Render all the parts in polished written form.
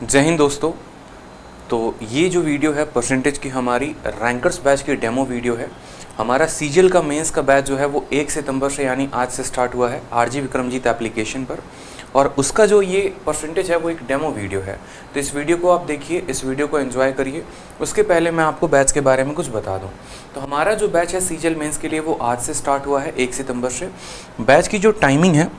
जय हिंद दोस्तों। तो ये जो वीडियो है परसेंटेज की हमारी रैंकर्स बैच की डेमो वीडियो है। हमारा सीजीएल का मेंस का बैच जो है वो 1 सितंबर से यानी आज से स्टार्ट हुआ है आरजी विक्रमजीत एप्लीकेशन पर, और उसका जो ये परसेंटेज है वो एक डेमो वीडियो है। तो इस वीडियो को आप देखिए, इस वीडियो को एंजॉय करिए। उसके पहले मैं आपको बैच के बारे में कुछ बता दूं। तो हमारा जो बैच है सीजीएल मेंस के लिए वो आज से स्टार्ट हुआ है 1 सितंबर से। बैच की जो टाइमिंग है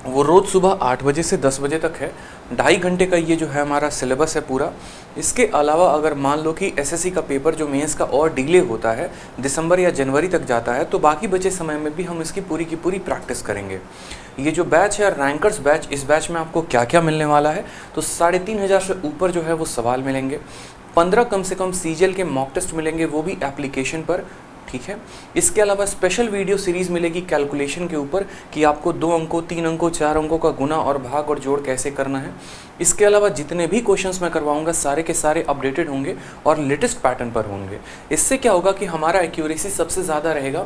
वो रोज़ सुबह 8 बजे से 10 बजे तक है। 2.5 घंटे का ये जो है हमारा सिलेबस है पूरा। इसके अलावा अगर मान लो कि एसएससी का पेपर जो मेंस का और डिले होता है, दिसंबर या जनवरी तक जाता है, तो बाकी बचे समय में भी हम इसकी पूरी की पूरी प्रैक्टिस करेंगे। ये जो बैच है रैंकर्स बैच, इस बैच में आपको क्या क्या मिलने वाला है, तो 3,500 से ऊपर जो है वो सवाल मिलेंगे। 15 कम से कम सीजीएल के मॉक टेस्ट मिलेंगे, वो भी एप्लीकेशन पर, ठीक है। इसके अलावा स्पेशल वीडियो सीरीज मिलेगी कैलकुलेशन के ऊपर कि आपको 2 अंकों, 3 अंकों, 4 अंकों का गुना और भाग और जोड़ कैसे करना है। इसके अलावा जितने भी क्वेश्चंस मैं करवाऊंगा सारे के सारे अपडेटेड होंगे और लेटेस्ट पैटर्न पर होंगे। इससे क्या होगा कि हमारा एक्यूरेसी सबसे ज़्यादा रहेगा,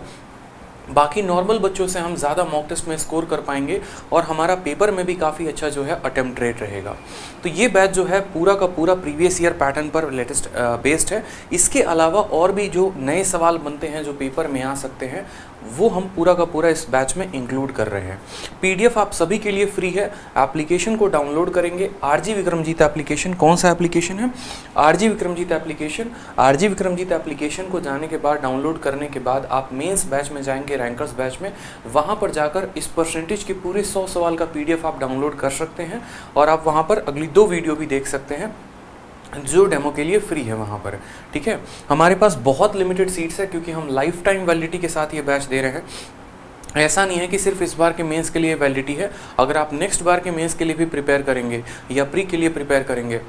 बाकी नॉर्मल बच्चों से हम ज़्यादा मॉक टेस्ट में स्कोर कर पाएंगे और हमारा पेपर में भी काफ़ी अच्छा जो है अटेम्प्ट रेट रहेगा। तो ये बैच जो है पूरा का पूरा प्रीवियस ईयर पैटर्न पर लेटेस्ट बेस्ड है। इसके अलावा और भी जो नए सवाल बनते हैं जो पेपर में आ सकते हैं वो हम पूरा का पूरा इस बैच में इंक्लूड कर रहे हैं। पीडीएफ आप सभी के लिए फ्री है। एप्लीकेशन को डाउनलोड करेंगे, आरजी विक्रमजीत एप्लीकेशन। कौन सा एप्लीकेशन है? R G Vikramjit application. R G Vikramjit application को जाने के बाद, डाउनलोड करने के बाद आप मेंस बैच में जाएंगे, रैंकर्स बैच में। वहाँ पर जाकर इस परसेंटेज के पूरे 100 सवाल का पीडीएफ आप डाउनलोड कर सकते हैं और आप वहाँ पर अगली 2 वीडियो भी देख सकते हैं जो डेमो के लिए फ्री है वहाँ पर, ठीक है। हमारे पास बहुत लिमिटेड सीट्स है क्योंकि हम लाइफ टाइम वैलिडिटी के साथ ये बैच दे रहे हैं। ऐसा नहीं है कि सिर्फ इस बार के मेंस के लिए वैलिडिटी है। अगर आप नेक्स्ट बार के मेंस के लिए भी प्रिपेयर करेंगे या प्री के लिए प्रिपेयर करेंगे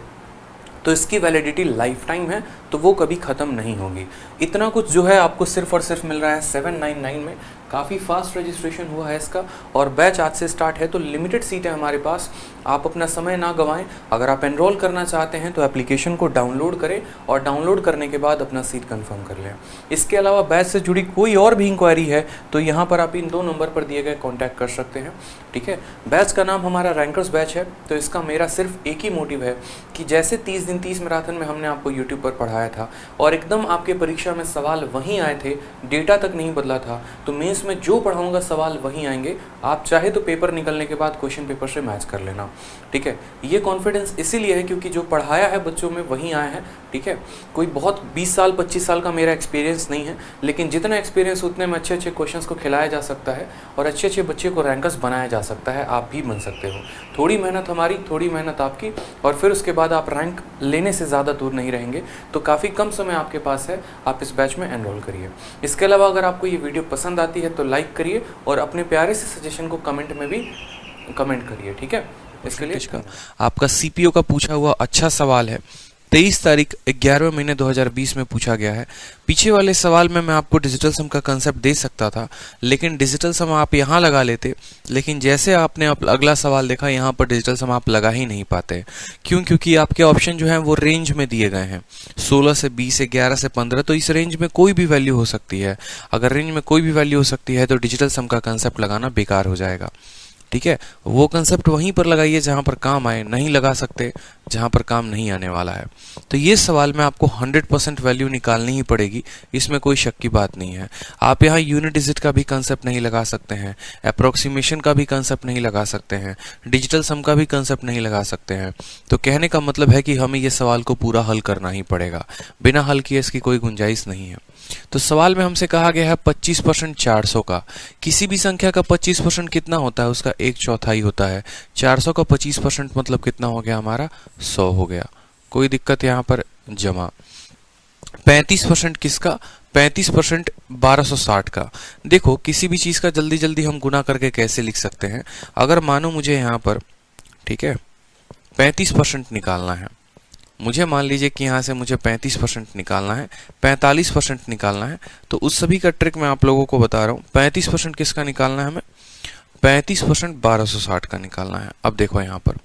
तो इसकी वैलिडिटी लाइफ टाइम है, तो वो कभी ख़त्म नहीं होगी। इतना कुछ जो है आपको सिर्फ और सिर्फ मिल रहा है 799 में। काफ़ी फास्ट रजिस्ट्रेशन हुआ है इसका और बैच आज से स्टार्ट है, तो लिमिटेड सीट है हमारे पास। आप अपना समय ना गंवाएं। अगर आप एनरोल करना चाहते हैं तो एप्लीकेशन को डाउनलोड करें और डाउनलोड करने के बाद अपना सीट कंफर्म कर लें। इसके अलावा बैच से जुड़ी कोई और भी इंक्वायरी है तो यहाँ पर आप इन 2 नंबर पर दिए गए कॉन्टैक्ट कर सकते हैं, ठीक है। बैच का नाम हमारा रैंकर्स बैच है। तो इसका मेरा सिर्फ एक ही मोटिव है कि जैसे 30 दिन 30 मैराथन में हमने आपको यूट्यूब पर पढ़ाया था और एकदम आपके परीक्षा में सवाल वहीं आए थे, डेटा तक नहीं बदला था, तो मेंस में जो पढ़ाऊंगा सवाल वहीं आएंगे। आप चाहे तो पेपर निकलने के बाद क्वेश्चन पेपर से मैच कर लेना, ठीक है। ये कॉन्फिडेंस इसीलिए है क्योंकि जो पढ़ाया है बच्चों में वहीं आया है, ठीक है। कोई बहुत 20 साल 25 साल का मेरा एक्सपीरियंस नहीं है, लेकिन जितना एक्सपीरियंस उतने में अच्छे अच्छे क्वेश्चंस को खिलाया जा सकता है और अच्छे अच्छे बच्चे को रैंकर्स बनाया जा सकता है। आप भी बन सकते हो। थोड़ी मेहनत हमारी, थोड़ी मेहनत आपकी, और फिर उसके बाद आप रैंक लेने से ज़्यादा दूर नहीं रहेंगे। तो काफ़ी कम समय आपके पास है, आप इस बैच में एनरोल करिए। इसके अलावा अगर आपको ये वीडियो पसंद आती है तो लाइक करिए और अपने प्यारे से सजेशन को कमेंट में भी कमेंट करिए, ठीक है। इसके लिए आपका सीपीओ का पूछा हुआ अच्छा सवाल है। 23 तारीख 11वें महीने 2020 में पूछा गया है। पीछे वाले सवाल में मैं आपको डिजिटल सम का कंसेप्ट दे सकता था, लेकिन डिजिटल सम आप यहाँ लगा लेते, लेकिन जैसे आपने अगला सवाल देखा यहाँ पर डिजिटल सम आप लगा ही नहीं पाते। क्यों? क्योंकि आपके ऑप्शन जो हैं वो रेंज में दिए गए हैं, 16 से 20, 11 से 15। तो इस रेंज में कोई भी वैल्यू हो सकती है। अगर रेंज में कोई भी वैल्यू हो सकती है तो डिजिटल सम का कंसेप्ट लगाना बेकार हो जाएगा, ठीक है। वो कंसेप्ट वहीं पर लगाइए जहां पर काम आए, नहीं लगा सकते जहां पर काम नहीं आने वाला है। तो ये सवाल में आपको 100% वैल्यू निकालनी ही पड़ेगी, इसमें कोई शक की बात नहीं है। आप यहाँ यूनिट डिजिट का भी कंसेप्ट नहीं लगा सकते हैं, अप्रोक्सीमेशन का भी कंसेप्ट नहीं लगा सकते हैं, डिजिटल सम का भी कंसेप्ट नहीं लगा सकते हैं। तो कहने का मतलब है कि हमें ये सवाल को पूरा हल करना ही पड़ेगा, बिना हल किए इसकी कोई गुंजाइश नहीं है। तो सवाल में हमसे कहा गया है 25% 400 का। किसी भी संख्या का 25% कितना होता है? उसका 1/4 होता है। 400 का 25% मतलब कितना हो गया हमारा? 100 हो गया। कोई दिक्कत यहाँ पर? जमा। 35% किसका? 35% 1260 का। देखो किसी भी चीज का जल्दी जल्दी हम गुना करके कैसे लिख सकते हैं। अगर मानो मुझे यहाँ पर, ठीक है, 35% निकालना है, मुझे मान लीजिए कि यहाँ से मुझे 35% निकालना है, 45% निकालना है, तो उस सभी का ट्रिक मैं आप लोगों को बता रहा हूँ। 35% किसका निकालना है हमें? 35% 1260 का निकालना है। अब देखो यहाँ पर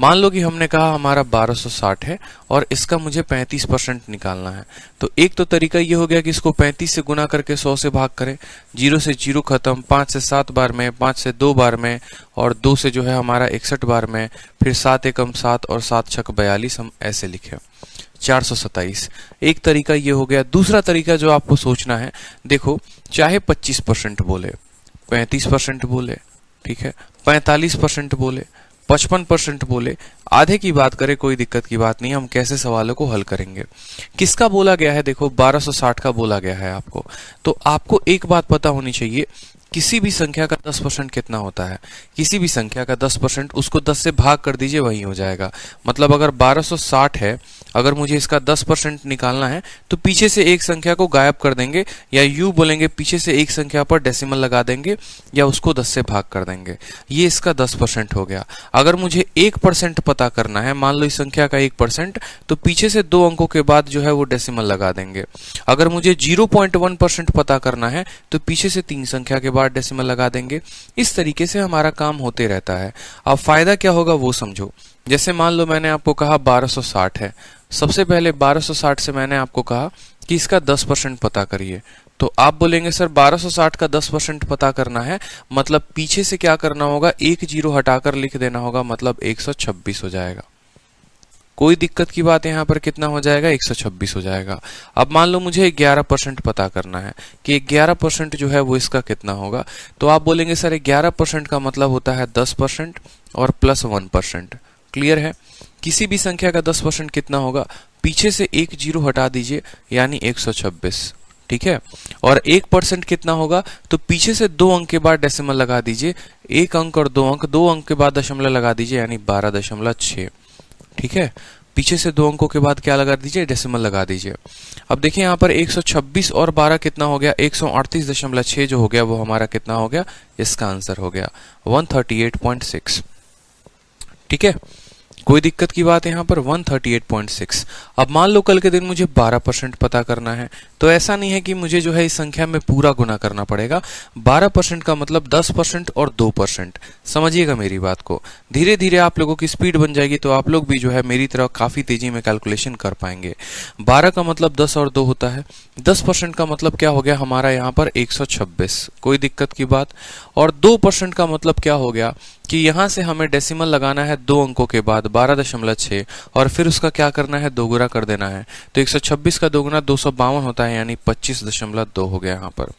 मान लो कि हमने कहा हमारा 1260 है और इसका मुझे 35% निकालना है। तो एक तो तरीका ये हो गया कि इसको 35 से गुना करके 100 से भाग करें, 0 से 0 खत्म, 5 से 7 बार में, 5 से 2 बार में और 2 से जो है हमारा 61 बार में, फिर 7 एकम 7 और 7 छक 42, हम ऐसे लिखे 427। एक तरीका ये हो गया। दूसरा तरीका जो आपको सोचना है, देखो चाहे 25% बोले, 35% बोले, ठीक है, 45% बोले, 55% बोले, आधे की बात करें, कोई दिक्कत की बात नहीं। हम कैसे सवालों को हल करेंगे। किसका बोला गया है, देखो 1260 का बोला गया है आपको। तो आपको एक बात पता होनी चाहिए, किसी भी संख्या का 10% कितना होता है। किसी भी संख्या का 10% उसको 10 से भाग कर दीजिए, वही हो जाएगा। मतलब अगर 1260 है, अगर मुझे इसका 10% निकालना है तो पीछे से एक संख्या को गायब कर देंगे, या यूं बोलेंगे पीछे से एक संख्या पर डेसिमल लगा देंगे या उसको 10 से भाग कर देंगे। ये इसका 10% हो गया। अगर मुझे 1% पता करना है, मान लो इस संख्या का 1%, तो पीछे से 2 अंकों के बाद जो है वो डेसिमल लगा देंगे। अगर मुझे 0.1% पता करना है तो पीछे से 3 संख्या के बाद डेसिमल लगा देंगे। इस तरीके से हमारा काम होते रहता है। अब फायदा क्या होगा वो समझो। जैसे मान लो मैंने आपको कहा 1260 है, सबसे पहले 1260 से मैंने आपको कहा कि इसका 10% पता करिए। तो आप बोलेंगे सर 1260 का 10% पता करना है, मतलब पीछे से क्या करना होगा, एक जीरो हटाकर लिख देना होगा, मतलब 126 हो जाएगा। कोई दिक्कत की बात यहाँ पर कितना हो जाएगा, 126 हो जाएगा। अब मान लो मुझे 11% पता करना है कि 11% जो है वो इसका कितना होगा। तो आप बोलेंगे सर 11% का मतलब होता है 10% और प्लस 1%। क्लियर है। किसी भी संख्या का 10% कितना होगा, पीछे से एक जीरो हटा दीजिए, यानी 126। ठीक है। और 1% कितना होगा, तो पीछे से 2 अंक के बाद डेसिमल लगा दीजिए, 1 अंक और 2 अंक, 2 अंक के बाद दशमलव लगा दीजिए, यानी 12.6। ठीक है। पीछे से 2 अंकों के बाद क्या लगा दीजिए, डेसिमल लगा दीजिए। अब देखिए यहाँ पर 126 और 12 कितना हो गया, 138.6 जो हो गया वो हमारा कितना हो गया, इसका आंसर हो गया 138.6। ठीक है। कोई दिक्कत की बात है यहाँ पर, 138.6। अब मान लो कल के दिन मुझे 12% पता करना है, तो ऐसा नहीं है कि मुझे जो है इस संख्या में पूरा गुना करना पड़ेगा। 12% का मतलब 10% और 2%। समझिएगा मेरी बात को। धीरे धीरे आप लोगों की स्पीड बन जाएगी तो आप लोग भी जो है मेरी तरह काफी तेजी में कैलकुलेशन कर पाएंगे। 12 का मतलब 10 और 2 होता है। 10% का मतलब क्या हो गया हमारा यहाँ पर 126। कोई दिक्कत की बात। और 2% का मतलब क्या हो गया कि यहां से हमें डेसिमल लगाना है 2 अंकों के बाद 12.6 और फिर उसका क्या करना है, दोगुना कर देना है। तो 126 का दोगुना 252 होता है, यानी 25.2 हो गया यहाँ पर।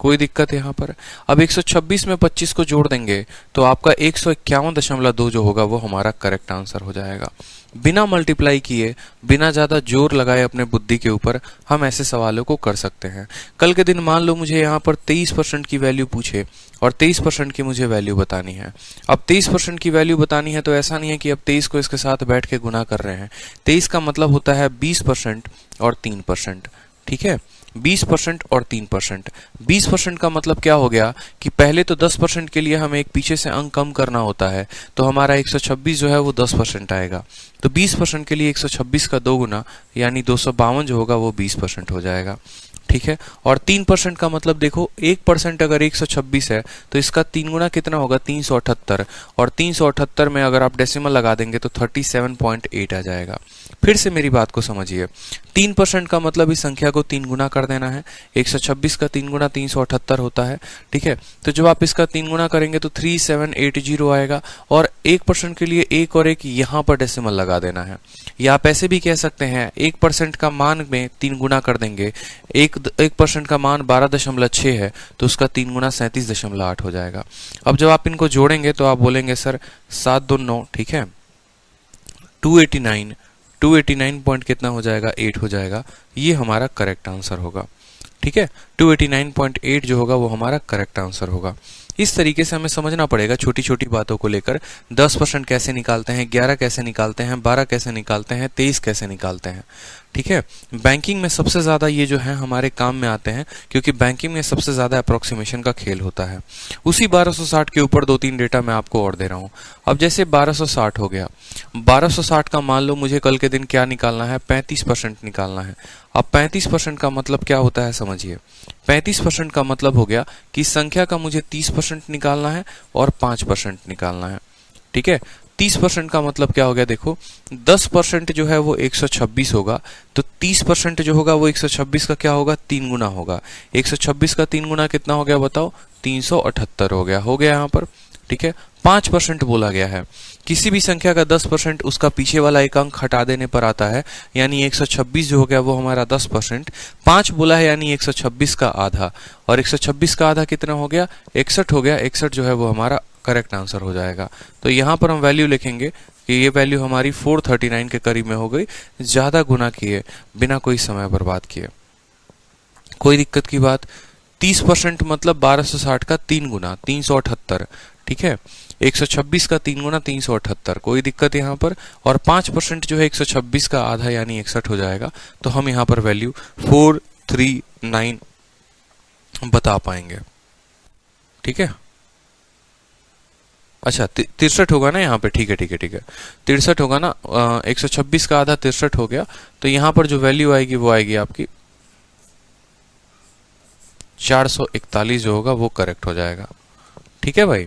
कोई दिक्कत यहाँ पर। अब 126 में 25 को जोड़ देंगे तो आपका 151.2 जो होगा वो हमारा करेक्ट आंसर हो जाएगा। बिना मल्टीप्लाई किए, बिना ज्यादा जोर लगाए अपने बुद्धि के ऊपर हम ऐसे सवालों को कर सकते हैं। कल के दिन मान लो मुझे यहाँ पर 23% की वैल्यू पूछे और 23% की मुझे वैल्यू बतानी है। अब 23% की वैल्यू बतानी है तो ऐसा नहीं है कि अब 23 को इसके साथ बैठ के गुना कर रहे हैं। 23 का मतलब होता है 20% और 3%। ठीक है। 20% और 3%। 20% का मतलब क्या हो गया कि पहले तो 10% के लिए हमें एक पीछे से अंक कम करना होता है, तो हमारा 126 जो है वो 10% आएगा। तो 20% के लिए 126 का 2 गुना यानी 252 जो होगा वो 20% हो जाएगा। ठीक है। और 3% का मतलब देखो 1% अगर 126 है तो इसका 3 गुना कितना होगा, 378। और 378 में अगर आप डेसिमल लगा देंगे तो 37.8 आ जाएगा। फिर से मेरी बात को समझिए। 3% का मतलब इस संख्या को 3 गुना कर देना है। 126 का 3 गुना 378 होता है। ठीक है। तो जब आप इसका 3 गुना करेंगे तो 3780 आएगा। और 1% के लिए 1 और 1 यहाँ पर डेसिमल लगा देना है। या आप ऐसे भी कह सकते हैं 1% का मान में 3 गुना कर देंगे। 1% का मान 12.6 है तो उसका 3 गुना 37.8 हो जाएगा। अब जब आप इनको जोड़ेंगे तो आप बोलेंगे सर 7 2 9। ठीक है। 289 पॉइंट कितना हो जाएगा, 8 हो जाएगा। ये हमारा करेक्ट आंसर होगा। ठीक है। 289.8 जो होगा वो हमारा करेक्ट आंसर होगा। इस तरीके से हमें समझना पड़ेगा छोटी छोटी बातों को लेकर। 10% कैसे निकालते हैं, 11 कैसे निकालते हैं, 12 कैसे निकालते हैं, 23 कैसे निकालते हैं। ठीक है। बैंकिंग में सबसे ज़्यादा ये जो है हमारे काम में आते हैं, क्योंकि बैंकिंग में सबसे ज़्यादा अप्रोक्सीमेशन का खेल होता है। उसी 1260 के ऊपर 2-3 डेटा मैं आपको और दे रहा हूँ। अब जैसे 1260 हो गया, 1260 का मान लो मुझे कल के दिन क्या निकालना है, 35% निकालना है। अब 35% का मतलब क्या होता है समझिए। 35% का मतलब हो गया कि संख्या का मुझे 30% निकालना है और 5% निकालना है। ठीक है, 30% का मतलब क्या हो गया, देखो 10% जो है वो 126 होगा, तो 30% जो होगा वो 126 का क्या होगा, 3 गुना होगा। 126 का 3 गुना कितना हो गया बताओ, 378 हो गया यहाँ पर। ठीक है, 5% बोला गया है। किसी भी संख्या का 10% उसका पीछे वाला एक अंक हटा देने पर आता है, यानी 126 जो हो गया वो हमारा 10%। 5 बोला है यानी 126 का आधा, और 126 का आधा कितना हो गया, 61 हो गया। 61 जो है वो हमारा करेक्ट आंसर हो जाएगा। तो यहाँ पर हम वैल्यू लिखेंगे कि ये वैल्यू हमारी 439 के करीब में हो गई, ज़्यादा गुना किए बिना कोई समय बर्बाद किए। कोई दिक्कत की बात। 30% मतलब 1260 का 3 गुना 378। ठीक है, 126 का 3 गुना 378, कोई दिक्कत यहाँ पर। और 5% जो है 126 का आधा यानी 61 हो जाएगा। तो हम यहाँ पर वैल्यू 439 बता पाएंगे। ठीक है, अच्छा 63 होगा ना यहाँ पे। ठीक है 63 होगा ना। 126 का आधा 63 हो गया, तो यहाँ पर जो वैल्यू आएगी वो आएगी आपकी 441 जो होगा वो करेक्ट हो जाएगा। ठीक है भाई,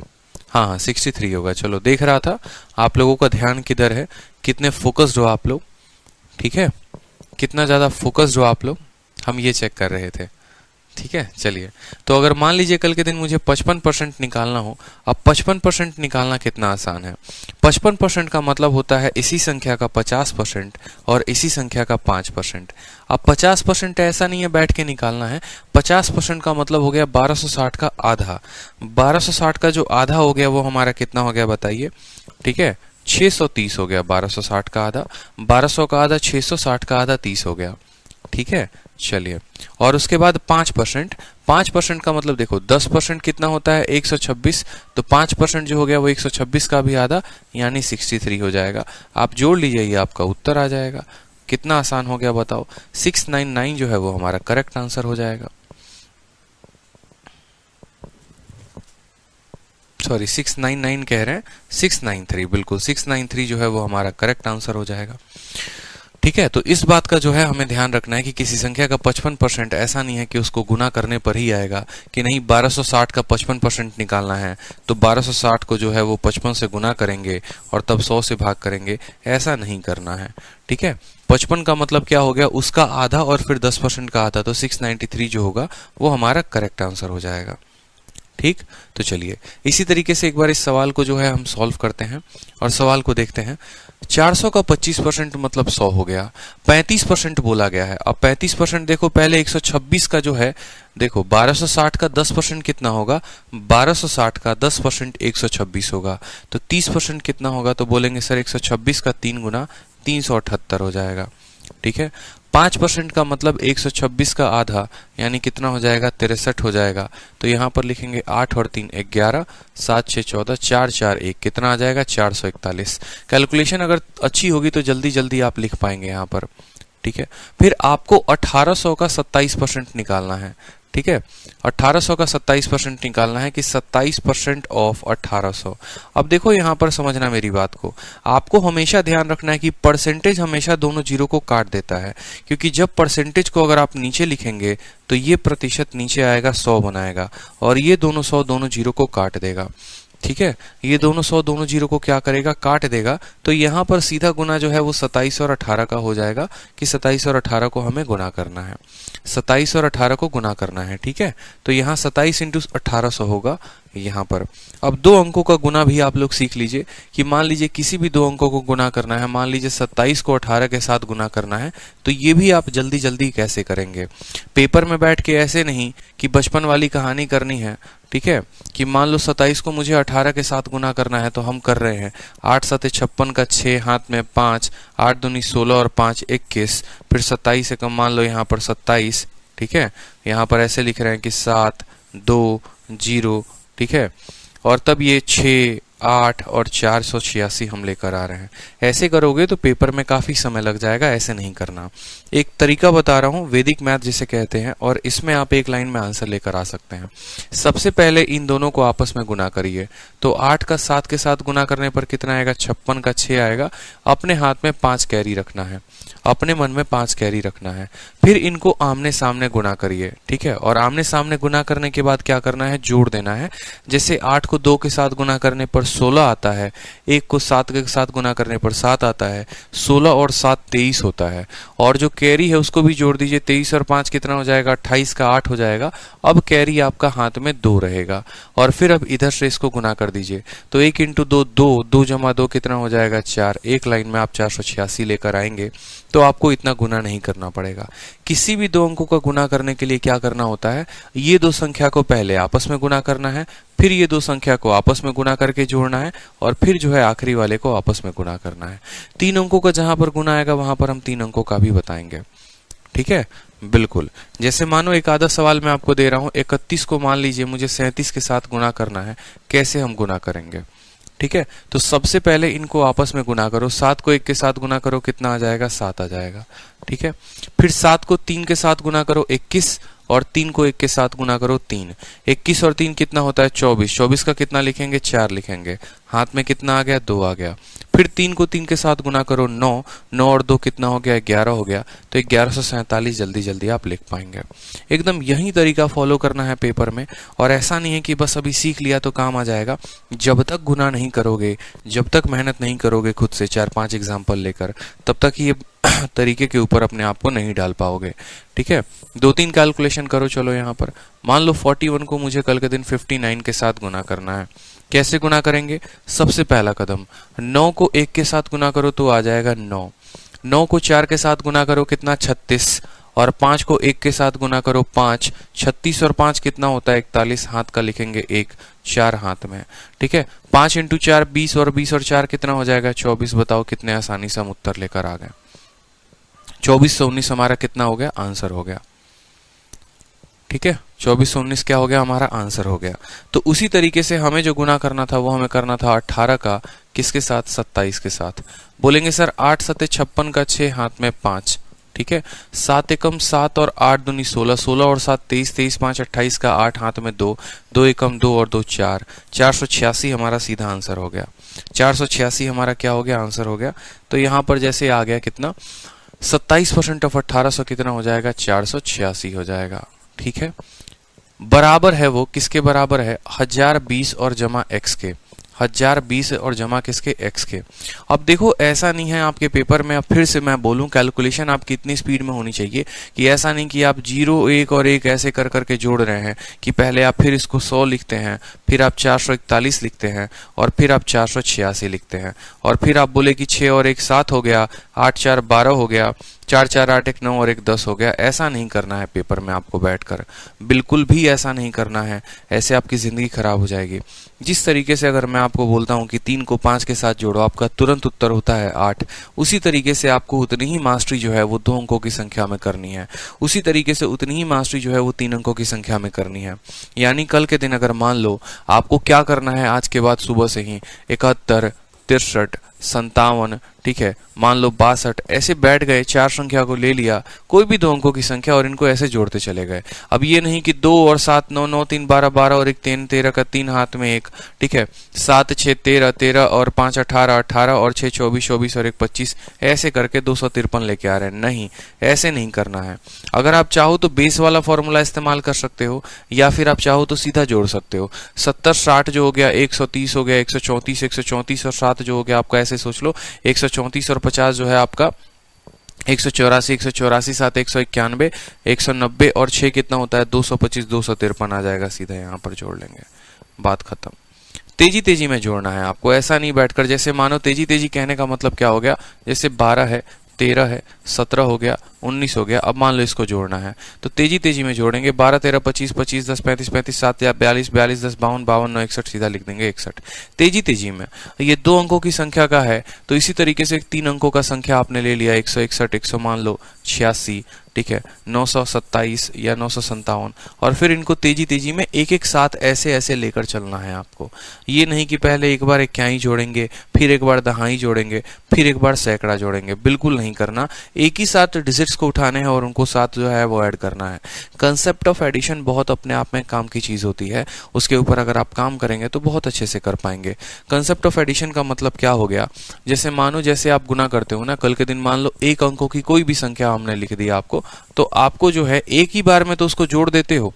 हाँ 63 होगा। चलो देख रहा था आप लोगों का ध्यान किधर है, कितने फोकस्ड हो आप लोग। ठीक है, कितना ज़्यादा फोकस्ड हो आप लोग, हम ये चेक कर रहे थे। ठीक है, चलिए। तो अगर मान लीजिए कल के दिन मुझे 55% निकालना हो, अब 55% निकालना कितना आसान है। 55% का मतलब होता है इसी संख्या का 50% और इसी संख्या का 5%। अब 50% ऐसा नहीं है बैठ के निकालना है, 50% का मतलब हो गया 1260 का आधा। 1260 का जो आधा हो गया वो हमारा कितना हो गया बताइए। ठीक है, 630 हो गया। 1260 का आधा, 1200 का आधा 660 का आधा 30 हो गया। ठीक है, चलिए। और उसके बाद 5%, 5% का मतलब देखो 10% कितना होता है 126, तो 5% जो हो गया वो 126 का भी आधा यानी 63 हो जाएगा। आप जोड़ लीजिए, ये आपका उत्तर आ जाएगा। कितना आसान हो गया बताओ, 699 जो है वो हमारा करेक्ट आंसर हो जाएगा। सॉरी 699 कह रहे हैं, 693, बिल्कुल 693 जो है वो हमारा करेक्ट आंसर हो जाएगा। ठीक है, तो इस बात का जो है हमें ध्यान रखना है कि किसी संख्या का 55% ऐसा नहीं है कि उसको गुना करने पर ही आएगा, कि नहीं 1260 का 55% निकालना है तो 1260 को जो है वो 55 से गुना करेंगे और तब 100 से भाग करेंगे, ऐसा नहीं करना है। ठीक है, 55 का मतलब क्या हो गया, उसका आधा और फिर 10% का आधा, तो 693 जो होगा वो हमारा करेक्ट आंसर हो जाएगा। ठीक, तो चलिए इसी तरीके से एक बार इस सवाल को जो है हम सॉल्व करते हैं और सवाल को देखते हैं। 400 का 25% मतलब 100 हो गया। 35% बोला गया है। अब 35% देखो, पहले 126 का जो है, देखो 1260 का 10% कितना होगा, 1260 का 10% 126 होगा, तो 30% कितना होगा, तो बोलेंगे सर 126 का 3 गुना 378 हो जाएगा। ठीक है, 5% का मतलब 126 का आधा यानी कितना हो जाएगा, 63 हो जाएगा। तो यहाँ पर लिखेंगे 8 और 3 11, 7 6 14, 4 4 1 कितना आ जाएगा, 441। कैलकुलेशन अगर अच्छी होगी तो जल्दी जल्दी आप लिख पाएंगे यहाँ पर। ठीक है, फिर आपको 1800 का 27% निकालना है। ठीक है, 1800 का 27% निकालना है कि 27% ऑफ 1800। अब देखो यहाँ पर समझना मेरी बात को, आपको हमेशा ध्यान रखना है कि परसेंटेज हमेशा दोनों जीरो को काट देता है, क्योंकि जब परसेंटेज को अगर आप नीचे लिखेंगे तो ये प्रतिशत नीचे आएगा 100 बनाएगा और ये दोनों 100 दोनों जीरो को काट देगा। ठीक है, ये दोनों 100 दोनों जीरो को क्या करेगा, काट देगा। तो यहाँ पर सीधा गुना जो है वो 27 और 18 का हो जाएगा कि 27 और 18 को हमें गुना करना है, 27 और 18 को गुना करना है। ठीक है, तो यहाँ 27 इंटू 1800 होगा यहाँ पर। अब दो अंकों का गुना भी आप लोग सीख लीजिए कि मान लीजिए किसी भी दो अंकों को गुना करना है, मान लीजिए 27 को 18 के साथ गुना करना है, तो ये भी आप जल्दी जल्दी कैसे करेंगे, पेपर में बैठ के ऐसे नहीं कि बचपन वाली कहानी करनी है। ठीक है, कि मान लो 27 को मुझे 18 के साथ गुना करना है तो हम कर रहे हैं 8 7 56 का 6 हाथ में 5, 8 दूनी 16 और 5 21, फिर 27 से कम मान लो यहाँ पर 27। ठीक है, यहाँ पर ऐसे लिख रहे हैं कि 7 2 0। ठीक है, और तब ये 6 8 और 486 हम लेकर आ रहे हैं। ऐसे करोगे तो पेपर में काफ़ी समय लग जाएगा, ऐसे नहीं करना। एक तरीका बता रहा हूँ, वैदिक मैथ जिसे कहते हैं, और इसमें आप एक लाइन में आंसर लेकर आ सकते हैं। सबसे पहले इन दोनों को आपस में गुना करिए, तो 8 का 7 के साथ गुना करने पर कितना आएगा, 56 का 6 आएगा। अपने हाथ में 5 कैरी रखना है, अपने मन में 5 कैरी रखना है। फिर इनको आमने सामने गुना करिए, ठीक है। और आमने सामने गुना करने के बाद क्या करना है, जोड़ देना है। जैसे 8 को 2 के साथ गुना करने पर 16 आता है, 1 को 7 के साथ गुना करने पर 7 आता है, 16 और 7 23 होता है। और जो कैरी है उसको भी जोड़ दीजिए, 23 और 5 कितना हो जाएगा, 28 का 8 हो जाएगा। अब कैरी आपका हाथ में 2 रहेगा, और फिर अब इधर से इसको गुना कर दीजिए, तो 1 इंटू 2 2, 2 जमा 2 कितना हो जाएगा, 4। एक लाइन में आप 486 लेकर आएंगे, तो आपको इतना गुना नहीं करना पड़ेगा। किसी भी दो अंकों का गुना करने के लिए क्या करना होता है, ये दो संख्या को पहले आपस में गुना करना है, फिर ये दो संख्या को आपस में गुना करके जोड़ना है, और फिर जो है आखिरी वाले को आपस में गुना करना है। 3 अंकों का जहां पर गुना आएगा वहां पर हम 3 अंकों का भी बताएंगे, ठीक है। बिल्कुल, जैसे मानो एक आधा सवाल मैं आपको दे रहा हूं, 31 को मान लीजिए मुझे 37 के साथ गुना करना है, कैसे हम गुना करेंगे, ठीक है। तो सबसे पहले इनको आपस में गुना करो, 7 को 1 के साथ गुना करो, कितना आ जाएगा, 7 आ जाएगा, ठीक है। फिर 7 को 3 के साथ गुना करो, 21, और 3 को 1 के साथ गुना करो, 3। 21 और 3 कितना होता है, 24। 24 का कितना लिखेंगे, 4 लिखेंगे। हाथ में कितना आ गया, 2 आ गया। फिर 3 को 3 के साथ गुना करो, 9। 9 और 2 कितना हो गया, 11 हो गया। तो 1147 जल्दी जल्दी आप लिख पाएंगे। एकदम यही तरीका फॉलो करना है पेपर में। और ऐसा नहीं है कि बस अभी सीख लिया तो काम आ जाएगा। जब तक गुना नहीं करोगे, जब तक मेहनत नहीं करोगे खुद से 4-5 एग्जाम्पल लेकर, तब तक ये तरीके के ऊपर अपने आप को नहीं डाल पाओगे, ठीक है। 2-3 कैलकुलेशन करो। चलो यहाँ पर मान लो 41 को मुझे कल के दिन 59 के साथ गुना करना है। कैसे गुना करेंगे, सबसे पहला कदम 9 को 1 के साथ गुना करो तो आ जाएगा 9। 9 को 4 के साथ गुना करो, कितना, 36। और 5 को 1 के साथ गुना करो, 5। 36 और 5 कितना होता है, 41। हाथ का लिखेंगे 1, 4 हाथ में, ठीक है। 5 इंटू 4 20, और 20 और 4 कितना हो जाएगा, 24। बताओ कितने आसानी से हम उत्तर लेकर आ गए। 24 से 19 हमारा कितना हो गया, आंसर हो गया, ठीक है। 24 से 19 क्या हो गया, हमारा आंसर हो गया। तो उसी तरीके से हमें जो गुना करना था वो हमें करना था 18 का किसके साथ, 27 के साथ। बोलेंगे सर 8 7 56 का 6 हाथ में 5, ठीक है। 7 एकम 7 और 8 दूनी 16, 16 और 7 23, 23 5 28 का 8 हाथ में 2, 2 एकम 2 और 2 4, 486 हमारा सीधा आंसर हो गया। 486 हमारा क्या हो गया, आंसर हो गया। तो यहाँ पर जैसे आ गया कितना, 27% ऑफ 1800 कितना हो जाएगा, 486 हो जाएगा, ठीक है। बराबर है वो किसके बराबर है, 1020 और जमा x के। 1020 और जमा किसके, x के। अब देखो ऐसा नहीं है आपके पेपर में, अब फिर से मैं बोलूं, कैलकुलेशन आपकी इतनी स्पीड में होनी चाहिए कि ऐसा नहीं कि आप 0 1 और 1 ऐसे कर करके जोड़ रहे हैं कि पहले आप फिर इसको 100 लिखते हैं, फिर आप 441 लिखते हैं, और फिर आप 486 लिखते हैं, और फिर आप बोले कि 6 और 1 7 हो गया, 8 4 12 हो गया, 4 4 8 1 9 और 1 10 हो गया। ऐसा नहीं करना है पेपर में आपको बैठकर, बिल्कुल भी ऐसा नहीं करना है। ऐसे आपकी जिंदगी खराब हो जाएगी। जिस तरीके से अगर मैं आपको बोलता हूं कि 3 को 5 के साथ जोड़ो, आपका तुरंत उत्तर होता है 8। उसी तरीके से आपको उतनी ही मास्टरी जो है वो 2 अंकों की संख्या में करनी है। उसी तरीके से उतनी ही मास्टरी जो है वो 3 अंकों की संख्या में करनी है। यानी कल के दिन अगर मान लो आपको क्या करना है, आज के बाद सुबह से ही 71 63 57, ठीक है, मान लो 62, ऐसे बैठ गए, 4 संख्या को ले लिया, कोई भी 2 अंकों की संख्या, और इनको ऐसे जोड़ते चले गए। अब ये नहीं कि 2 और 7 9 9 3 12 12 और 1 3 13 का 3 हाथ में 1, ठीक है। 7 6 13 13 और 5 18 18 और 6 24 24 और 1 25, ऐसे करके 253 लेके आ रहे हैं। नहीं, ऐसे नहीं करना है। अगर आप चाहो तो बेस वाला फॉर्मूला इस्तेमाल कर सकते हो, या फिर आप चाहो तो सीधा जोड़ सकते हो। 70 60 जो हो गया, 130 हो गया, 134 134 और 7 जो हो गया आपका, ऐसे सोच लो 134 और 50 जो है आपका 184 184 7 191 190 और 6 कितना होता है, 225 253 आ जाएगा। सीधा यहाँ पर जोड़ लेंगे, बात खत्म। तेजी तेजी में जोड़ना है आपको, ऐसा नहीं बैठकर। जैसे मानो तेजी तेजी कहने का मतलब क्या हो गया, जैसे 12 है, 13 है, 17 हो गया, 19 हो गया। अब मान लो इसको जोड़ना है तो तेजी तेजी में जोड़ेंगे। 12 13 25 25 10 35 35 7 या 42 42 10 52 52 9 61 सीधा लिख देंगे 61। तेजी तेजी में ये 2 अंकों की संख्या का है तो इसी तरीके से 3 अंकों का संख्या आपने ले लिया 161 100 मान लो 86, ठीक है, 927 या 957 और फिर इनको तेजी तेजी में एक एक साथ ऐसे ऐसे लेकर चलना है आपको। ये नहीं कि पहले एक बार इक्याई जोड़ेंगे, फिर एक बार दहाई जोड़ेंगे, फिर एक बार सैकड़ा जोड़ेंगे, बिल्कुल नहीं करना। एक ही साथ डिजिट्स को उठाने हैं और उनको साथ जो है वो ऐड करना है। कंसेप्ट ऑफ एडिशन बहुत अपने आप में काम की चीज होती है, उसके ऊपर अगर आप काम करेंगे तो बहुत अच्छे से कर पाएंगे। कंसेप्ट ऑफ एडिशन का मतलब क्या हो गया, जैसे मानो जैसे आप गुना करते हो ना, कल के दिन मान लो एक अंकों की कोई भी संख्या हमने लिख दी आपको, तो आपको जो है एक ही बार में तो उसको जोड़ देते हो,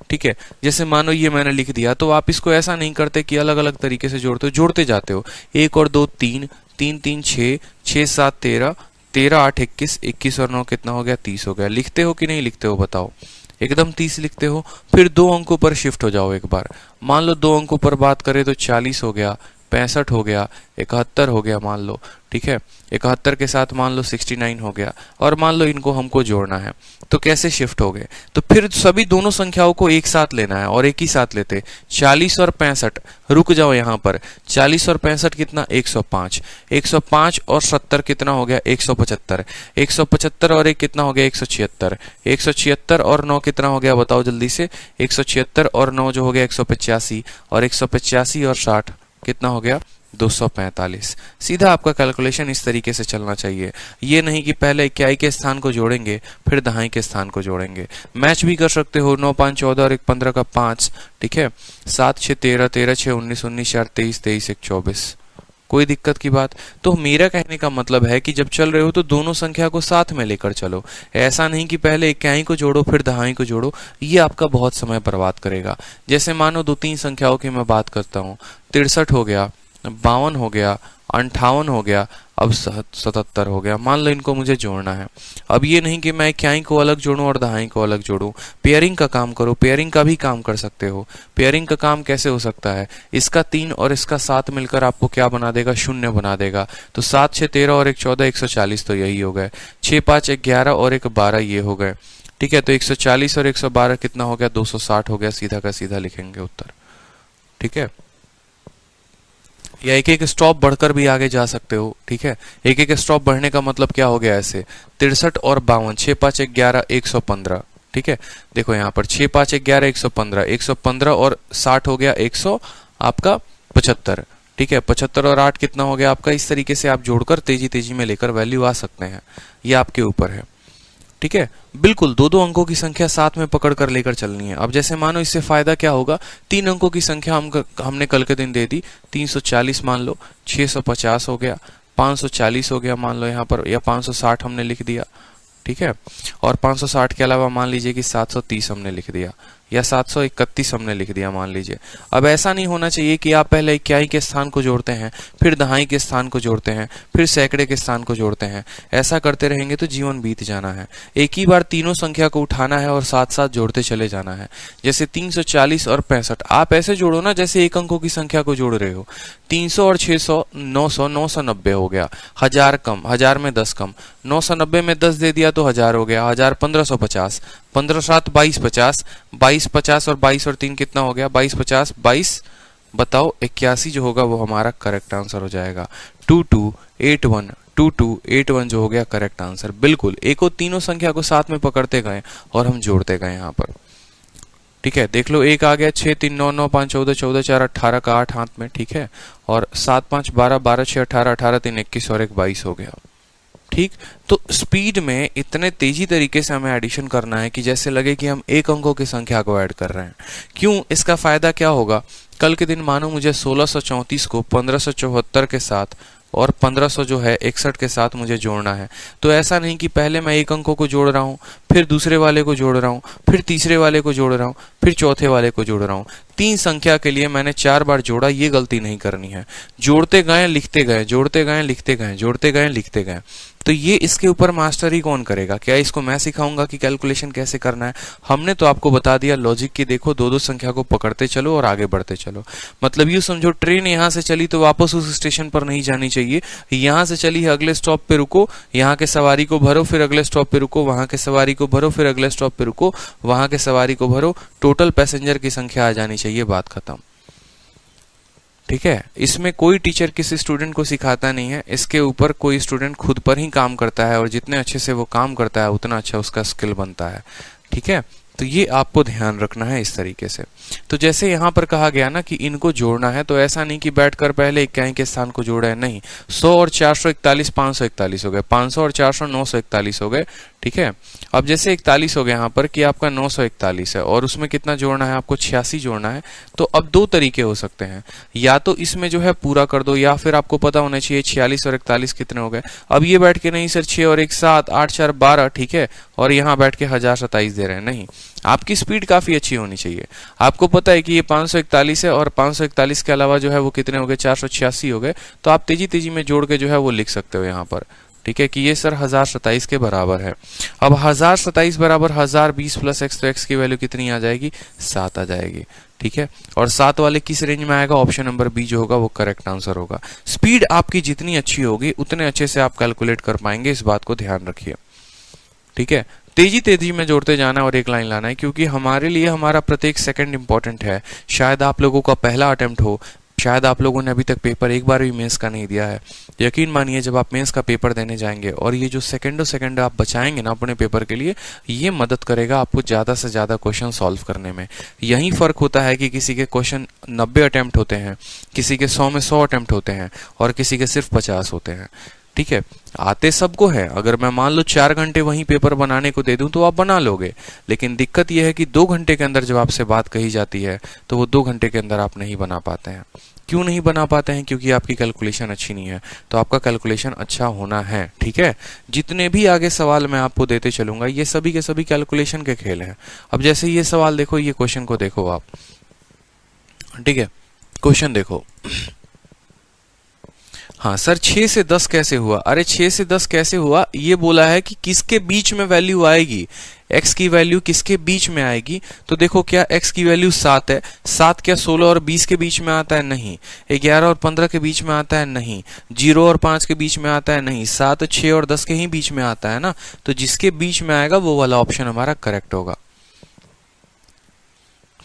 ठीक है। जैसे मानो ये मैंने लिख दिया तो आप इसको ऐसा नहीं करते कि अलग अलग तरीके से जोड़ते हो, जोड़ते जाते हो। 1 और 2 3, 3 3 6, 6 7 13, 13 8 21, 21 और 9 कितना हो गया 30 हो गया। लिखते हो कि नहीं लिखते हो बताओ, एकदम 30 लिखते हो। फिर 2 अंकों पर शिफ्ट हो जाओ एक बार, मान लो 2 अंकों पर बात करें तो 40 हो गया, 65 हो गया, 71 हो गया मान लो, ठीक है। 71 के साथ मान लो 69 हो गया और मान लो इनको हमको जोड़ना है तो कैसे शिफ्ट हो गए, तो फिर सभी दोनों संख्याओं को एक साथ लेना है और एक ही साथ लेते। 40 और 65, रुक जाओ यहाँ पर, 40 और 65 कितना 105, 105 और 70 कितना हो गया 175, 175 और 1 कितना हो गया 176, 176 और 9 कितना हो गया बताओ जल्दी से, 176 और 9 जो हो गया 185 और 185 और 60 कितना हो गया 245। सीधा आपका कैलकुलेशन इस तरीके से चलना चाहिए। ये नहीं कि पहले इक्याई के स्थान को जोड़ेंगे फिर दहाई के स्थान को जोड़ेंगे। मैच भी कर सकते हो, 9 5 14 और 1 15 का 5, ठीक है, 7 6 13, 13 6 19, 19 4 23, 23 1 24, कोई दिक्कत की बात। तो मेरा कहने का मतलब है कि जब चल रहे हो तो दोनों संख्या को साथ में लेकर चलो। ऐसा नहीं कि पहले इक्याई को जोड़ो फिर दहाई को जोड़ो, ये आपका बहुत समय बर्बाद करेगा। जैसे मानो 2-3 संख्याओं की मैं बात करता हूँ, 63 हो गया, 52 हो गया, 58 हो गया, अब 77 हो गया। मान लो इनको मुझे जोड़ना है। अब ये नहीं कि मैं इक्याई को अलग जोड़ूं और दहाई को अलग जोड़ूं, पेयरिंग का काम करो, पेयरिंग का भी काम कर सकते हो। पेयरिंग का काम कैसे हो सकता है, इसका 3 और इसका 7 मिलकर आपको क्या बना देगा, 0 बना देगा। तो 7 6 13 और 1 14, 140 तो यही हो गए। 6 5 11 और 1 12 ये हो गए, ठीक है। तो 140 और 112 कितना हो गया 260 हो गया। सीधा का सीधा लिखेंगे उत्तर, ठीक है। या एक एक स्टॉप बढ़कर भी आगे जा सकते हो, ठीक है। एक एक स्टॉप बढ़ने का मतलब क्या हो गया, ऐसे 63 और 52, 6 5 11 115, ठीक है। देखो यहाँ पर 6 5 11 115, 115 और 60 हो गया 100 आपका 75, ठीक है। 75 और 8 कितना हो गया आपका। इस तरीके से आप जोड़कर तेजी तेजी में लेकर वैल्यू आ सकते हैं, ये आपके ऊपर है, ठीक है। बिल्कुल 2-2 अंकों की संख्या साथ में पकड़ कर लेकर चलनी है। अब जैसे मानो इससे फायदा क्या होगा, 3 अंकों की संख्या हमने कल के दिन दे दी, 340 मान लो, 650 हो गया, 540 हो गया मान लो यहाँ पर, या 560 हमने लिख दिया, ठीक है। और 560 के अलावा मान लीजिए कि 730 हमने लिख दिया या 731 हमने लिख दिया मान लीजिए। अब ऐसा नहीं होना चाहिए कि आप पहले इक्याई के स्थान को जोड़ते हैं, फिर दहाई के स्थान को जोड़ते हैं, फिर सैकड़े के स्थान को जोड़ते हैं। ऐसा करते रहेंगे तो जीवन बीत जाना है। एक ही बार तीनों संख्या को उठाना है और साथ साथ जोड़ते चले जाना है। जैसे 340 और 65 आप ऐसे जोड़ो ना जैसे एक अंकों की संख्या को जोड़ रहे हो। 300 और 600 900, 990 हो गया, 1000 कम, 1000 में 10 कम, 990 में 10 दे दिया तो 1000 हो गया, 1000 1550, 15 7 22 50, 22 50 और 22 और 3 कितना हो गया 22 50 22, बताओ 81 जो होगा वो हमारा करेक्ट आंसर हो जाएगा। 2281, 2281 जो हो गया करेक्ट आंसर। बिल्कुल एक और तीनों संख्या को साथ में पकड़ते गए और हम जोड़ते गए यहाँ पर, ठीक है। देख लो एक आ गया 6 3 9 9 5 14 14 4 18 का 8 हाथ में, ठीक है। और 7 5 12 12 6 18 18 3 21 और 1 22 हो गया, ठीक। तो स्पीड में इतने तेजी तरीके से हमें एडिशन करना है कि जैसे लगे कि हम एक अंकों की संख्या को ऐड कर रहे हैं। क्यों, इसका फायदा क्या होगा, कल के दिन मानो मुझे 1634 को 1574 के साथ और 1500 जो है 61 के साथ मुझे जोड़ना है। तो ऐसा नहीं कि पहले मैं एक अंकों को जोड़ रहा हूँ, फिर दूसरे वाले को जोड़ रहा हूँ, फिर तीसरे वाले को जोड़ रहा हूँ, फिर चौथे वाले को जोड़ रहा हूँ। 3 संख्या के लिए मैंने 4 बार जोड़ा, ये गलती नहीं करनी है। जोड़ते गए लिखते गए, जोड़ते गए लिखते गए, जोड़ते गए लिखते गए। तो ये इसके ऊपर मास्टरी कौन करेगा? क्या इसको मैं सिखाऊंगा कि कैलकुलेशन कैसे करना है? हमने तो आपको बता दिया लॉजिक की, देखो दो दो संख्या को पकड़ते चलो और आगे बढ़ते चलो। मतलब यूँ समझो ट्रेन यहाँ से चली तो वापस उस स्टेशन पर नहीं जानी चाहिए, यहाँ से चली है अगले स्टॉप पे रुको, यहाँ के सवारी को भरो, फिर अगले स्टॉप पे रुको, वहां के सवारी को भरो, फिर अगले स्टॉप पे रुको, वहां के सवारी को भरो, टोटल पैसेंजर की संख्या आ जानी चाहिए, बात खत्म। ठीक है, इसमें कोई टीचर किसी स्टूडेंट को सिखाता नहीं है, इसके ऊपर कोई स्टूडेंट खुद पर ही काम करता है और जितने अच्छे से वो काम करता है उतना अच्छा उसका स्किल बनता है। ठीक है, तो ये आपको ध्यान रखना है इस तरीके से। तो जैसे यहाँ पर कहा गया ना कि इनको जोड़ना है, तो ऐसा नहीं कि बैठकर पहले इक्याई के स्थान को जोड़ा है, नहीं। 100 और 441 541 हो गए, 500 और 400 941 हो गए। ठीक है, अब जैसे 41 हो गया यहाँ पर कि आपका 941 है और उसमें कितना जोड़ना है आपको? 86 जोड़ना है। तो अब दो तरीके हो सकते हैं, या तो इसमें जो है पूरा कर दो, या फिर आपको पता होना चाहिए 46 और 41 कितने हो गए। अब ये बैठ के नहीं सर 6 और 1 7 8 4 12, ठीक है, और यहाँ बैठ के 1027 दे रहे हैं, नहीं। आपकी स्पीड काफी अच्छी होनी चाहिए। आपको पता है कि ये 541 है और 541 के अलावा जो है वो कितने हो गए? 486 हो गए। तो आप तेजी तेजी में जोड़ के जो है वो लिख सकते हो यहाँ पर। ठीक है, कि ये सर 1027 के बराबर है। अब 1027 बराबर 1020 प्लस x, तो x की वैल्यू कितनी आ जाएगी? 7 आ जाएगी। ठीक है, और 7 वाले किस रेंज में आएगा? ऑप्शन नंबर बी जो होगा वो करेक्ट आंसर होगा। स्पीड आपकी जितनी अच्छी होगी उतने अच्छे से आप कैलकुलेट कर पाएंगे, इस बात को ध्यान रखिए। ठीक है, तेजी तेजी में जोड़ते जाना है और एक लाइन लाना है, क्योंकि हमारे लिए हमारा प्रत्येक सेकंड इंपॉर्टेंट है। शायद आप लोगों का पहला अटेम्प्ट हो, शायद आप लोगों ने अभी तक पेपर एक बार भी मेंस का नहीं दिया है। यकीन मानिए जब आप मेंस का पेपर देने जाएंगे और ये जो सेकंड आप बचाएंगे ना अपने पेपर के लिए, ये मदद करेगा आपको ज़्यादा से ज़्यादा क्वेश्चन सॉल्व करने में। यही फ़र्क होता है कि किसी के क्वेश्चन 90 अटेम्प्ट होते हैं, किसी के 100 में 100 अटेम्प्ट होते हैं और किसी के सिर्फ 50 होते हैं। ठीक है, आते सबको है। अगर मैं मान लो 4 घंटे वहीं पेपर बनाने को दे दूं तो आप बना लोगे, लेकिन दिक्कत यह है कि 2 घंटे के अंदर जब आपसे बात कही जाती है तो वो 2 घंटे के अंदर आप नहीं बना पाते हैं। क्यों नहीं बना पाते हैं? क्योंकि आपकी कैलकुलेशन अच्छी नहीं है। तो आपका कैलकुलेशन अच्छा होना है। ठीक है, जितने भी आगे सवाल मैं आपको देते चलूंगा ये सभी के सभी कैलकुलेशन के खेल हैं। अब जैसे ये सवाल देखो, ये क्वेश्चन को देखो आप। ठीक है, क्वेश्चन देखो। हाँ सर 6 से 10 कैसे हुआ? अरे 6 से 10 कैसे हुआ, ये बोला है कि किसके बीच में वैल्यू आएगी, x की वैल्यू किसके बीच में आएगी। तो देखो क्या x की वैल्यू 7 है, 7 क्या 16 और 20 के बीच में आता है? नहीं। 11 और 15 के बीच में आता है? नहीं। 0 और 5 के बीच में आता है? नहीं। 7 6 और 10 के ही बीच में आता है ना। तो जिसके बीच में आएगा वो वाला ऑप्शन हमारा करेक्ट होगा।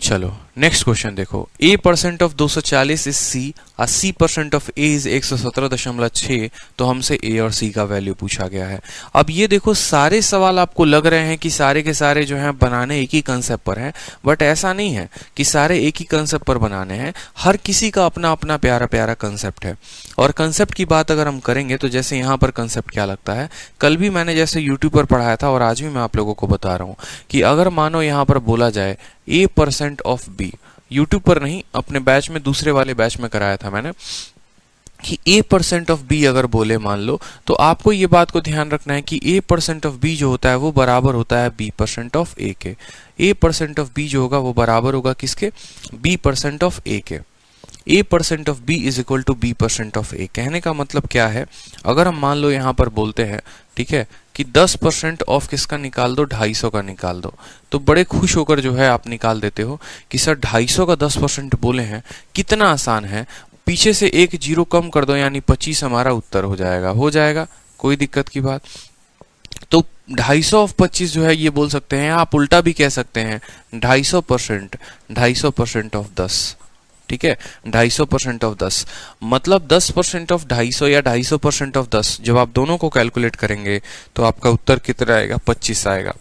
चलो नेक्स्ट क्वेश्चन देखो। a% of 240 is c, c% of a is 117.6। तो हमसे a और c का वैल्यू पूछा गया है। अब ये देखो सारे सवाल आपको लग रहे हैं कि सारे के सारे जो हैं बनाने एक ही कंसेप्ट पर हैं, बट ऐसा नहीं है कि सारे एक ही कंसेप्ट पर बनाने हैं। हर किसी का अपना अपना प्यारा प्यारा कंसेप्ट है। और कंसेप्ट की बात अगर हम करेंगे तो जैसे यहाँ पर कंसेप्ट क्या लगता है, कल भी मैंने जैसे यूट्यूब पर पढ़ाया था और आज भी मैं आप लोगों को बता रहा हूँ कि अगर मानो यहाँ पर बोला जाए a% ऑफ b, यूट्यूब पर नहीं अपने बैच में दूसरे वाले बैच में कराया था मैंने, कि a% ऑफ b अगर बोले मान लो, तो आपको ये बात को ध्यान रखना है कि a% ऑफ b जो होता है वो बराबर होता है b% ऑफ a के। a% ऑफ b जो होगा वो बराबर होगा किसके? b% ऑफ a के। a% of b is equal to b% of a। कहने का मतलब क्या है, अगर हम मान लो यहाँ पर बोलते हैं, ठीक है, कि 10% ऑफ किसका निकाल दो? 250 का निकाल दो। तो बड़े खुश होकर जो है आप निकाल देते हो कि सर 250 का 10% बोले हैं, कितना आसान है, पीछे से एक जीरो कम कर दो यानी 25 हमारा उत्तर हो जाएगा। हो जाएगा, कोई दिक्कत की बात। तो 250 ऑफ 25 जो है ये बोल सकते हैं, आप उल्टा भी कह सकते हैं 250% ऑफ 10। ठीक है, 250% ऑफ 10 मतलब 10% ऑफ 250 या 250% ऑफ 10, जब आप दोनों को कैलकुलेट करेंगे तो आपका उत्तर कितना आएगा? 25 आएगा।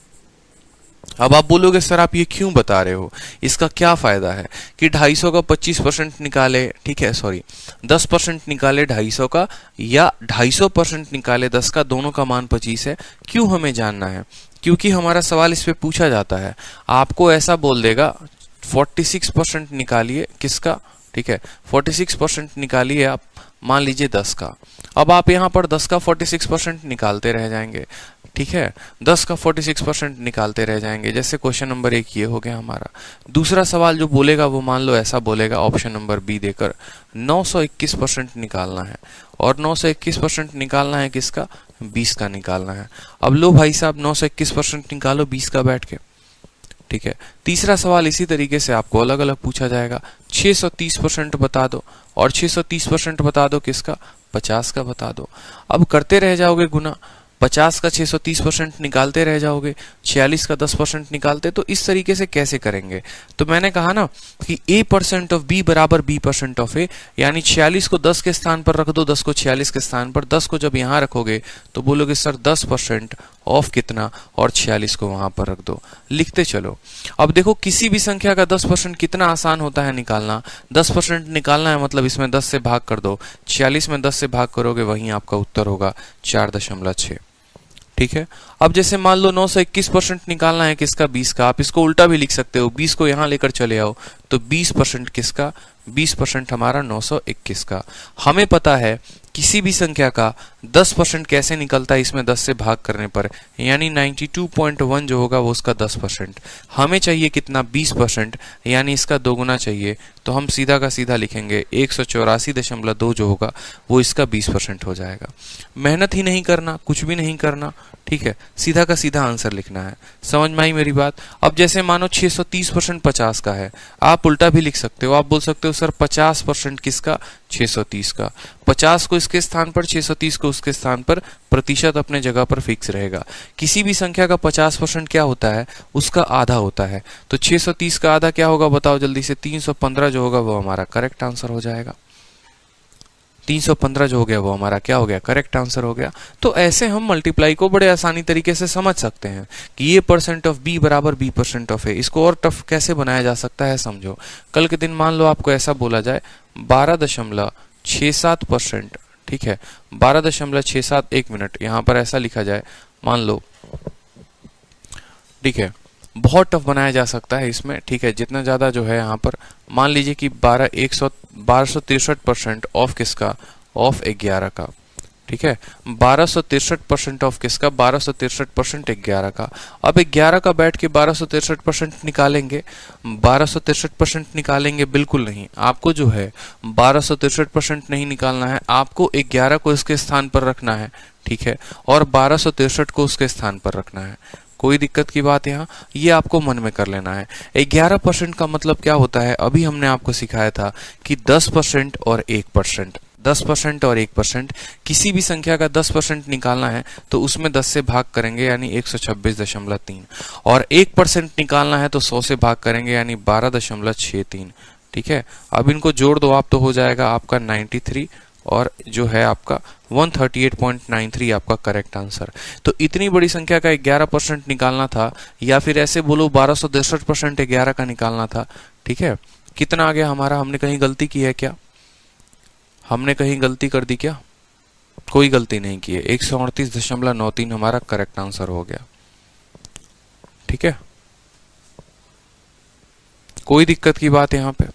अब आप बोलोगे सर आप ये क्यों बता रहे हो, इसका क्या फायदा है कि 250 का 25% निकाले, ठीक है सॉरी 10% निकाले 250 का, या 250% निकाले 10 का, दोनों का मान 25 है। क्यों हमें जानना है? क्योंकि हमारा सवाल इस पे पूछा जाता है। आपको ऐसा बोल देगा 46% निकालिए किसका, ठीक है 46% निकालिए आप, मान लीजिए 10 का। अब आप यहाँ पर 10 का 46% निकालते रह जाएंगे, ठीक है, 10 का 46% निकालते रह जाएंगे। जैसे क्वेश्चन नंबर 1 ये हो गया हमारा। दूसरा सवाल जो बोलेगा वो मान लो ऐसा बोलेगा, ऑप्शन नंबर बी देकर 921% निकालना है, और 921% निकालना है किसका? 20 का निकालना है। अब लो भाई साहब 921% निकालो 20 का बैठ के, ठीक है। तीसरा सवाल इसी तरीके से आपको अलग अलग पूछा जाएगा, 630% बता दो, और 630% बता दो किसका? 50 का बता दो। अब करते रह जाओगे गुना, 50 का 630% निकालते रह जाओगे, 46 का 10% निकालते, तो इस तरीके से कैसे करेंगे? तो मैंने कहा ना कि a% ऑफ b बराबर b% ऑफ a, यानी 46 को 10 के स्थान पर रख दो, 10 को 46 के स्थान पर, 10 को जब यहाँ रखोगे तो बोलोगे सर 10% ऑफ कितना, और 46 को वहां पर रख दो। लिखते चलो। अब देखो किसी भी संख्या का 10% कितना आसान होता है निकालना। 10% निकालना है मतलब इसमें 10 से भाग कर दो, 46 में 10 से भाग करोगे, वहीं आपका उत्तर होगा 4.6। ठीक है। अब जैसे मान लो 921% निकालना है किसका? 20 का। आप इसको उल्टा भी लिख सकते हो, 20 को यहां लेकर चले आओ तो 20% किसका? 20% हमारा 921 का। हमें पता है किसी भी संख्या का 10% कैसे निकलता है, इसमें 10 से भाग करने पर, यानी 92.1 जो होगा वो उसका 10%। हमें चाहिए कितना? 20%, यानी इसका दोगुना चाहिए, तो हम सीधा का सीधा लिखेंगे 184.2 जो होगा वो इसका 20% हो जाएगा। मेहनत ही नहीं करना, कुछ भी नहीं करना, ठीक है, सीधा का सीधा आंसर लिखना है। समझ में आई मेरी बात? अब जैसे मानो 630% 50 का है, आप उल्टा भी लिख सकते हो, आप बोल सकते हो सर 50% किसका? 630 का। 50 को इसके स्थान पर, 630 को उसके स्थान पर, प्रतिशत अपने जगह पर फिक्स रहेगा। किसी भी संख्या का 50% क्या होता है? उसका आधा होता है। तो 630 का आधा क्या होगा बताओ जल्दी से? 315 जो होगा वो हमारा करेक्ट आंसर हो जाएगा। 315 जो हो गया वो हमारा क्या हो गया? करेक्ट आंसर हो गया। तो ऐसे हम मल्टीप्लाई को बड़े आसानी तरीके से समझ सकते हैं कि ये % ऑफ b बराबर b% ऑफ a। इसको और टफ कैसे बनाया जा सकता है समझो। कल के दिन मान लो आपको ऐसा बोला जाए 12.67%, ठीक है, 12.67, 1 मिनट, यहां पर ऐसा लिखा जाए मान लो, ठीक है, बहुत टफ बनाया जा सकता है इसमें, ठीक है। जितना ज्यादा जो है यहाँ पर मान लीजिए कि 1263% ऑफ किसका? ऑफ 11 का, ठीक है, 1263% ऑफ किसका? 1263% 11 का। अब 11 का बैठ के 1263% निकालेंगे, 1263% निकालेंगे? बिल्कुल नहीं, आपको जो है 1263% नहीं निकालना है, आपको 11 को इसके स्थान पर रखना है, ठीक है, और 1263 को उसके स्थान पर रखना है। कोई दिक्कत की बात यहाँ, ये आपको मन में कर लेना है। 11% का मतलब क्या होता है? अभी हमने आपको सिखाया था कि 10% और 1%, 10% और 1%, किसी भी संख्या का 10% निकालना है तो उसमें 10 से भाग करेंगे यानी 126.3, और 1% निकालना है तो 100 से भाग करेंगे यानी 12.63, ठीक है। अब इनको जोड़ दो आप तो हो जाएगा आपका 93, और जो है आपका 138.93 आपका करेक्ट आंसर। तो इतनी बड़ी संख्या का 11% निकालना था, या फिर ऐसे बोलो 1263% 11 का निकालना था, ठीक है। कितना आ गया हमारा? हमने कहीं गलती की है क्या? हमने कहीं गलती कर दी क्या? कोई गलती नहीं की है। 138.93 हमारा करेक्ट आंसर हो गया, ठीक है। कोई दिक्कत की बात यहाँ पे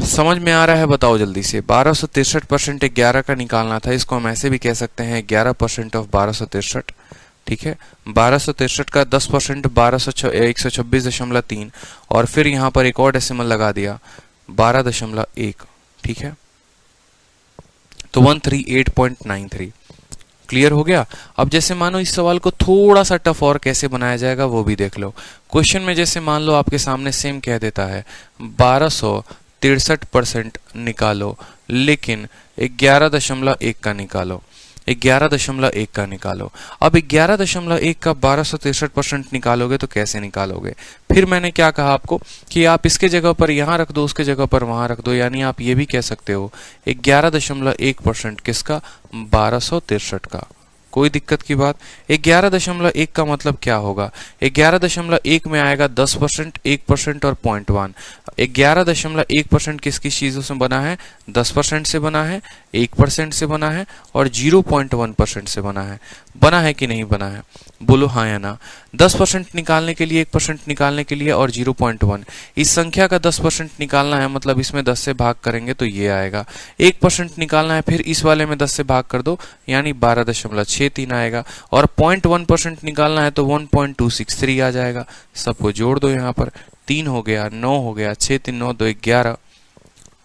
समझ में आ रहा है? बताओ जल्दी से। 1263% 11 का निकालना था, इसको हम ऐसे भी कह सकते हैं 11% ऑफ 1263, ठीक है। 1263 का 10% 126.3, और फिर यहाँ पर एक और डेसिमल लगा दिया 12.1, ठीक है, तो 138.93। क्लियर हो गया? अब जैसे मानो इस सवाल को थोड़ा सा टफ और कैसे बनाया जाएगा वो भी देख लो। क्वेश्चन में जैसे मान लो आपके सामने सेम कह देता है 1263% निकालो, लेकिन 11.1 का निकालो, 11.1 का निकालो। अब 11.1 का 1263% निकालोगे तो कैसे निकालोगे? फिर मैंने क्या कहा आपको कि आप इसके जगह पर यहाँ रख दो, उसके जगह पर वहां रख दो, यानी आप ये भी कह सकते हो 11.1% किसका? 1263 का। कोई दिक्कत की बात? 11.1 का मतलब क्या होगा? 11.1 में आएगा 10%, 1% और 0.1। 11.1% किस किस चीजों से बना है? 10% से बना है, 1% से बना है और 0.1% से बना है। बना है कि नहीं बना है? बोलो हाँ या ना। 10% निकालने के लिए, 1% निकालने के लिए और 0.1। इस संख्या का 10% निकालना है, मतलब इसमें 10 से भाग करेंगे तो ये आएगा। 1% निकालना है, फिर इस वाले में 10 से भाग कर दो, यानी 12.63 आएगा। और 0.1% निकालना है तो 1.263 आ जाएगा। सबको जोड़ दो, यहाँ पर 3 हो गया, 9 हो गया, 6 3 9 2 11,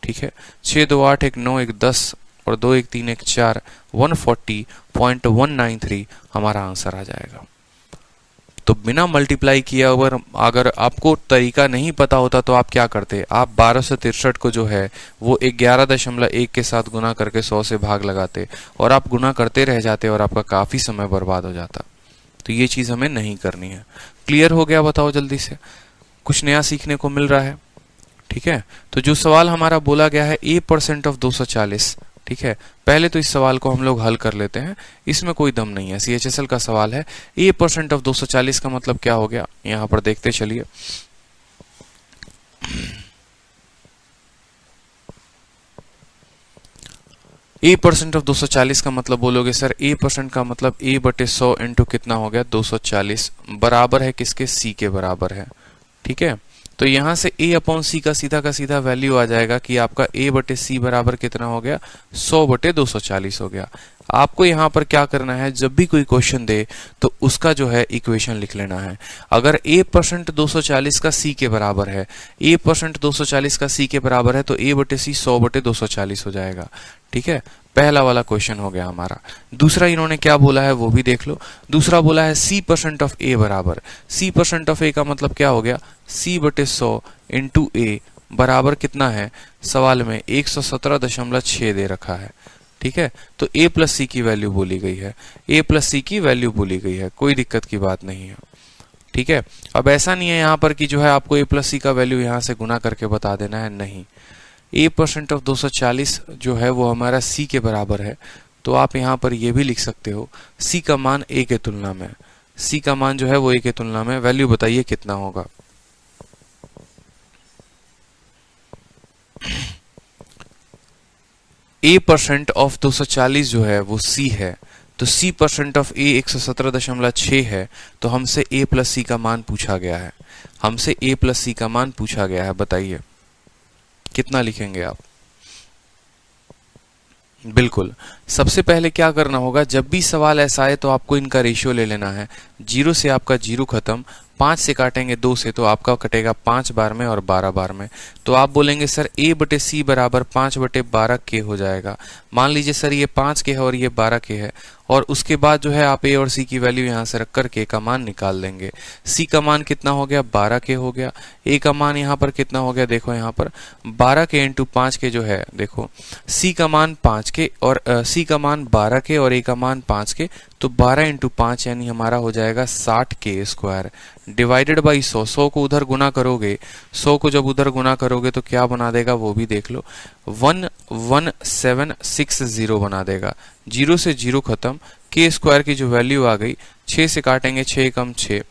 ठीक है। 6 2 8 1 9 1 10 और 2 1 3 1 4, 140.193 हमारा आंसर आ जाएगा। तो बिना मल्टीप्लाई किए अगर आपको तरीका नहीं पता होता तो आप क्या करते, आप 1263 को जो है वो 11.1 के साथ गुना करके 100 से भाग लगाते और आप गुना करते रह जाते और आपका काफी समय बर्बाद हो जाता। तो ये चीज हमें नहीं करनी है। क्लियर हो गया? बताओ जल्दी से, कुछ नया सीखने को मिल रहा है, ठीक है। तो जो सवाल हमारा बोला गया है a% ऑफ 240, ठीक है। पहले तो इस सवाल को हम लोग हल कर लेते हैं, इसमें कोई दम नहीं है, CHSL का सवाल है। a% ऑफ 240 का मतलब क्या हो गया, यहां पर देखते चलिए। a% ऑफ 240 का मतलब बोलोगे सर a% का मतलब a/100 इंटू कितना हो गया 240, बराबर है किसके, c के बराबर है, ठीक है। तो यहां से a/c का सीधा वैल्यू आ जाएगा कि आपका a/c बराबर कितना हो गया 100/240 हो गया। आपको यहां पर क्या करना है, जब भी कोई क्वेश्चन दे तो उसका जो है इक्वेशन लिख लेना है। अगर a% 240 का c के बराबर है, a% 240 का c के बराबर है तो a/c 100/240 हो जाएगा, ठीक है। पहला वाला क्वेश्चन हो गया हमारा। दूसरा इन्होंने क्या बोला है वो भी देख लो। दूसरा बोला है c% ऑफ a बराबर, c% ऑफ a का मतलब क्या हो गया, c/100 इंटू a बराबर कितना है, सवाल में 117.6 दे रखा है, ठीक है। तो a प्लस सी की वैल्यू बोली गई है, a प्लस सी की वैल्यू बोली गई है, कोई दिक्कत की बात नहीं है, ठीक है। अब ऐसा नहीं है यहाँ पर कि जो है आपको a प्लस सी का वैल्यू यहाँ से गुना करके बता देना है, नहीं। a% ऑफ 240 जो है वो हमारा c के बराबर है, तो आप यहाँ पर ये भी लिख सकते हो c का मान a के तुलना में, c का मान जो है वो a के तुलना में, वैल्यू बताइए कितना होगा। a% ऑफ 240 जो है वो c है, तो c% ऑफ a 117.6 है, तो हमसे a प्लस सी का मान पूछा गया है, हमसे a प्लस सी का मान पूछा गया है। बताइए कितना लिखेंगे आप। बिल्कुल, सबसे पहले क्या करना होगा, जब भी सवाल ऐसा आए तो आपको इनका रेशियो ले लेना है। 0 से आपका 0 खत्म, 5 से काटेंगे 2 से तो आपका कटेगा 5 बार में और 12 बार में। तो आप बोलेंगे सर a/c बराबर 5/12 के हो जाएगा। मान लीजिए सर ये 5 के है और ये 12 के है, और उसके बाद जो है आप a और c की वैल्यू यहाँ से रख कर k का मान निकाल देंगे। c का मान कितना हो गया, 12 के हो गया। a का मान यहाँ पर कितना हो गया, देखो यहाँ पर 12 के इंटू 5 के जो है, देखो c का मान 5 के और c का मान 12 के और a का मान 5 के, तो 12 इंटू 5 यानी हमारा हो जाएगा 60 के स्क्वायर डिवाइडेड बाई 100। 100 को उधर गुना करोगे, 100 को जब उधर गुना करोगे तो क्या बना देगा वो भी देख लो, 11760 बना देगा। 0 से 0 खत्म, के स्क्वायर की जो वैल्यू आ गई, 6 से काटेंगे 6 कम 6,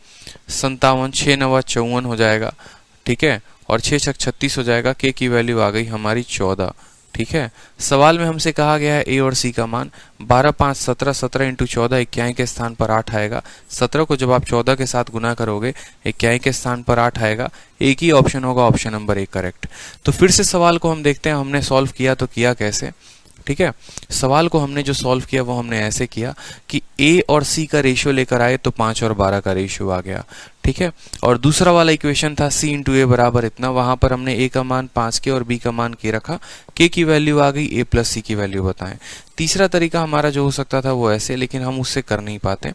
57, 6 9 54 हो जाएगा, ठीक है। और 6 6 36 हो जाएगा। के की वैल्यू आ गई हमारी 14, ठीक है। सवाल में हमसे कहा गया है a और c का मान, 12 5 17, 17 इंटू 14 21 के स्थान पर 8 आएगा। 17 को जब आप 14 के साथ गुना करोगे 21 के स्थान पर 8 आएगा। एक ही ऑप्शन होगा, ऑप्शन नंबर 1 करेक्ट। तो फिर से सवाल को हम देखते हैं हमने सॉल्व किया तो किया कैसे, ठीक है। सवाल को हमने जो सॉल्व किया वो हमने ऐसे किया कि a और c का रेशियो लेकर आए तो 5 और 12 का रेशियो आ गया, ठीक है। और दूसरा वाला इक्वेशन था c इंटू ए बराबर इतना, वहां पर हमने a का मान 5 के और b का मान k रखा, k की वैल्यू आ गई, a प्लस सी की वैल्यू बताएं। तीसरा तरीका हमारा जो हो सकता था वो ऐसे, लेकिन हम उससे कर नहीं पाते।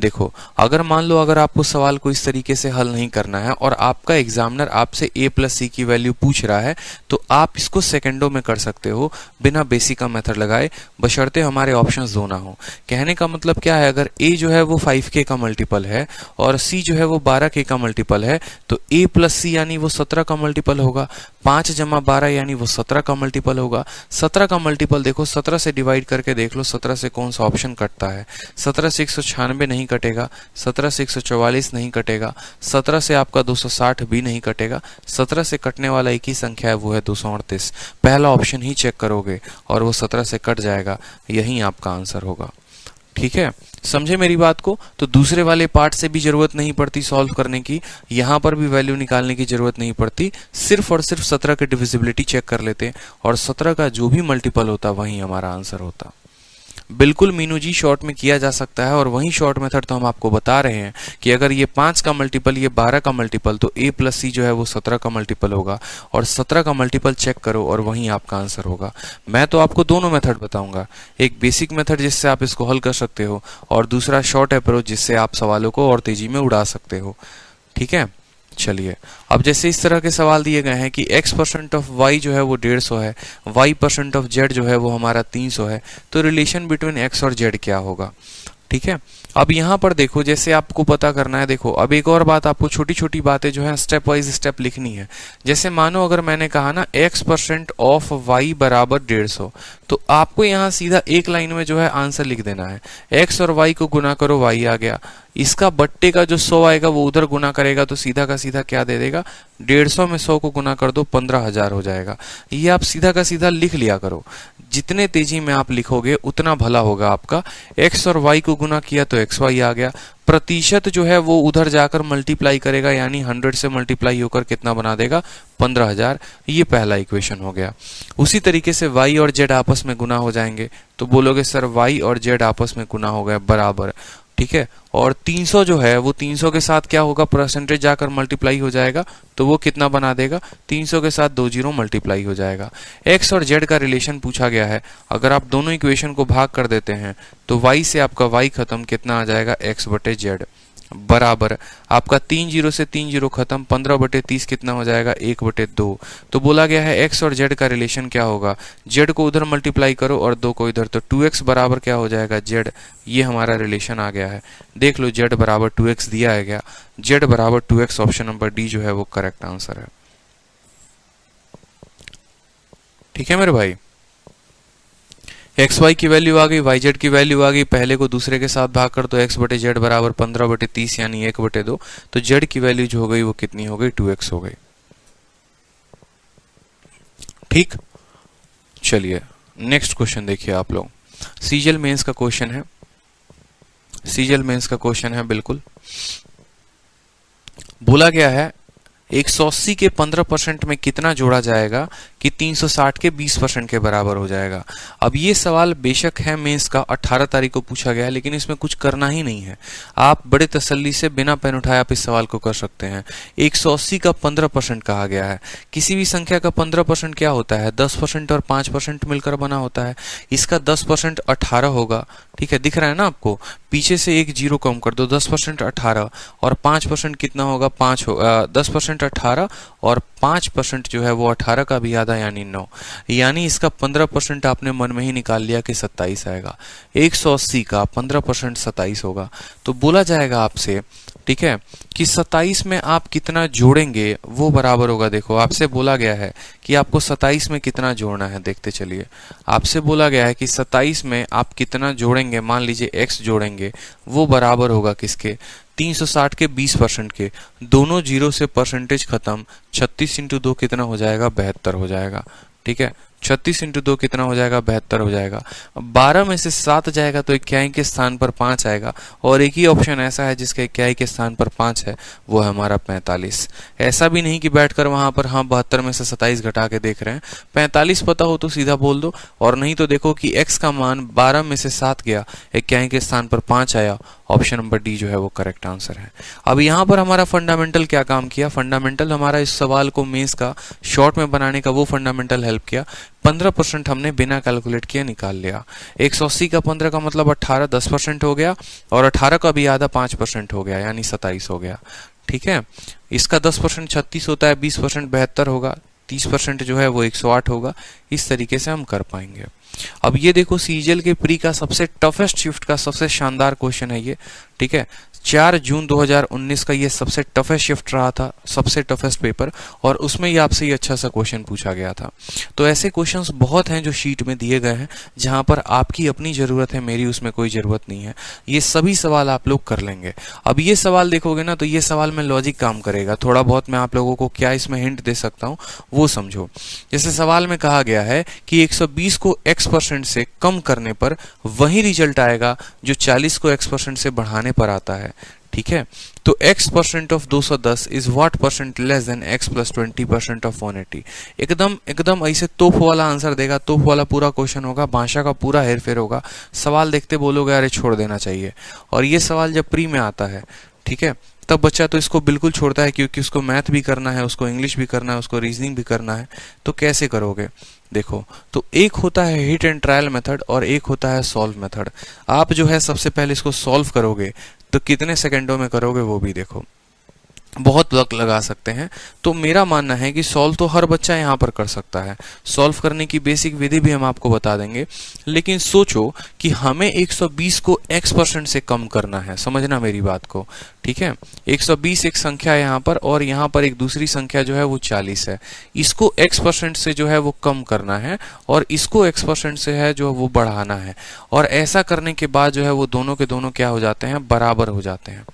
देखो अगर मान लो अगर आपको सवाल को इस तरीके से हल नहीं करना है और आपका एग्जामिनर आपसे a प्लस सी की वैल्यू पूछ रहा है, तो आप इसको सेकंडों में कर सकते हो बिना बेसिक का मेथड लगाए, बशर्ते हमारे ऑप्शंस दो ना हो। कहने का मतलब क्या है, अगर a जो है वो 5k का मल्टीपल है और c जो है वो 12k का मल्टीपल है, तो a प्लस सी यानी वो 17 का मल्टीपल होगा, 5 जमा 12 यानी वो 17 का मल्टीपल होगा। 17 का मल्टीपल देखो, 17 से डिवाइड करके देख लो 17 से कौन सा ऑप्शन कटता है। 17 से 196 नहीं कटेगा, 17 से 144 नहीं कटेगा, 17 से आपका 260 भी नहीं कटेगा। 17 से कटने वाला एक ही संख्या है, वो है 238। पहला ऑप्शन ही चेक करोगे और वो 17 से कट जाएगा, यही आपका आंसर होगा, ठीक है, समझे मेरी बात को। तो दूसरे वाले पार्ट से भी जरूरत नहीं पड़ती सॉल्व करने की, यहां पर भी वैल्यू निकालने की जरूरत नहीं पड़ती, सिर्फ और सिर्फ 17 की डिविजिबिलिटी चेक कर लेते और 17 का जो भी मल्टीपल होता वही हमारा आंसर होता। बिल्कुल मीनू जी, शॉर्ट में किया जा सकता है, और वही शॉर्ट मेथड तो हम आपको बता रहे हैं कि अगर ये 5 का मल्टीपल, ये 12 का मल्टीपल, तो a प्लस सी जो है वो 17 का मल्टीपल होगा, और 17 का मल्टीपल चेक करो और वहीं आपका आंसर होगा। मैं तो आपको दोनों मेथड बताऊंगा, एक बेसिक मेथड जिससे आप इसको हल कर सकते हो, और दूसरा शॉर्ट अप्रोच जिससे आप सवालों को और तेजी में उड़ा सकते हो। ठीक है, चलिए अब जैसे इस तरह के सवाल दिए गए हैं कि x% ऑफ y जो है वो 150 है, y% ऑफ z जो है वो हमारा 300 है, तो रिलेशन बिटवीन x और z क्या होगा। ठीक है, अब यहाँ पर देखो, जैसे आपको पता करना है, देखो अब एक और बात, आपको छोटी छोटी बातें जो है स्टेप वाइज स्टेप लिखनी है। जैसे मानो अगर मैंने कहा ना x% ऑफ y बराबर 150, तो आपको यहाँ सीधा एक लाइन में जो है आंसर लिख देना है। x और y को गुना करो, y आ गया, इसका बट्टे का जो 100 आएगा वो उधर गुना करेगा, तो सीधा का सीधा क्या दे देगा, 150 में 100 को गुना कर दो, 15,000 हो जाएगा। ये आप सीधा का सीधा लिख लिया करो, जितने तेजी में आप लिखोगे उतना भला होगा आपका। x और y को गुना किया तो xy आ गया, प्रतिशत जो है वो उधर जाकर मल्टीप्लाई करेगा, यानी 100 से मल्टीप्लाई होकर कितना बना देगा, 15,000। ये पहला इक्वेशन हो गया। उसी तरीके से y और z आपस में गुना हो जाएंगे, तो बोलोगे सर y और z आपस में गुना हो गया बराबर, ठीक है, और 300 जो है वो 300 के साथ क्या होगा, परसेंटेज जाकर मल्टीप्लाई हो जाएगा, तो वो कितना बना देगा, 300 के साथ 2 जीरो मल्टीप्लाई हो जाएगा। x और z का रिलेशन पूछा गया है, अगर आप दोनों इक्वेशन को भाग कर देते हैं तो y से आपका y खत्म, कितना आ जाएगा, x बटे z बराबर आपका 3 जीरो से 3 जीरो खत्म, 15 बटे 30 कितना हो जाएगा, 1 बटे 2। तो बोला गया है x और z का रिलेशन क्या होगा, z को उधर मल्टीप्लाई करो और 2 को इधर, तो 2x बराबर क्या हो जाएगा, z। ये हमारा रिलेशन आ गया है, देख लो z बराबर 2x दिया है गया, z बराबर 2x, ऑप्शन नंबर डी जो है वो करेक्ट आंसर है। ठीक है मेरे भाई, एक्स वाई की वैल्यू आ गई, वाई जेड की वैल्यू आ गई, पहले को दूसरे के साथ भाग कर तो x बटे जेड बराबर 15 बटे 30 यानी 1 बटे 2, तो z की वैल्यू जो हो गई वो कितनी हो गई, 2x हो गई। ठीक, चलिए नेक्स्ट क्वेश्चन देखिए आप लोग, सीजीएल मेंस का क्वेश्चन है, सीजीएल मेंस का क्वेश्चन है। बिल्कुल बोला गया है 180 के 15% में कितना जोड़ा जाएगा कि 360 के 20% के बराबर हो जाएगा। अब ये सवाल बेशक है मेंस का 18 तारीख को पूछा गया है, लेकिन इसमें कुछ करना ही नहीं है, आप बड़े तसल्ली से बिना पेन उठाए आप इस सवाल को कर सकते हैं। 180 का 15% कहा गया है, किसी भी संख्या का 15% क्या होता है, 10% और 5% मिलकर बना होता है। इसका 10% 18 होगा, ठीक है, दिख रहा है ना आपको, पीछे से एक जीरो कम कर दो, 10% 18 और 5% कितना होगा, 5 होगा, 10% 18 और 5% जो है वो 18 का भी आधा यानी 9, यानी इसका 15% आपने मन में ही निकाल लिया कि 27 आएगा। 180 का 15% 27 होगा, तो बोला जाएगा आपसे, ठीक है, कि 27 में आप कितना जोड़ेंगे वो बराबर होगा। देखो आपसे बोला गया है कि आपको 27 में कितना जोड़ना है, देखते चलिए, आपसे बोला गया है कि 27 में आप कितना जोड़ेंगे, मान लीजिए x जोड़ेंगे, वो बराबर होगा किसके, 360 के 20% के, दोनों जीरो से परसेंटेज खत्म, 36 इंटू 2 कितना हो जाएगा, 72 हो जाएगा। ठीक है, 36 इंटू 2 कितना हो जाएगा, 72 हो जाएगा। 12 में से 7 जाएगा तो इक्याई के स्थान पर 5 आएगा, और एक ही ऑप्शन ऐसा है जिसके इक्याई के स्थान पर 5 है, वो है हमारा 45। ऐसा भी नहीं कि बैठकर वहां पर हाँ 72 में से 27 घटा के देख रहे हैं, 45 पता हो तो सीधा बोल दो, और नहीं तो देखो कि x का मान 12 में से 7 गया, इक्याई के स्थान पर 5 आया, ऑप्शन नंबर डी जो है वो करेक्ट आंसर है। अब यहाँ पर हमारा फंडामेंटल क्या काम किया, फंडामेंटल हमारा इस सवाल को मेंस का शॉर्ट में बनाने का वो फंडामेंटल हेल्प किया। 15% हमने बिना कैलकुलेट किए निकाल लिया। 180 का 15 का मतलब 18, 10% हो गया, और 18 का भी आधा 5% हो गया, यानी 27 हो गया। ठीक है, इसका 10% 36 होता है, 20% 72 होगा, 30% जो है वो 108 होगा। इस तरीके से हम कर पाएंगे। अब ये देखो सीजीएल के प्री का सबसे टफेस्ट शिफ्ट का सबसे शानदार क्वेश्चन है ये, ठीक है, 4 जून 2019 का ये सबसे टफेस्ट शिफ्ट रहा था, सबसे टफेस्ट पेपर, और उसमें ये आपसे ये अच्छा सा क्वेश्चन पूछा गया था। तो ऐसे क्वेश्चंस बहुत हैं जो शीट में दिए गए हैं, जहां पर आपकी अपनी ज़रूरत है, मेरी उसमें कोई ज़रूरत नहीं है। ये सभी सवाल आप लोग कर लेंगे। अब ये सवाल देखोगे ना, तो ये सवाल में लॉजिक काम करेगा। थोड़ा बहुत मैं आप लोगों को क्या इसमें हिंट दे सकता हूँ वो समझो। जैसे सवाल में कहा गया है कि 120 को x% से कम करने पर वही रिजल्ट आएगा जो 40 को x% से बढ़ाने पर आता है। ठीक है, तो x% of 210 is what percent less than x plus 20% of 180। एकदम ऐसे तोप वाला आंसर देगा, तोप वाला पूरा क्वेश्चन होगा, भाषा का पूरा हेरफेर होगा। सवाल देखते बोलोगे अरे छोड़ देना चाहिए। और ये सवाल जब प्री में आता है, ठीक है, तब बच्चा तो इसको बिल्कुल छोड़ता है, क्योंकि उसको मैथ भी करना है, उसको इंग्लिश भी करना है, उसको रीजनिंग भी करना है। तो कैसे करोगे? देखो, तो एक होता है हिट एंड ट्रायल मेथड और एक होता है सॉल्व मेथड। आप जो है सबसे पहले इसको सॉल्व करोगे तो कितने सेकंडों में करोगे वो भी देखो, बहुत वक्त लगा सकते हैं। तो मेरा मानना है कि सॉल्व तो हर बच्चा यहाँ पर कर सकता है। सॉल्व करने की बेसिक विधि भी हम आपको बता देंगे, लेकिन सोचो कि हमें 120 को x% से कम करना है। समझना मेरी बात को, ठीक है। 120 एक संख्या है यहाँ पर, और यहाँ पर एक दूसरी संख्या जो है वो 40 है। इसको x% से जो है वो कम करना है, और इसको x% से है जो वो बढ़ाना है। और ऐसा करने के बाद जो है वो दोनों के दोनों क्या हो जाते हैं? बराबर हो जाते हैं।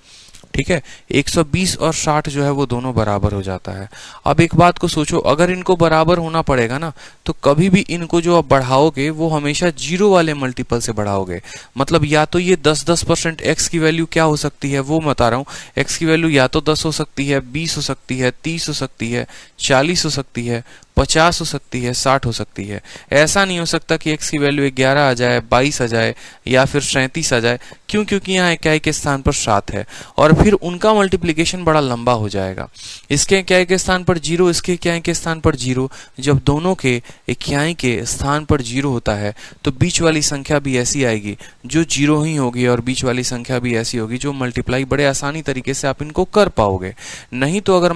ठीक है, 120 और 60 जो है वो दोनों बराबर हो जाता है। अब एक बात को सोचो, अगर इनको बराबर होना पड़ेगा ना, तो कभी भी इनको जो आप बढ़ाओगे वो हमेशा जीरो वाले मल्टीपल से बढ़ाओगे। मतलब या तो ये 10% x की वैल्यू क्या हो सकती है वो बता रहा हूँ। x की वैल्यू या तो 10 हो सकती है, 20 हो सकती है, 30 हो सकती है, 40 हो सकती है, 50 हो सकती है, 60 हो सकती है। ऐसा नहीं हो सकता कि x की वैल्यू 11 आ जाए, 22 आ जाए, या फिर 37 आ जाए। क्यों? क्योंकि यहाँ इकाई के स्थान पर 7 है, और फिर उनका मल्टीप्लिकेशन बड़ा लंबा हो जाएगा। इसके इकाई के स्थान पर 0, इसके इकाई के स्थान पर 0। जब दोनों के इकाई के स्थान पर 0 होता है तो बीच वाली संख्या भी ऐसी आएगी जो 0 ही होगी, और बीच वाली संख्या भी ऐसी होगी जो मल्टीप्लाई बड़े आसानी तरीके से आप इनको कर पाओगे। नहीं तो अगर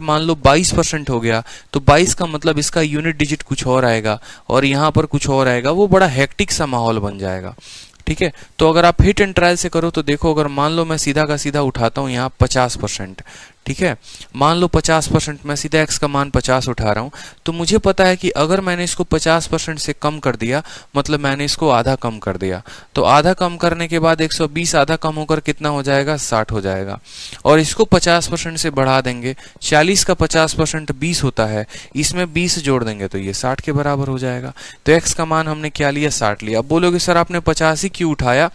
मान लो 22% हो गया, तो 22 का मतलब इसका यूनिट डिजिट कुछ और आएगा, और यहाँ पर कुछ और आएगा, वो बड़ा हेक्टिक सा माहौल बन जाएगा। ठीक है, तो अगर आप हिट एंड ट्रायल से करो तो देखो, अगर मान लो मैं सीधा का सीधा उठाता हूँ यहाँ 50%, ठीक है, मान लो 50%, मैं सीधा x का मान 50 उठा रहा हूँ, तो मुझे पता है कि अगर मैंने इसको 50% से कम कर दिया, मतलब मैंने इसको आधा कम कर दिया, तो आधा कम करने के बाद 120 आधा कम होकर कितना हो जाएगा? 60 हो जाएगा। और इसको 50% से बढ़ा देंगे, 40 का 50% 20 होता है, इसमें 20 जोड़ देंगे तो ये 60 के बराबर हो जाएगा। तो x का मान हमने क्या लिया? 60 लिया। अब बोलोगे सर आपने 50 ही क्यों उठाया,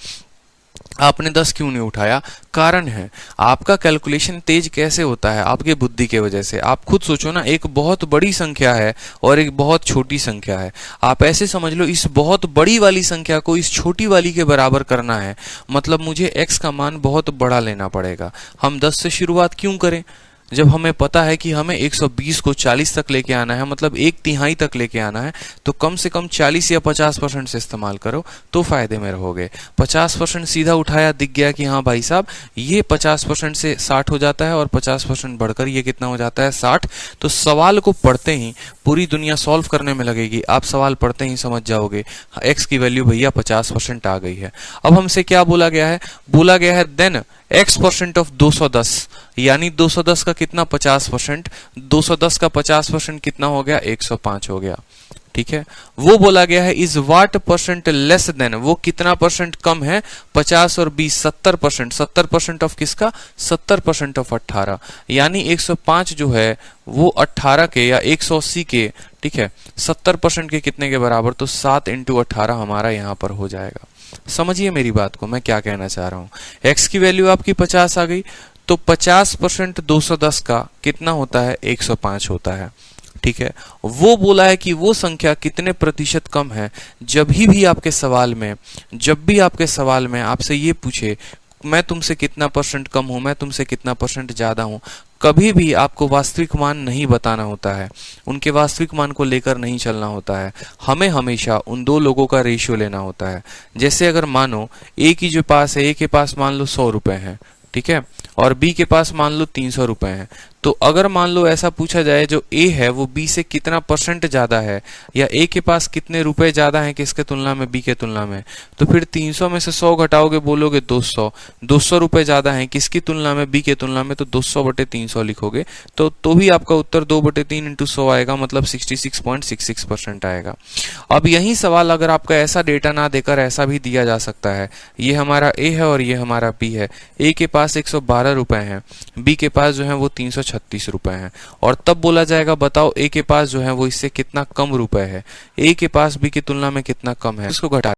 आपने 10 क्यों नहीं उठाया? कारण है, आपका कैलकुलेशन तेज कैसे होता है? आपके बुद्धि के वजह से। आप खुद सोचो ना, एक बहुत बड़ी संख्या है और एक बहुत छोटी संख्या है। आप ऐसे समझ लो, इस बहुत बड़ी वाली संख्या को इस छोटी वाली के बराबर करना है, मतलब मुझे x का मान बहुत बड़ा लेना पड़ेगा। हम 10 से शुरुआत क्यों करें जब हमें पता है कि हमें 120 को 40 तक लेके आना है, मतलब 1/3 तक लेके आना है? तो कम से कम 40 या 50% से इस्तेमाल करो तो फायदे में रहोगे। 50% सीधा उठाया, दिख गया कि हाँ भाई साहब ये 50% से 60 हो जाता है, और 50% बढ़कर ये कितना हो जाता है? 60। तो सवाल को पढ़ते ही पूरी दुनिया सॉल्व करने में लगेगी। आप सवाल पढ़ते ही समझ जाओगे x की वैल्यू भैया 50% आ गई है। अब हमसे क्या बोला गया है? बोला गया है देन x% ऑफ 210, यानी 210 का कितना? 50%। 210 का 50% कितना हो गया? 105 हो गया। ठीक है, वो बोला गया है is what percent less than, वो कितना परसेंट कम है? 50 और 20 70%। 70% ऑफ किसका? 70% ऑफ 18, यानी 105 जो है वो 18 के या 180 के, ठीक है, 70% के कितने के बराबर? तो 7 × 18 हमारा यहाँ पर हो जाएगा। समझिए मेरी बात को, मैं क्या कहना चाह रहा हूँ। x की वैल्यू आपकी 50 आ गई, तो 50% 210 का कितना होता है? 105 होता है। ठीक है, वो बोला है कि वो संख्या कितने प्रतिशत कम है? जब भी आपके सवाल में आपसे ये पूछे मैं तुमसे कितना परसेंट कम हूं, मैं तुमसे कितना परसेंट ज्यादा हूं, कभी भी आपको वास्तविक मान नहीं बताना होता है, उनके वास्तविक मान को लेकर नहीं चलना होता है। हमें हमेशा उन दो लोगों का रेशियो लेना होता है। जैसे अगर मानो ए की जो पास है, ए के पास मान लो 100 रुपए हैं, ठीक है, और बी के पास मान लो 300 रुपए हैं, तो अगर मान लो ऐसा पूछा जाए जो ए है वो बी से कितना % ज्यादा है, या ए के पास कितने रुपए ज्यादा हैं किसके तुलना में, बी के तुलना में, तो फिर 300 में से 100 घटाओगे, बोलोगे 200, 200 रुपए ज्यादा हैं किसकी तुलना में, बी के तुलना में, तो 200 बटे 300 लिखोगे तो भी आपका उत्तर 2 बटे 3 इंटू 100 आएगा, मतलब 66.66% आएगा। अब यही सवाल अगर आपका ऐसा डेटा ना देकर ऐसा भी दिया जा सकता है, ये हमारा ए है और ये हमारा बी है, ए के पास 112 रुपए हैं, बी के पास जो है वो 336 रुपए हैं, और तब बोला जाएगा बताओ ए के पास जो है वो इससे कितना कम रुपए है, ए के पास बी की तुलना में कितना कम है, इसको घटा रहे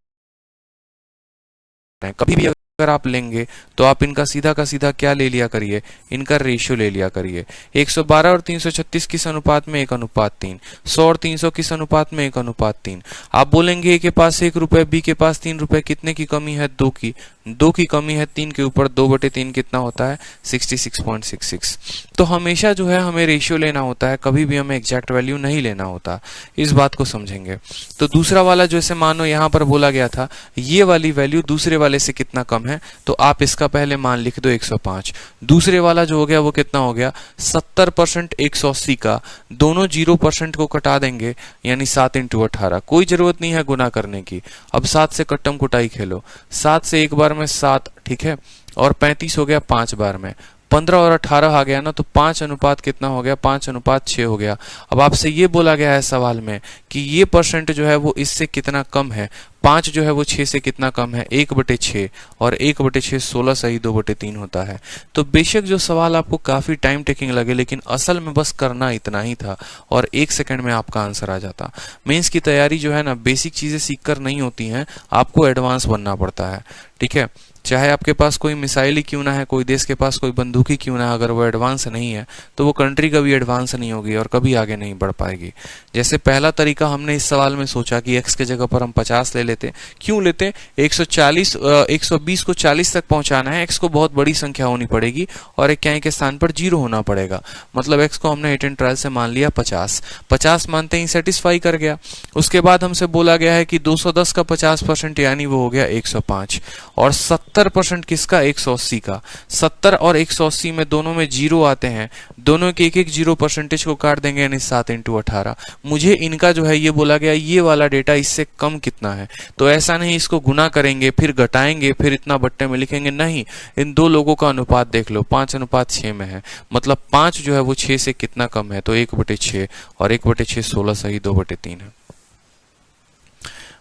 हैं। कभी भी अगर आप लेंगे तो आप इनका सीधा का सीधा क्या ले लिया करिए, इनका रेशियो ले लिया करिए। 112 और 336 किस अनुपात में, 1:3। 100 और 300 किस अनुपात में, 1:3। आप बोलेंगे ए के पास 1 रुपए, बी के पास 3 रुपए, कितने की कमी है, 2 की। 2 की कमी है 3 के ऊपर, 2 बटे 3 कितना होता है, 66.66। तो हमेशा जो है हमें रेशियो लेना होता है, कभी भी हमें एग्जैक्ट वैल्यू नहीं लेना होता, इस बात को समझेंगे। तो दूसरा वाला जैसे मानो यहाँ पर बोला गया था ये वाली वैल्यू दूसरे वाले से कितना कम है, तो आप इसका पहले मान लिख दो 105। दूसरे वाला जो हो गया वो कितना हो गया, 70% 180 का, दोनों 0% को कटा देंगे, यानी 7 इंटू 18। कोई जरूरत नहीं है गुना करने की, अब 7 से कट्टम कुटाई खेलो, 7 से एक बार में 7, ठीक है, और 35 हो गया 5 बार में, 15 और 18 आ गया ना, तो 5 अनुपात कितना हो गया, 5:6 हो गया। अब आपसे ये बोला गया है सवाल में कि ये % जो है वो इससे कितना कम है, 5 जो है वो 6 से कितना कम है, 1/6, और 1/6 16 सही 2/3 होता है। तो बेशक जो सवाल आपको काफी टाइम टेकिंग लगे, लेकिन असल में बस करना इतना ही था और 1 सेकंड में आपका आंसर आ जाता। मेंस की तैयारी जो है ना, बेसिक चीजें सीखकर नहीं होती हैं, आपको एडवांस बनना पड़ता है, ठीक है। चाहे आपके पास कोई मिसाइल ही क्यों ना है, कोई देश के पास कोई बंदूक ही क्यों ना है, अगर वो एडवांस नहीं है तो वो कंट्री कभी एडवांस नहीं होगी और कभी आगे नहीं बढ़ पाएगी। जैसे पहला तरीका हमने इस सवाल में सोचा कि x के जगह पर हम 50 ले लेते, क्यों लेते, 120 को 40 तक पहुंचाना है, x को बहुत बड़ी संख्या होनी पड़ेगी और एक के स्थान पर 0 होना पड़ेगा, मतलब x को हमने हिट एंड ट्रायल से मान लिया 50 मानते ही सेटिस्फाई कर गया। उसके बाद हमसे बोला गया है कि 210 का 50% यानी वो हो गया 105, और 70% किसका, 180 का। 70 और 180 में दोनों में 0 आते हैं, दोनों के एक 0% को काट देंगे, यानी 7 इंटू 18। मुझे इनका जो है ये बोला गया ये वाला डेटा इससे कम कितना है, तो ऐसा नहीं इसको गुना करेंगे फिर घटाएंगे फिर इतना बट्टे में लिखेंगे, नहीं, इन दो लोगों का अनुपात देख लो, 5:6 में है, मतलब 5 जो है वो 6 से कितना कम है, तो 1/6, और 1/6 16 सही 2/3 है।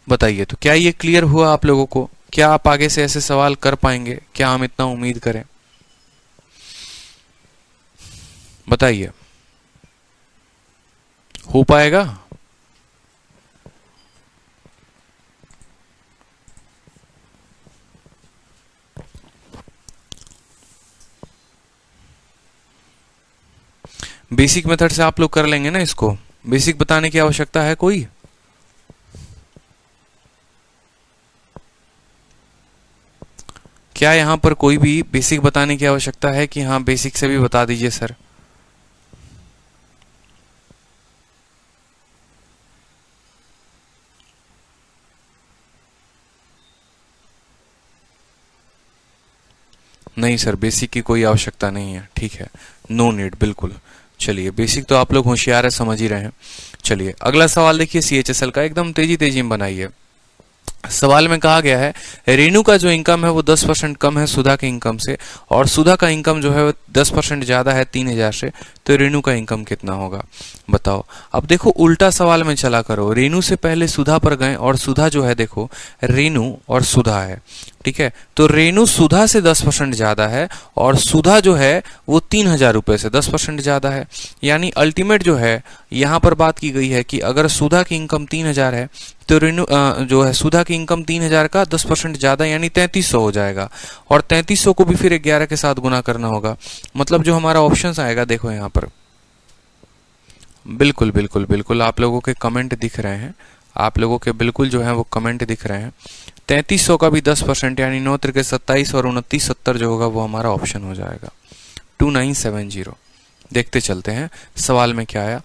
बताइए तो क्या ये क्लियर हुआ आप लोगों को? क्या आप आगे से ऐसे सवाल कर पाएंगे? क्या हम इतना उम्मीद करें? बताइए, हो पाएगा? बेसिक मेथड से आप लोग कर लेंगे ना इसको? बेसिक बताने की आवश्यकता है कोई? क्या यहां पर कोई भी बेसिक बताने की आवश्यकता है कि हाँ बेसिक से भी बता दीजिए सर? नहीं सर, बेसिक की कोई आवश्यकता नहीं है, ठीक है, नो नीड, बिल्कुल। चलिए, बेसिक तो आप लोग होशियार है, समझ ही रहे हैं। चलिए अगला सवाल देखिए CHSL का, एकदम तेजी में बनाइए। सवाल में कहा गया है रेणु का जो इनकम है वो 10% कम है सुधा के इनकम से, और सुधा का इनकम जो है वो 10% ज्यादा है 3000 से, तो रेणु का इनकम कितना होगा बताओ। अब देखो उल्टा सवाल में चला करो, रेणु से पहले सुधा पर गए और सुधा जो है देखो रेणु और सुधा है, ठीक है, तो रेणु सुधा से 10% ज्यादा है और सुधा जो है वो 3000 रुपए से 10% ज्यादा है, यानी अल्टीमेट जो है यहाँ पर बात की गई है कि अगर सुधा की इनकम 3000 है तो रेणु जो है सुधा की इनकम 3000 का 10% ज्यादा यानी 3300 हो जाएगा, और 3300 को भी फिर 11 के साथ गुना करना होगा, मतलब जो हमारा ऑप्शन आएगा देखो यहाँ पर, बिल्कुल बिल्कुल बिल्कुल आप लोगों के कमेंट दिख रहे हैं, आप लोगों के बिल्कुल जो है वो कमेंट दिख रहे हैं। 3300 का भी 10% यानी 9 त्रिके 27 और 29 70 जो होगा वो हमारा ऑप्शन हो जाएगा 2970। देखते चलते हैं सवाल में क्या आया,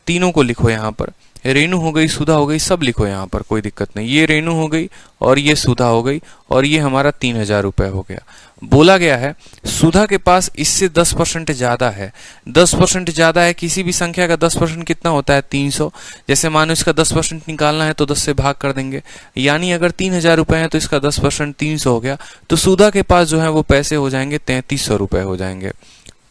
तीनों को लिखो यहाँ पर, रेनू हो गई, सुधा हो गई, सब लिखो यहाँ पर, कोई दिक्कत नहीं। ये रेनू हो गई और ये सुधा हो गई और ये हमारा 3000 रुपये हो गया। बोला गया है सुधा के पास इससे 10% ज्यादा है। 10% ज्यादा है, किसी भी संख्या का 10% कितना होता है? 300। जैसे मानो इसका 10% निकालना है तो 10 से भाग कर देंगे, यानी अगर 3000 रुपये है तो इसका 10% 300 हो गया। तो सुधा के पास जो है वो पैसे हो जाएंगे 3300 रुपये हो जाएंगे,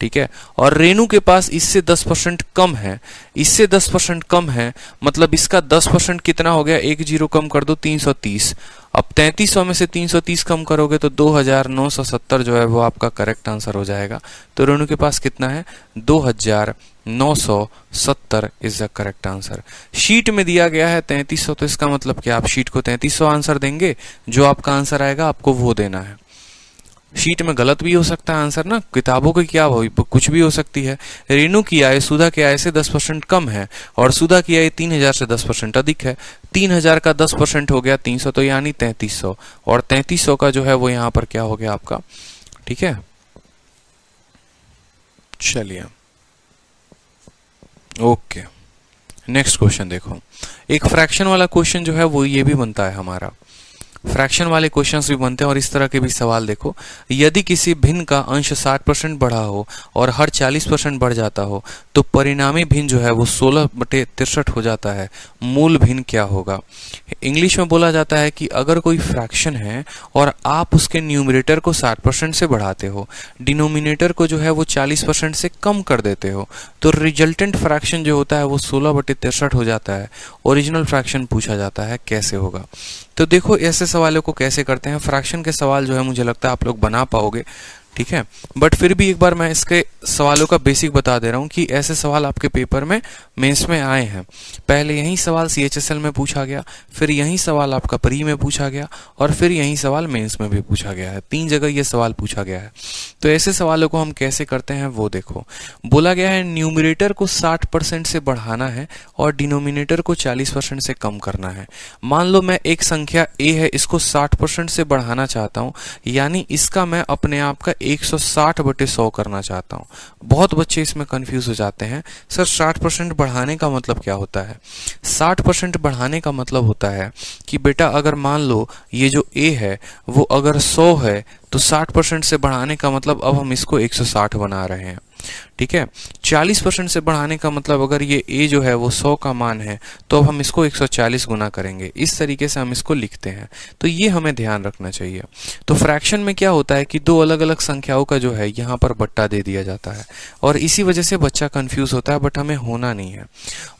ठीक है। और रेनू के पास इससे 10% कम है, इससे 10% कम है, मतलब इसका 10% कितना हो गया? एक जीरो कम कर दो, 330। अब 3300 में से 330 कम करोगे तो 2970 जो है वो आपका करेक्ट आंसर हो जाएगा। तो रेनू के पास कितना है? 2970 is the correct answer. Sheet में दिया गया है 3300, तो इसका मतलब क्या? आप शीट को 3300 आंसर देंगे, जो आपका आंसर आएगा आपको वो देना है। शीट में गलत भी हो सकता है आंसर ना, किताबों की क्या हो, कुछ भी हो सकती है। रेनू की आय सुधा के आय से 10% कम है और सुधा की आय 3000 से 10% अधिक है। 3000 का 10% हो गया 300, तो यानी 3300, और 3300 का जो है वो यहाँ पर क्या हो गया आपका, ठीक है। चलिए ओके, नेक्स्ट क्वेश्चन देखो। एक फ्रैक्शन वाला क्वेश्चन जो है वो ये भी बनता है हमारा, फ्रैक्शन वाले क्वेश्चंस भी बनते हैं और इस तरह के भी सवाल देखो। यदि किसी भिन्न का अंश 60% बढ़ा हो और हर 40% बढ़ जाता हो तो परिणामी भिन्न जो है वो 16/63 हो जाता है, मूल भिन्न क्या होगा? इंग्लिश में बोला जाता है कि अगर कोई फ्रैक्शन है और आप उसके न्यूमरेटर को 60% से बढ़ाते हो, डिनोमिनेटर को जो है वो 40% से कम कर देते हो, तो रिजल्टेंट फ्रैक्शन जो होता है वो 16/63 हो जाता है। ओरिजिनल फ्रैक्शन पूछा जाता है, कैसे होगा? तो देखो ऐसे सवालों को कैसे करते हैं। फ्रैक्शन के सवाल जो है मुझे लगता है आप लोग बना पाओगे, ठीक है। बट फिर भी एक बार मैं इसके सवालों का बेसिक बता दे रहा हूं कि ऐसे सवाल आपके पेपर में मेंस में आए हैं। पहले यही सवाल CHSL में पूछा गया, फिर यही सवाल आपका प्री में पूछा गया और फिर यही सवाल मेंस में भी पूछा गया है। 3 जगह ये सवाल पूछा गया है। तो ऐसे सवालों को हम कैसे करते हैं वो देखो। बोला गया है न्यूमरेटर को 60% से बढ़ाना है और डिनोमिनेटर को 40% से कम करना है। मान लो मैं एक संख्या a है, इसको 60% से बढ़ाना चाहता हूं, यानी इसका मैं अपने आप का 160/100 करना चाहता हूं। बहुत बच्चे इसमें कंफ्यूज हो जाते हैं, सर 60% बढ़ाने का मतलब क्या होता है? 60% बढ़ाने का मतलब होता है कि बेटा अगर मान लो ये जो a है वो अगर 100 है तो 60% से बढ़ाने का मतलब अब हम इसको 160 बना रहे हैं, ठीक है। 40% से बढ़ाने का मतलब अगर ये a जो है वो 100 का मान है तो अब हम इसको 140 गुना करेंगे। इस तरीके से हम इसको लिखते हैं, तो ये हमें ध्यान रखना चाहिए। तो फ्रैक्शन में क्या होता है कि दो अलग अलग संख्याओं का जो है यहाँ पर बट्टा दे दिया जाता है और इसी वजह से बच्चा कंफ्यूज होता है, बट हमें होना नहीं है।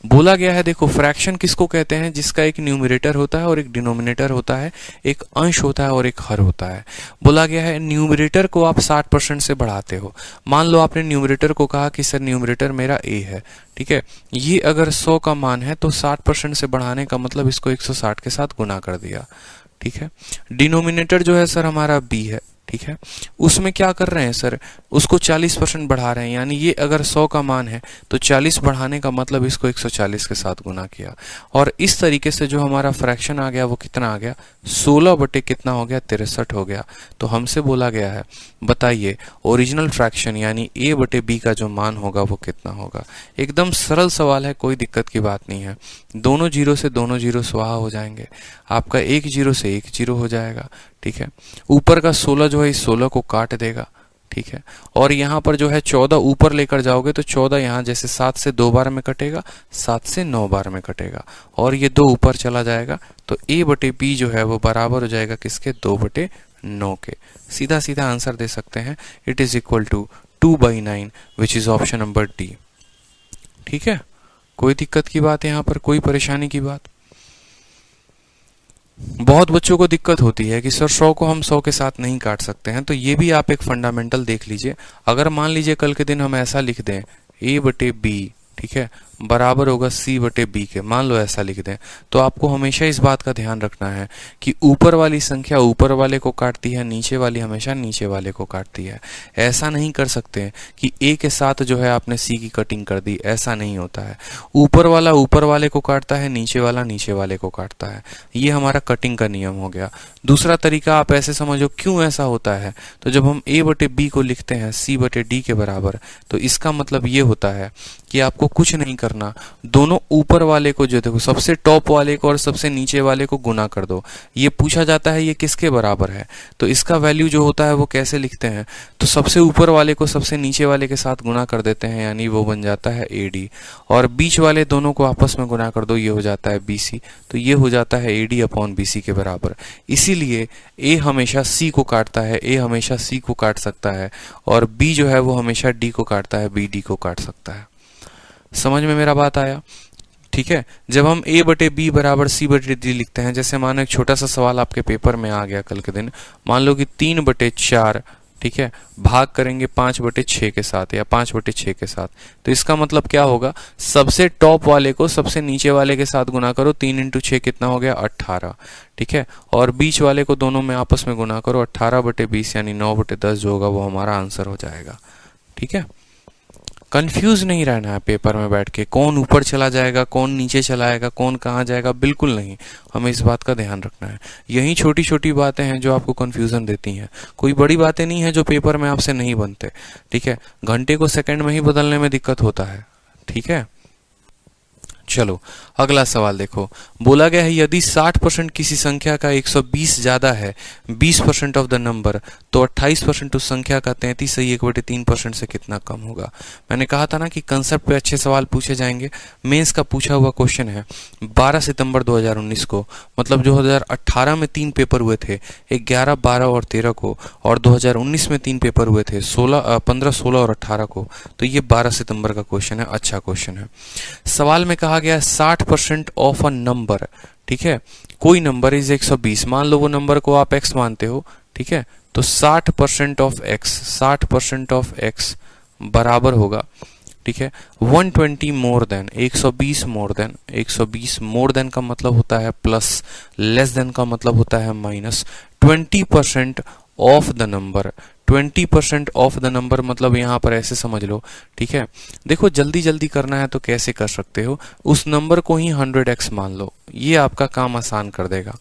बोला गया है देखो, फ्रैक्शन किसको कहते हैं? जिसका एक न्यूमरेटर होता है और एक डिनोमिनेटर होता है, एक अंश होता है और एक हर होता है। बोला गया है न्यूमरेटर को आप 60% से बढ़ाते हो। मान लो आपने न्यूमरेटर को कहा कि सर न्यूमरेटर मेरा a है, ठीक है। ये अगर 100 का मान है तो 60% से बढ़ाने का मतलब इसको 160 के साथ गुना कर दिया, ठीक है। डिनोमिनेटर जो है सर हमारा b है, ठीक है। उसमें क्या कर रहे हैं सर? उसको 40% बढ़ा रहे हैं, यानी ये अगर 100 का मान है तो 40 बढ़ाने का मतलब इसको 140 के साथ गुना किया। और इस तरीके से जो हमारा फ्रैक्शन आ गया वो कितना आ गया? 16 कितना हो गया? 63 हो गया। तो हमसे बोला गया है बताइए ओरिजिनल फ्रैक्शन यानी a/b का जो मान होगा वो कितना होगा? एकदम सरल सवाल है, कोई दिक्कत की बात नहीं है। दोनों जीरो से दोनों जीरो स्वाहा हो जाएंगे, आपका 1 जीरो से 1 जीरो हो जाएगा, ठीक है। ऊपर का 16 जो है इस 16 को काट देगा, ठीक है। और यहाँ पर जो है 14 ऊपर लेकर जाओगे तो 14 यहाँ जैसे 7 से 2 बार में कटेगा, 7 से 9 बार में कटेगा और ये 2 ऊपर चला जाएगा, तो a/b जो है वो बराबर हो जाएगा किसके? 2/9 के। सीधा सीधा आंसर दे सकते हैं, it is equal to 2/9 which is option number D, ठीक है। कोई दिक्कत की बात है यहाँ पर, कोई परेशानी की बात? बहुत बच्चों को दिक्कत होती है कि सर 100 को हम 100 के साथ नहीं काट सकते हैं, तो ये भी आप एक फंडामेंटल देख लीजिए। अगर मान लीजिए कल के दिन हम ऐसा लिख दें a/b, ठीक है, बराबर होगा c/b के, मान लो ऐसा लिख दें, तो आपको हमेशा इस बात का ध्यान रखना है कि ऊपर वाली संख्या ऊपर वाले को काटती है, नीचे वाली हमेशा नीचे वाले को काटती है। ऐसा नहीं कर सकते कि a के साथ जो है आपने c की कटिंग कर दी, ऐसा नहीं होता है। ऊपर वाला ऊपर वाले को काटता है, नीचे वाला नीचे वाले को काटता है। ये हमारा कटिंग का नियम हो गया। दूसरा तरीका आप ऐसे समझो क्यों ऐसा होता है, तो जब हम a/b को लिखते हैं c/d के बराबर, तो इसका मतलब ये होता है कि आपको कुछ नहीं करना करना, दोनों ऊपर वाले को जो देखो सबसे टॉप वाले को और सबसे नीचे वाले को गुना कर दो। ये पूछा जाता है ये किसके बराबर है, तो इसका वैल्यू जो होता है वो कैसे लिखते हैं, तो सबसे ऊपर वाले को सबसे नीचे वाले के साथ गुना कर देते हैं, यानी वो बन जाता है AD, और बीच वाले दोनों को आपस में गुना कर दो, ये हो जाता है BC, तो ये हो जाता है AD अपॉन BC के बराबर। इसीलिए A हमेशा C को काटता है, A हमेशा C को काट सकता है, और B जो है वो हमेशा D को काटता है, B D को काट सकता है। समझ में मेरा बात आया? ठीक है। जब हम A बटे B बराबर C बटे D लिखते हैं, जैसे मानो एक छोटा सा सवाल आपके पेपर में आ गया कल के दिन, मान लो कि 3 बटे 4, ठीक है, भाग करेंगे 5 बटे 6 के साथ या 5 बटे 6 के साथ, तो इसका मतलब क्या होगा, सबसे टॉप वाले को सबसे नीचे वाले के साथ गुना करो, 3 इंटू 6 कितना हो गया 18, ठीक है, और बीच वाले को दोनों में आपस में गुना करो, 18 बटे 20 यानी 9 बटे 10 जो होगा वो हमारा आंसर हो जाएगा। ठीक है, कंफ्यूज नहीं रहना है पेपर में बैठ के, कौन ऊपर चला जाएगा, कौन नीचे चला आएगा, कौन कहाँ जाएगा, बिल्कुल नहीं, हमें इस बात का ध्यान रखना है। यही छोटी छोटी बातें हैं जो आपको कंफ्यूजन देती हैं, कोई बड़ी बातें नहीं है जो पेपर में आपसे नहीं बनते। ठीक है, घंटे को सेकंड में ही बदलने में दिक्कत होता है। ठीक है, चलो अगला सवाल देखो, बोला गया है यदि 60% किसी संख्या का 120 ज्यादा है 20% ऑफ द नंबर, तो 28% उस संख्या का 33 सही 1/3% से कितना कम होगा। मैंने कहा था ना कि कंसेप्ट पे अच्छे सवाल पूछे जाएंगे। मेंस का पूछा हुआ क्वेश्चन है 12 सितंबर 2019 को, मतलब 2018 में 3 पेपर हुए थे, 11, 12 और 13 को, और 2019 में 3 पेपर हुए थे 15, 16 और 18 को, तो ये 12 सितंबर का क्वेश्चन है। अच्छा क्वेश्चन है। सवाल में कहा गया 60% ऑफ अ नंबर, ठीक है, कोई नंबर इज 120, मान लो वो नंबर को आप x मानते हो, ठीक है, तो 60% ऑफ x, 60% ऑफ x बराबर होगा, ठीक है, 120 more than, 120 more than, 120 more than का मतलब होता है प्लस, लेस देन का मतलब होता है minus, 20% of the number, 20% of the number मतलब यहां पर ऐसे समझ लो। ठीक है, देखो जल्दी जल्दी करना है तो कैसे कर सकते हो, उस नंबर को ही 100x मान लो, ये आपका काम आसान कर देगा।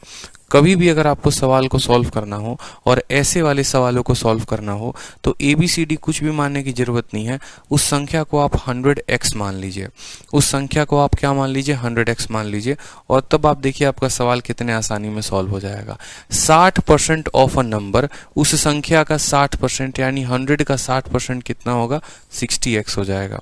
कभी भी अगर आपको सवाल को सॉल्व करना हो और ऐसे वाले सवालों को सॉल्व करना हो तो ABCD कुछ भी मानने की जरूरत नहीं है, उस संख्या को आप 100x मान लीजिए, उस संख्या को आप क्या मान लीजिए 100x मान लीजिए, और तब आप देखिए आपका सवाल कितने आसानी में सॉल्व हो जाएगा। 60% ऑफ अ नंबर, उस संख्या का 60% यानी 100 का 60% कितना होगा 60x हो जाएगा।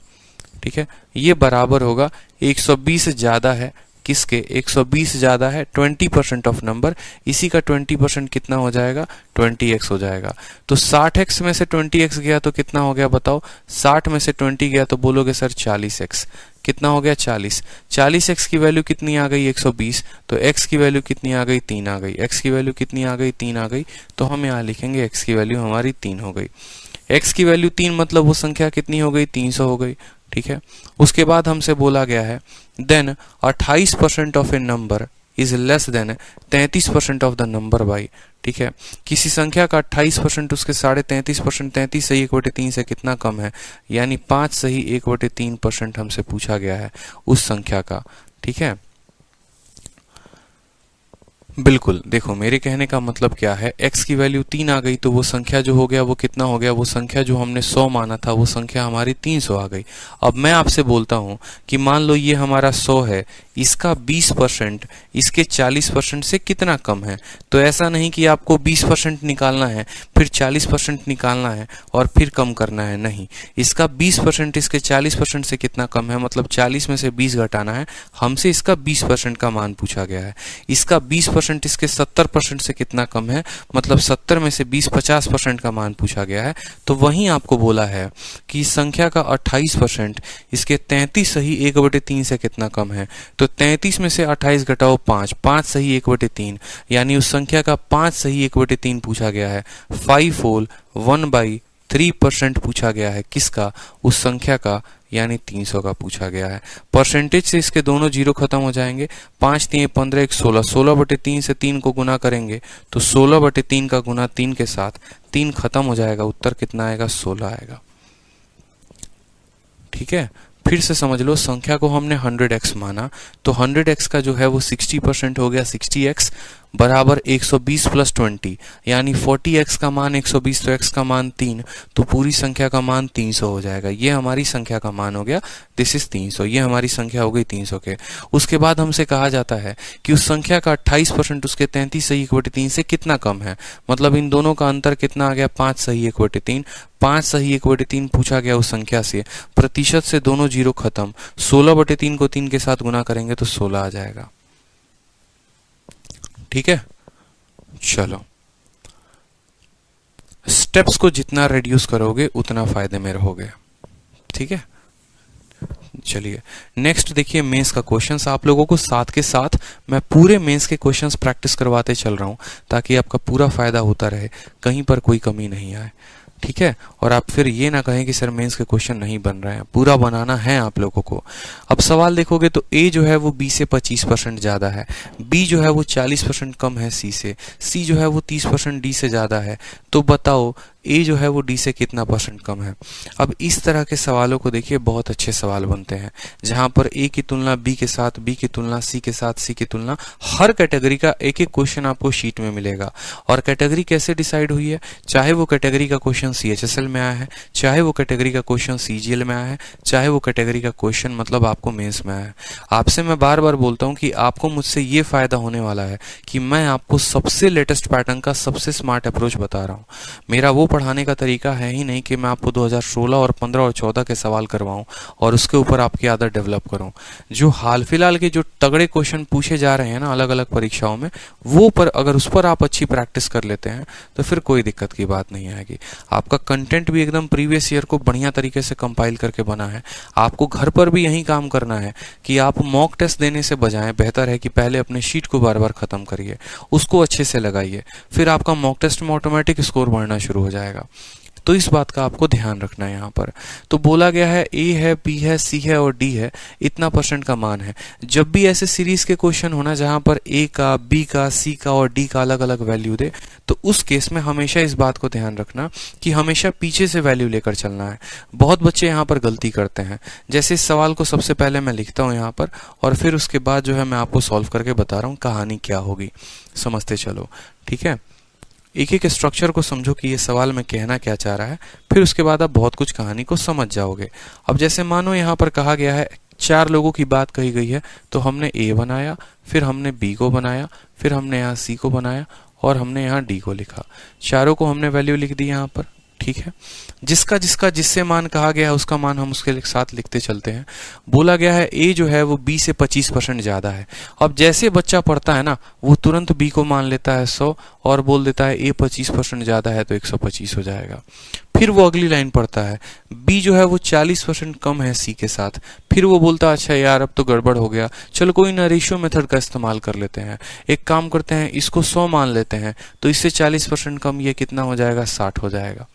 ठीक है, ये बराबर होगा 120 ज्यादा है किसके, 120 ज्यादा है 20% ऑफ नंबर, इसी का 20% कितना हो जाएगा 20x हो जाएगा। तो 60x में से 20x गया तो कितना हो गया बताओ, 60 में से 20 गया तो बोलोगे सर 40x, कितना हो गया 40, 40x की वैल्यू कितनी आ गई 120, तो x की वैल्यू कितनी आ गई 3 आ गई, x की वैल्यू कितनी आ गई 3 आ गई, तो हम यहाँ लिखेंगे x की वैल्यू हमारी 3 हो गई। x की वैल्यू 3 मतलब वो संख्या कितनी हो गई 300 हो गई। ठीक है, उसके बाद हमसे बोला गया है then 28% of a number is less than 33% of the number by. ठीक है, किसी संख्या का 28% उसके 33.5%, 33 सही 1/3 से कितना कम है, यानी 5 सही 1/3% हमसे पूछा गया है उस संख्या का। ठीक है, बिल्कुल, देखो मेरे कहने का मतलब क्या है, x की वैल्यू 3 आ गई तो वो संख्या जो हो गया वो कितना हो गया, वो संख्या जो हमने 100 माना था वो संख्या हमारी 300 आ गई। अब मैं आपसे बोलता हूं कि मान लो ये हमारा 100 है, इसका 20% इसके 40% से कितना कम है, तो ऐसा नहीं कि आपको 20% निकालना है फिर 40% निकालना है और फिर कम करना है, नहीं, इसका 20% इसके 40% से कितना कम है, मतलब 40 में से 20 घटाना है, हमसे इसका 20% का मान पूछा गया है। इसका 20% इसके 70% से कितना कम है, मतलब 70 में से 20 50% का मान पूछा गया है। तो वहीं आपको बोला है कि इस संख्या का 28% इसके 33 सही 1/3 से कितना कम है, तो 33 में से 28 घटाओ 5, 5 सही 1/3, यानी उस संख्या का 5 सही 1/3 पूछा गया है। 5 होल 1/3% पूछा गया है किसका, उस संख्या का, यानी 300 का पूछा गया है। परसेंटेज से इसके दोनों जीरो खत्म हो जाएंगे, 5 3 15 1 16, 16/3 से 3 को गुना करेंगे तो 16/3 का गुना 3 के साथ 3 खत्म हो जाएगा, उत्तर कितना आएगा 16 आएगा। ठीक है, फिर से समझ लो, संख्या को हमने 100x माना तो 100x का जो है वो 60% हो गया 60x, बराबर 120 प्लस 20, यानी 40x का मान 120 तो x का मान 3, तो पूरी संख्या का मान 300 हो जाएगा। ये हमारी संख्या का मान हो गया, दिस इज 300। ये हमारी संख्या हो गई 300 के। उसके बाद हमसे कहा जाता है कि उस संख्या का 28% उसके 33 सही 1/3 से कितना कम है। मतलब इन दोनों का अंतर कितना आ गया, 5 सही 1/3। 5 सही 1/3 पूछा गया उस संख्या से। प्रतिशत से दोनों जीरो खत्म। 16/3 को 3 के साथ गुना करेंगे तो 16 आ जाएगा। ठीक है, चलो स्टेप्स को जितना रिड्यूस करोगे उतना फायदे में रहोगे। ठीक है, चलिए नेक्स्ट देखिए मेंस का क्वेश्चंस। आप लोगों को साथ के साथ मैं पूरे मेंस के क्वेश्चंस प्रैक्टिस करवाते चल रहा हूं ताकि आपका पूरा फायदा होता रहे, कहीं पर कोई कमी नहीं आए। ठीक है, और आप फिर ये ना कहें कि सर मेंस के क्वेश्चन नहीं बन रहे हैं, पूरा बनाना है आप लोगों को। अब सवाल देखोगे तो ए जो है वो बी से 25% ज़्यादा है, बी जो है वो 40% कम है सी से, सी जो है वो 30% डी से ज़्यादा है। तो बताओ ए जो है वो डी से कितना परसेंट कम है। अब इस तरह के सवालों को देखिए बहुत अच्छे सवाल बनते हैं, जहां पर ए की तुलना बी के साथ, बी की तुलना सी के साथ, सी की तुलना, हर कैटेगरी का एक एक क्वेश्चन आपको शीट में मिलेगा। और कैटेगरी कैसे डिसाइड हुई है, चाहे वो कैटेगरी का क्वेश्चन CHSL में आया है, चाहे वो कैटेगरी का क्वेश्चन CGL में आया है, चाहे वो कैटेगरी का क्वेश्चन मतलब आपको मेंस में आया है। आपसे मैं बार बार बोलता हूं कि आपको मुझसे ये फायदा होने वाला है कि मैं आपको सबसे लेटेस्ट पैटर्न का सबसे स्मार्ट अप्रोच बता रहा हूं। मेरा वो पढ़ाने का तरीका है ही नहीं कि मैं आपको 2016 और 15 और 14 के सवाल करवाऊं और उसके ऊपर आपकी आदत डेवलप करूं। जो हाल फिलहाल के जो तगड़े क्वेश्चन पूछे जा रहे हैं ना अलग अलग परीक्षाओं में, वो पर अगर उस पर आप अच्छी प्रैक्टिस कर लेते हैं तो फिर कोई दिक्कत की बात नहीं आएगी। आपका कंटेंट भी एकदम प्रीवियस ईयर को बढ़िया तरीके से कंपाइल करके बना है। आपको घर पर भी यही काम करना है कि आप मॉक टेस्ट देने से बजाय बेहतर है कि पहले अपने शीट को बार बार खत्म करिए, उसको अच्छे से लगाइए, फिर आपका मॉक टेस्ट में ऑटोमेटिक स्कोर बढ़ना शुरू हो जाएगा। तो इस बात का आपको ध्यान रखना है। यहाँ पर तो बोला गया है ए है, बी है, सी है और डी है, इतना परसेंट का मान है। जब भी ऐसे सीरीज के क्वेश्चन होना जहां पर ए का, बी का, सी का और डी का अलग अलग वैल्यू दे, तो उस केस में हमेशा इस बात को ध्यान रखना कि हमेशा पीछे से वैल्यू लेकर चलना है। बहुत बच्चे यहाँ पर गलती करते हैं। जैसे इस सवाल को सबसे पहले मैं लिखता हूँ यहाँ पर और फिर उसके बाद जो है मैं आपको सॉल्व करके बता रहा हूँ कहानी क्या होगी, समझते चलो। ठीक है, एक एक स्ट्रक्चर को समझो कि ये सवाल में कहना क्या चाह रहा है, फिर उसके बाद आप बहुत कुछ कहानी को समझ जाओगे। अब जैसे मानो यहाँ पर कहा गया है 4 लोगों की बात कही गई है, तो हमने ए बनाया, फिर हमने बी को बनाया, फिर हमने यहाँ सी को बनाया और हमने यहाँ डी को लिखा। चारों को हमने वैल्यू लिख दी यहाँ पर। ठीक है, जिसका जिसका जिससे मान कहा गया है उसका मान हम उसके साथ लिखते चलते हैं। बोला गया है ए जो है वो बी से 25% ज्यादा है। अब जैसे बच्चा पढ़ता है ना, वो तुरंत बी को मान लेता है 100 और बोल देता है ए 25% ज्यादा है तो 125 हो जाएगा। फिर वो अगली लाइन पढ़ता है, बी जो है वो 40% कम है सी के साथ। फिर वो बोलता है अच्छा यार अब तो गड़बड़ हो गया, चलो कोई ना रेशियो मेथड का इस्तेमाल कर लेते हैं, एक काम करते हैं इसको 100 मान लेते हैं, तो इससे 40% कम ये कितना हो जाएगा, 60 हो जाएगा।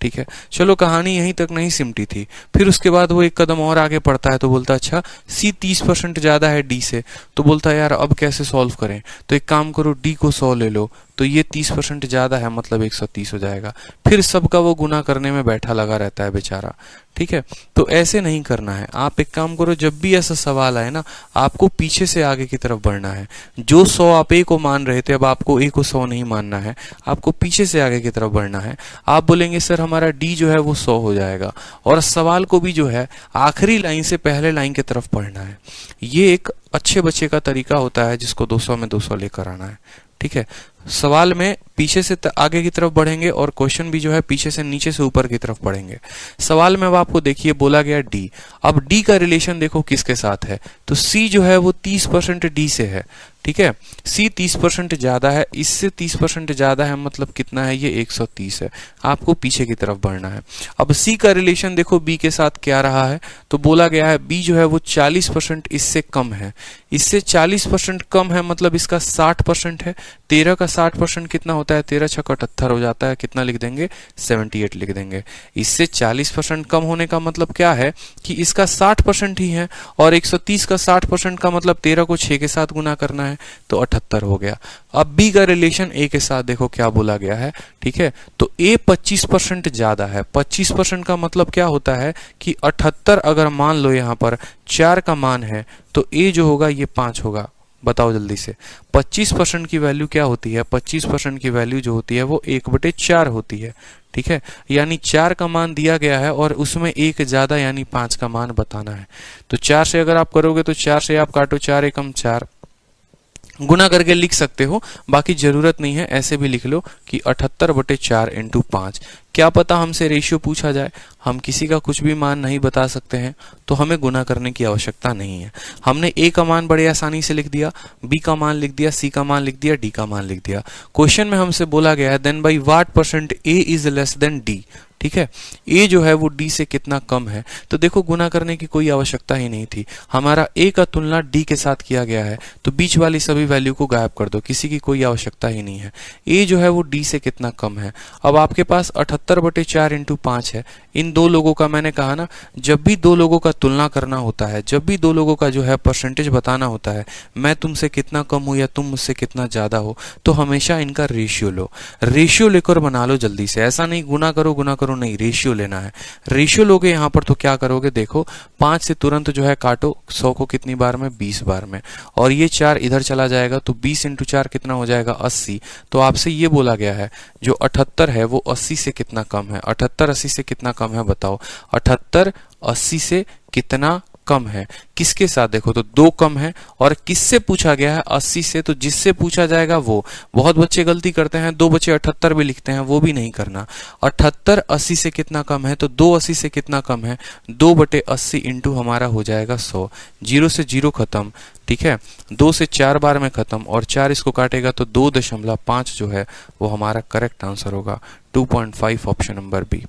ठीक है, चलो कहानी यहीं तक नहीं सिमटी थी। फिर उसके बाद वो एक कदम और आगे पढ़ता है तो बोलता अच्छा सी 30% ज्यादा है डी से, तो बोलता है यार अब कैसे सॉल्व करें, तो एक काम करो डी को 100 ले लो, तो ये 30% ज्यादा है मतलब 130 हो जाएगा। फिर सबका वो गुना करने में बैठा लगा रहता है बेचारा। ठीक है, तो ऐसे नहीं करना है। आप एक काम करो, जब भी ऐसा सवाल आए ना, आपको पीछे से आगे की तरफ बढ़ना है। जो 100 आप ए को मान रहे थे, अब आपको ए को 100 नहीं मानना है, आपको पीछे से आगे की तरफ बढ़ना है। आप बोलेंगे सर हमारा डी जो है वो 100 हो जाएगा, और सवाल को भी जो है आखिरी लाइन से पहले लाइन की तरफ पढ़ना है। ये एक अच्छे बच्चे का तरीका होता है जिसको 200 में 200 लेकर आना है। ठीक है, सवाल में पीछे से आगे की तरफ बढ़ेंगे और क्वेश्चन भी जो है पीछे से नीचे से ऊपर की तरफ बढ़ेंगे। सवाल में अब आपको देखिए बोला गया डी, अब डी का रिलेशन देखो किसके साथ है, तो सी जो है वो 30% डी से है। ठीक है, सी 30% ज्यादा है, इससे 30% ज्यादा है मतलब कितना है, ये 130 है। आपको पीछे की तरफ बढ़ना है। अब सी का रिलेशन देखो बी के साथ क्या रहा है, तो बोला गया है बी जो है वो 40% इससे कम है, इससे 40% कम है मतलब इसका 60% है। 13 का 60% कितना होता है, 13 छक्का 78 हो जाता है, कितना लिख देंगे, 78 लिख देंगे। इससे 40% कम होने का मतलब क्या है कि इसका 60% ही है, और 130 का 60% का मतलब 13 को 6 के साथ गुना करना है, तो 78 हो गया। अब बी का रिलेशन ए के साथ देखो क्या बोला गया है। ठीक है, तो ए 25% ज्यादा है। 25% का मतलब क्या होता है कि 78 अगर मान लो यहाँ पर 4 का मान है, तो ए जो होगा ये 5 होगा, बताओ जल्दी से। 25% की वैल्यू क्या होती है? 25% की वैल्यू जो होती है वो 1/4 होती है। ठीक है, यानी 4 का मान दिया गया है और उसमें एक ज्यादा यानी 5 का मान बताना है। तो 4 से अगर आप करोगे तो 4 से आप काटो, 4 एकम 4, गुना करके लिख सकते हो, बाकी जरूरत नहीं है, ऐसे भी लिख लो कि 78/4 इंटू 5। क्या पता हमसे रेशियो पूछा जाए, हम किसी का कुछ भी मान नहीं बता सकते हैं, तो हमें गुना करने की आवश्यकता नहीं है। हमने ए का मान बड़े आसानी से लिख दिया, बी का मान लिख दिया, सी का मान लिख दिया, डी का मान लिख दिया। क्वेश्चन में हमसे बोला गया है then by what percent A is less than D. ठीक है, ए जो है वो डी से कितना कम है, तो देखो गुना करने की कोई आवश्यकता ही नहीं थी। हमारा ए का तुलना डी के साथ किया गया है, तो बीच वाली सभी वैल्यू को गायब कर दो, किसी की कोई आवश्यकता ही नहीं है। ए जो है वो डी से कितना कम है। अब आपके पास 78/4 इंटू 5 है। इन दो लोगों का, मैंने कहा ना, जब भी दो लोगों का तुलना करना होता है, जब भी दो लोगों का जो है परसेंटेज बताना होता है, मैं तुमसे कितना कम हूं या तुम मुझसे कितना ज्यादा हो, तो हमेशा इनका रेशियो लो। रेशियो लेकर बना लो जल्दी से, ऐसा नहीं गुना करो नहीं, रेशियो लेना है। रेशियो लोगे यहां पर तो क्या करोगे, देखो 5 से तुरंत जो है काटो 100 को कितनी बार में, 20 बार में, और ये 4 इधर चला जाएगा, तो 20 इंटू 4 कितना हो जाएगा, 80। तो आपसे ये बोला गया है जो 78 है वो 80 से कितना कम है। 78 80 से कितना कम है बताओ। 78 80 से कितना कम है, किसके साथ, देखो तो 2 कम है, और किससे पूछा गया है, 80 से, तो जिससे पूछा जाएगा वो। बहुत बच्चे गलती करते हैं, 2 बच्चे 78 भी लिखते हैं, वो भी नहीं करना। 78 80 से कितना कम है, तो 2 80 से कितना कम है, 2/80 इंटू हमारा हो जाएगा 100। 0 से 0 खत्म, ठीक है, 2 से 4 बार में खत्म, और 4 इसको काटेगा तो 2.5 जो है वो हमारा करेक्ट आंसर होगा। 2.5 ऑप्शन नंबर बी।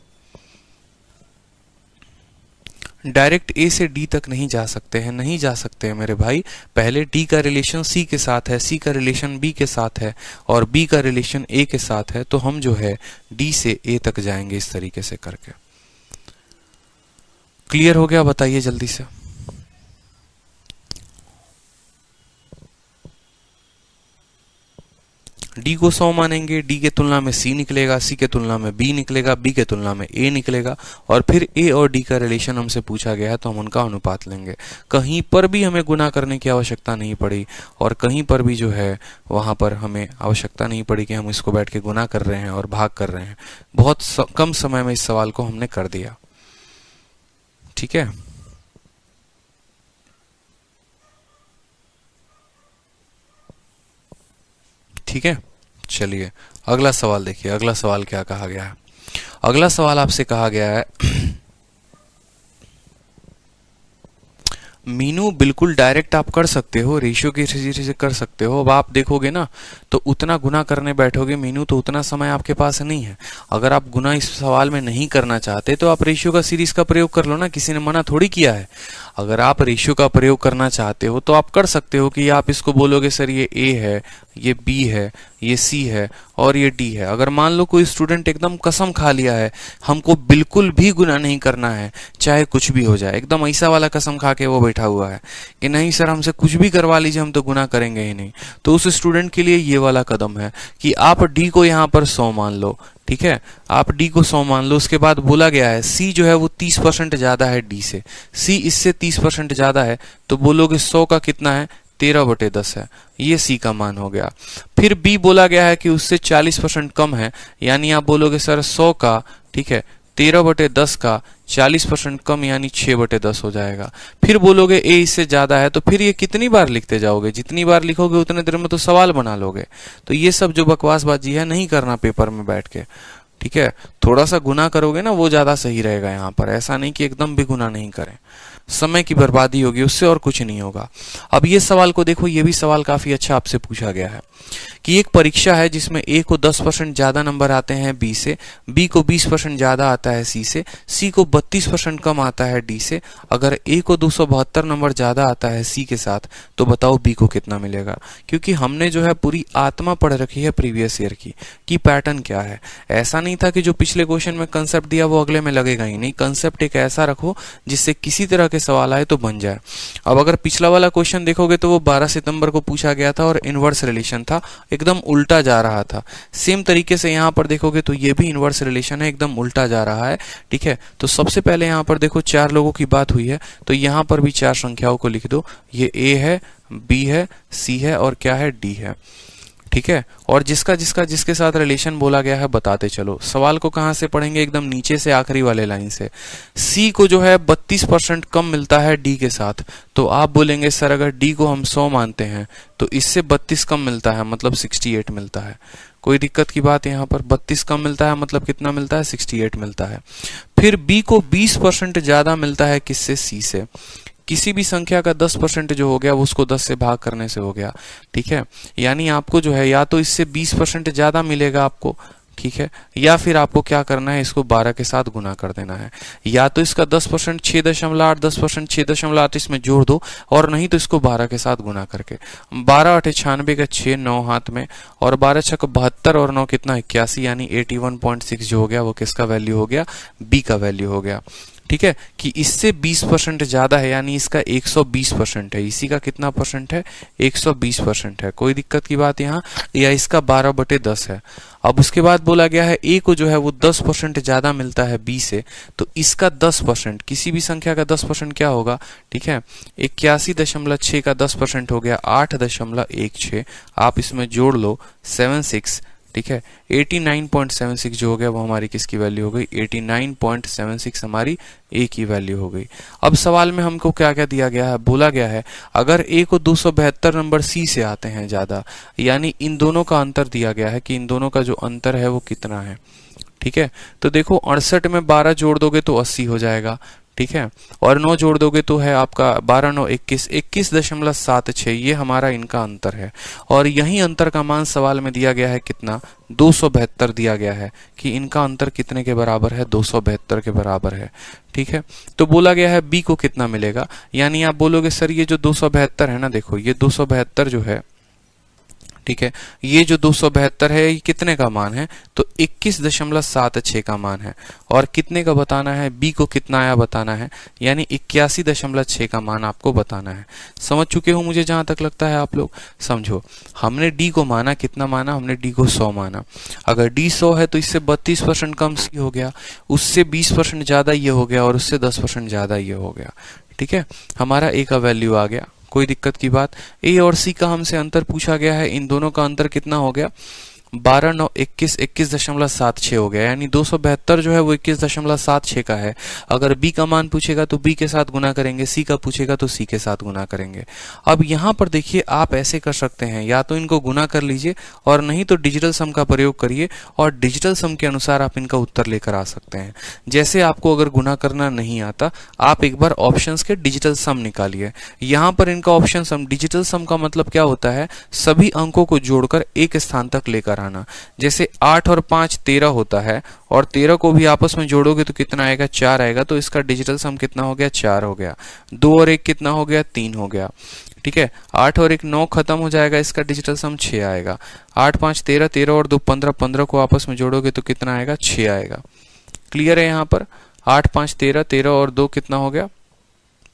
डायरेक्ट ए से डी तक नहीं जा सकते हैं, नहीं जा सकते हैं मेरे भाई। पहले डी का रिलेशन सी के साथ है, सी का रिलेशन बी के साथ है, और बी का रिलेशन ए के साथ है, तो हम जो है डी से ए तक जाएंगे इस तरीके से करके। क्लियर हो गया? बताइए जल्दी से। डी को 100 मानेंगे, डी के तुलना में सी निकलेगा, सी के तुलना में बी निकलेगा, बी के तुलना में ए निकलेगा, और फिर ए और डी का रिलेशन हमसे पूछा गया है तो हम उनका अनुपात लेंगे। कहीं पर भी हमें गुना करने की आवश्यकता नहीं पड़ी, और कहीं पर भी जो है वहां पर हमें आवश्यकता नहीं पड़ी कि हम इसको बैठ के गुना कर रहे हैं और भाग कर रहे हैं। बहुत कम समय में इस सवाल को हमने कर दिया। ठीक है, ठीक है, चलिए अगला सवाल देखिए। अगला सवाल क्या कहा गया है? अगला सवाल आपसे कहा गया है मीनू बिल्कुल डायरेक्ट आप कर सकते हो, रेशियो की वजह से कर सकते हो। अब आप देखोगे ना तो उतना गुना करने बैठोगे मीनू तो उतना समय आपके पास नहीं है। अगर आप गुना इस सवाल में नहीं करना चाहते तो आप रेशियो का सीरीज का प्रयोग कर लो ना, किसी ने मना थोड़ी किया है। अगर आप रेशियो का प्रयोग करना चाहते हो तो आप कर सकते हो कि आप इसको बोलोगे सर ये ए है, ये बी है, ये सी है और ये डी है। अगर मान लो कोई स्टूडेंट एकदम कसम खा लिया है हमको बिल्कुल भी गुना नहीं करना है चाहे कुछ भी हो जाए, एकदम ऐसा वाला कसम खा के वो बैठा हुआ है कि नहीं सर हमसे कुछ भी करवा लीजिए हम तो गुना करेंगे ही नहीं, तो उस स्टूडेंट के लिए ये वाला कदम है कि आप डी को यहाँ पर 100 मान लो। ठीक है, आप डी को 100 मान लो। उसके बाद बोला गया है सी जो है वो 30% ज्यादा है डी से, सी इससे 30% ज्यादा है, तो बोलोगे 100 का कितना है, 13/10 है, ये सी का मान हो गया। फिर बी बोला गया है कि उससे 40% कम है, यानी आप बोलोगे सर 100 का, ठीक है, 13/10 का 40% कम यानी 6/10 हो जाएगा। फिर बोलोगे ए इससे ज्यादा है, तो फिर ये कितनी बार लिखते जाओगे, जितनी बार लिखोगे उतने देर में तो सवाल बना लोगे। तो ये सब जो बकवासबाजी है नहीं करना पेपर में बैठ के। ठीक है, थोड़ा सा गुना करोगे ना वो ज्यादा सही रहेगा यहाँ पर, ऐसा नहीं कि एकदम भी गुना नहीं करें, समय की बर्बादी होगी उससे और कुछ नहीं होगा। अब ये सवाल को देखो, ये भी सवाल काफी अच्छा आपसे पूछा गया है कि एक परीक्षा है जिसमें ए को 10% ज्यादा नंबर आते हैं बी से, बी को 20% ज्यादा आता है सी से, सी को 32% कम आता है डी से। अगर ए को 272 नंबर ज्यादा आता है सी के साथ तो बताओ बी को कितना मिलेगा। क्योंकि हमने जो है पूरी आत्मा पढ़ रखी है प्रीवियस ईयर की कि पैटर्न क्या है। ऐसा नहीं था कि जो पिछले क्वेश्चन में कंसेप्ट दिया वो अगले में लगेगा ही नहीं। कंसेप्ट एक ऐसा रखो जिससे किसी तरह के सवाल आए तो बन जाए। अब अगर पिछला वाला क्वेश्चन देखोगे तो वो 12 सितंबर को पूछा गया था और इनवर्स रिलेशन था, एकदम उल्टा जा रहा था। सेम तरीके से यहाँ पर देखोगे तो ये भी इनवर्स रिलेशन है, एकदम उल्टा जा रहा है। ठीक है, तो सबसे पहले यहाँ पर देखो 4 लोगों की बात हुई है तो यहाँ पर भी 4 संख्याओं को लिख दो। ये ए है, बी है, सी है और क्या है, डी है। ठीक है, और जिसके साथ रिलेशन बोला गया है बताते चलो। सवाल को कहां से पढ़ेंगे, एकदम नीचे से आखिरी वाले लाइन से। सी को जो है 32% कम मिलता है डी के साथ, तो आप बोलेंगे सर अगर डी को हम 100 मानते हैं तो इससे 32 कम मिलता है, मतलब 68 मिलता है। कोई दिक्कत की बात यहाँ पर, 32 कम मिलता है मतलब कितना मिलता है, 68 मिलता है। फिर बी को 20% ज्यादा मिलता है किससे, सी से। किसी भी संख्या का 10% जो हो गया वो उसको 10 से भाग करने से हो गया। ठीक है, यानी आपको जो है या तो इससे 20% ज्यादा मिलेगा आपको, ठीक है, या फिर आपको क्या करना है, इसको 12 के साथ गुना कर देना है। या तो इसका 10% 6.8, 10% 6.8 इसमें जोड़ दो, और नहीं तो इसको 12 के साथ गुना करके। 12 8 96 का 6 9 हाथ में, और 12 6 72 और 9 कितना 81, यानी 81.6 जो हो गया वो किसका वैल्यू हो गया, बी का वैल्यू हो गया। ठीक है, कि इससे 20% ज्यादा है, यानी इसका 120% है। इसी का कितना परसेंट है, 120% है। कोई दिक्कत की बात यहाँ, या इसका 12/10 है। अब उसके बाद बोला गया है ए को जो है वो 10% ज्यादा मिलता है बी से, तो इसका 10%, किसी भी संख्या का 10% क्या होगा, ठीक है, 81.6 का 10% हो गया 8.16। आप इसमें जोड़ लो 76, ठीक है, 89.76 जो हो गया वो हमारी किसकी वैल्यू हो गई, 89.76 हमारी ए की वैल्यू हो गई। अब सवाल में हमको क्या क्या दिया गया है, बोला गया है अगर ए को 272 नंबर सी से आते हैं ज्यादा, यानी इन दोनों का अंतर दिया गया है कि इन दोनों का जो अंतर है वो कितना है। ठीक है, तो देखो 68 में 12 जोड़ दोगे तो 80 हो जाएगा। ठीक है, और 9 जोड़ दोगे तो है आपका 12 9 21, 21.76, ये हमारा इनका अंतर है। और यही अंतर का मान सवाल में दिया गया है कितना, 272 दिया गया है कि इनका अंतर कितने के बराबर है, 272 के बराबर है। ठीक है, तो बोला गया है बी को कितना मिलेगा, यानी आप बोलोगे सर ये जो 272 है ना, देखो ये 272 जो है, ठीक है, ये जो 272 है ये कितने का मान है, तो 21.76 का मान है। और कितने का बताना है, बी को कितना आया बताना है, यानी 81.6 का मान आपको बताना है। समझ चुके हो मुझे जहां तक लगता है आप लोग, समझो। हमने डी को माना, कितना माना हमने, डी को 100 माना। अगर डी 100 है तो इससे 32% कम सी हो गया, उससे 20% ज्यादा ये हो गया, और उससे 10% ज्यादा ये हो गया। ठीक है, हमारा ए का वैल्यू आ गया। कोई दिक्कत की बात, ए और सी का हमसे अंतर पूछा गया है, इन दोनों का अंतर कितना हो गया, 12 9 21, 21.76 हो गया, यानी 272 जो है वो 21.76 का है। अगर बी का मान पूछेगा तो बी के साथ गुना करेंगे, सी का पूछेगा तो सी के साथ गुना करेंगे। अब यहाँ पर देखिए आप ऐसे कर सकते हैं, या तो इनको गुना कर लीजिए, और नहीं तो डिजिटल सम का प्रयोग करिए, और डिजिटल सम के अनुसार आप इनका उत्तर लेकर आ सकते हैं। जैसे आपको अगर गुना करना नहीं आता, आप एक बार ऑप्शंस के डिजिटल सम निकालिए। यहाँ पर इनका ऑप्शन सम, डिजिटल सम का मतलब क्या होता है, सभी अंकों को जोड़कर एक स्थान तक लेकर आना। जैसे 8 और 5 13 होता है, और 13 को भी आपस में जोड़ोगे तो कितना आएगा, 4 आएगा, तो इसका डिजिटल सम कितना हो गया, 4 हो गया। 2 और 1 कितना हो गया, 3 हो गया। ठीक है, 8 और 1 9 खत्म हो जाएगा, इसका डिजिटल सम 6 आएगा। 8 5 13, 13 और 2 15, 15 को आपस में जोड़ोगे तो कितना आएगा, 6 आएगा। क्लियर है यहाँ पर, 8 5 13, 13 और 2 कितना हो गया,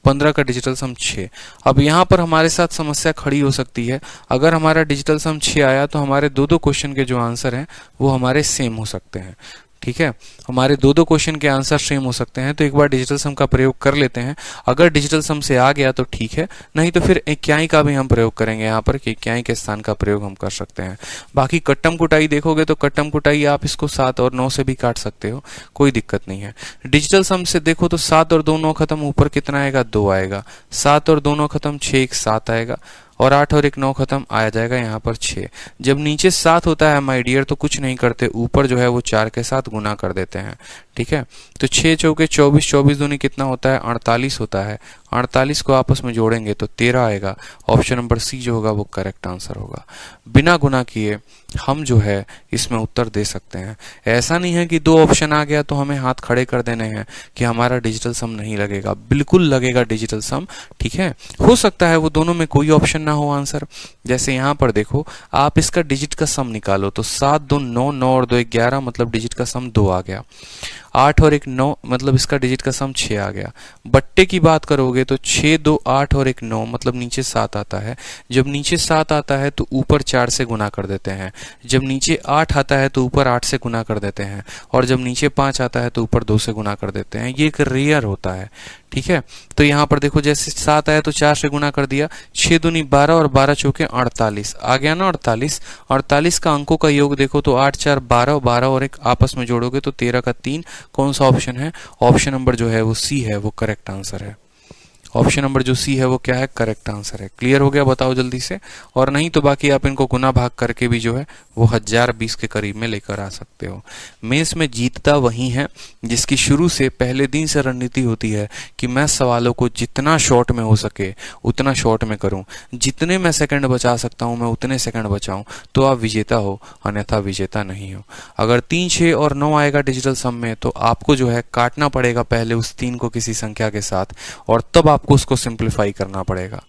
15 का डिजिटल सम 6। अब यहाँ पर हमारे साथ समस्या खड़ी हो सकती है, अगर हमारा डिजिटल सम 6 आया तो हमारे दो क्वेश्चन के जो आंसर हैं वो हमारे सेम हो सकते हैं। ठीक है, हमारे दो क्वेश्चन के आंसर सेम हो सकते हैं, तो एक बार डिजिटल सम का प्रयोग कर लेते हैं। अगर डिजिटल सम से आ गया तो ठीक है, नहीं तो फिर इक्याई का भी हम प्रयोग करेंगे यहाँ पर, कि इक्याई के स्थान का प्रयोग हम कर सकते हैं। बाकी कट्टम कुटाई देखोगे तो कट्टम कुटाई आप इसको 7 और 9 से भी काट सकते हो, कोई दिक्कत नहीं है। डिजिटल सम से देखो तो 7 और 2 9 खत्म, ऊपर कितना आएगा, 2 आएगा। 7 और 2 9 खत्म, 6 1 7 आएगा, और 8 और 1 9 खत्म, आ जाएगा यहाँ पर 6। जब नीचे 7 होता है माय डियर तो कुछ नहीं करते, ऊपर जो है वो 4 के साथ गुना कर देते हैं। ठीक है, तो 6 चौके 24, 24 दूनी कितना होता है, 48 होता है। 48 को आपस में जोड़ेंगे तो 13 आएगा। ऑप्शन नंबर सी जो होगा वो करेक्ट आंसर होगा। बिना गुना किए हम जो है इसमें उत्तर दे सकते हैं। ऐसा नहीं है कि 2 ऑप्शन आ गया तो हमें हाथ खड़े कर देने हैं कि हमारा डिजिटल सम नहीं लगेगा, बिल्कुल लगेगा डिजिटल सम। ठीक है, हो सकता है वो दोनों में कोई ऑप्शन ना हो आंसर। जैसे यहाँ पर देखो, आप इसका डिजिट का सम निकालो तो 7 2 9, 9 और 2 11, मतलब डिजिट का सम 2 आ गया। 8 और 1 9, मतलब इसका डिजिट का सम 6 आ गया। बट्टे की बात करोगे तो 6 2 8 और 1 9, मतलब नीचे 7 आता है। जब नीचे 7 आता है तो ऊपर 4 से गुना कर देते हैं। जब नीचे 8 आता है तो ऊपर 8 से गुना कर देते हैं। और जब नीचे 5 आता है तो ऊपर 2 से गुना कर देते हैं। ये एक रेयर होता है, ठीक है। तो यहाँ पर देखो, जैसे 7 आया तो 4 से गुना कर दिया, 6 दूनी 12 और 12 चौके 48 आ गया ना। 48 का अंकों का योग देखो तो 8 4 12, 12 और 1 आपस में जोड़ोगे तो 13 का 3। कौन सा ऑप्शन है? ऑप्शन नंबर जो है वो सी है, वो करेक्ट आंसर है। ऑप्शन नंबर जो सी है वो क्या है? करेक्ट आंसर है। क्लियर हो गया? बताओ जल्दी से। और नहीं तो बाकी आप इनको गुना भाग करके भी जो है वो 1020 के करीब में लेकर आ सकते हो। मेंस में जीतता वही है जिसकी शुरू से पहले दिन से रणनीति होती है कि मैं सवालों को जितना शॉर्ट में हो सके उतना शॉर्ट में करूं, जितने मैं सेकंड बचा सकता हूं मैं उतने सेकंड बचाऊं, तो आप विजेता हो, अन्यथा विजेता नहीं हो। अगर 3 6 और 9 आएगा डिजिटल सम में तो आपको जो है काटना पड़ेगा पहले उस 3 को किसी संख्या के साथ, और तब आपको उसको सिंप्लीफाई करना पड़ेगा।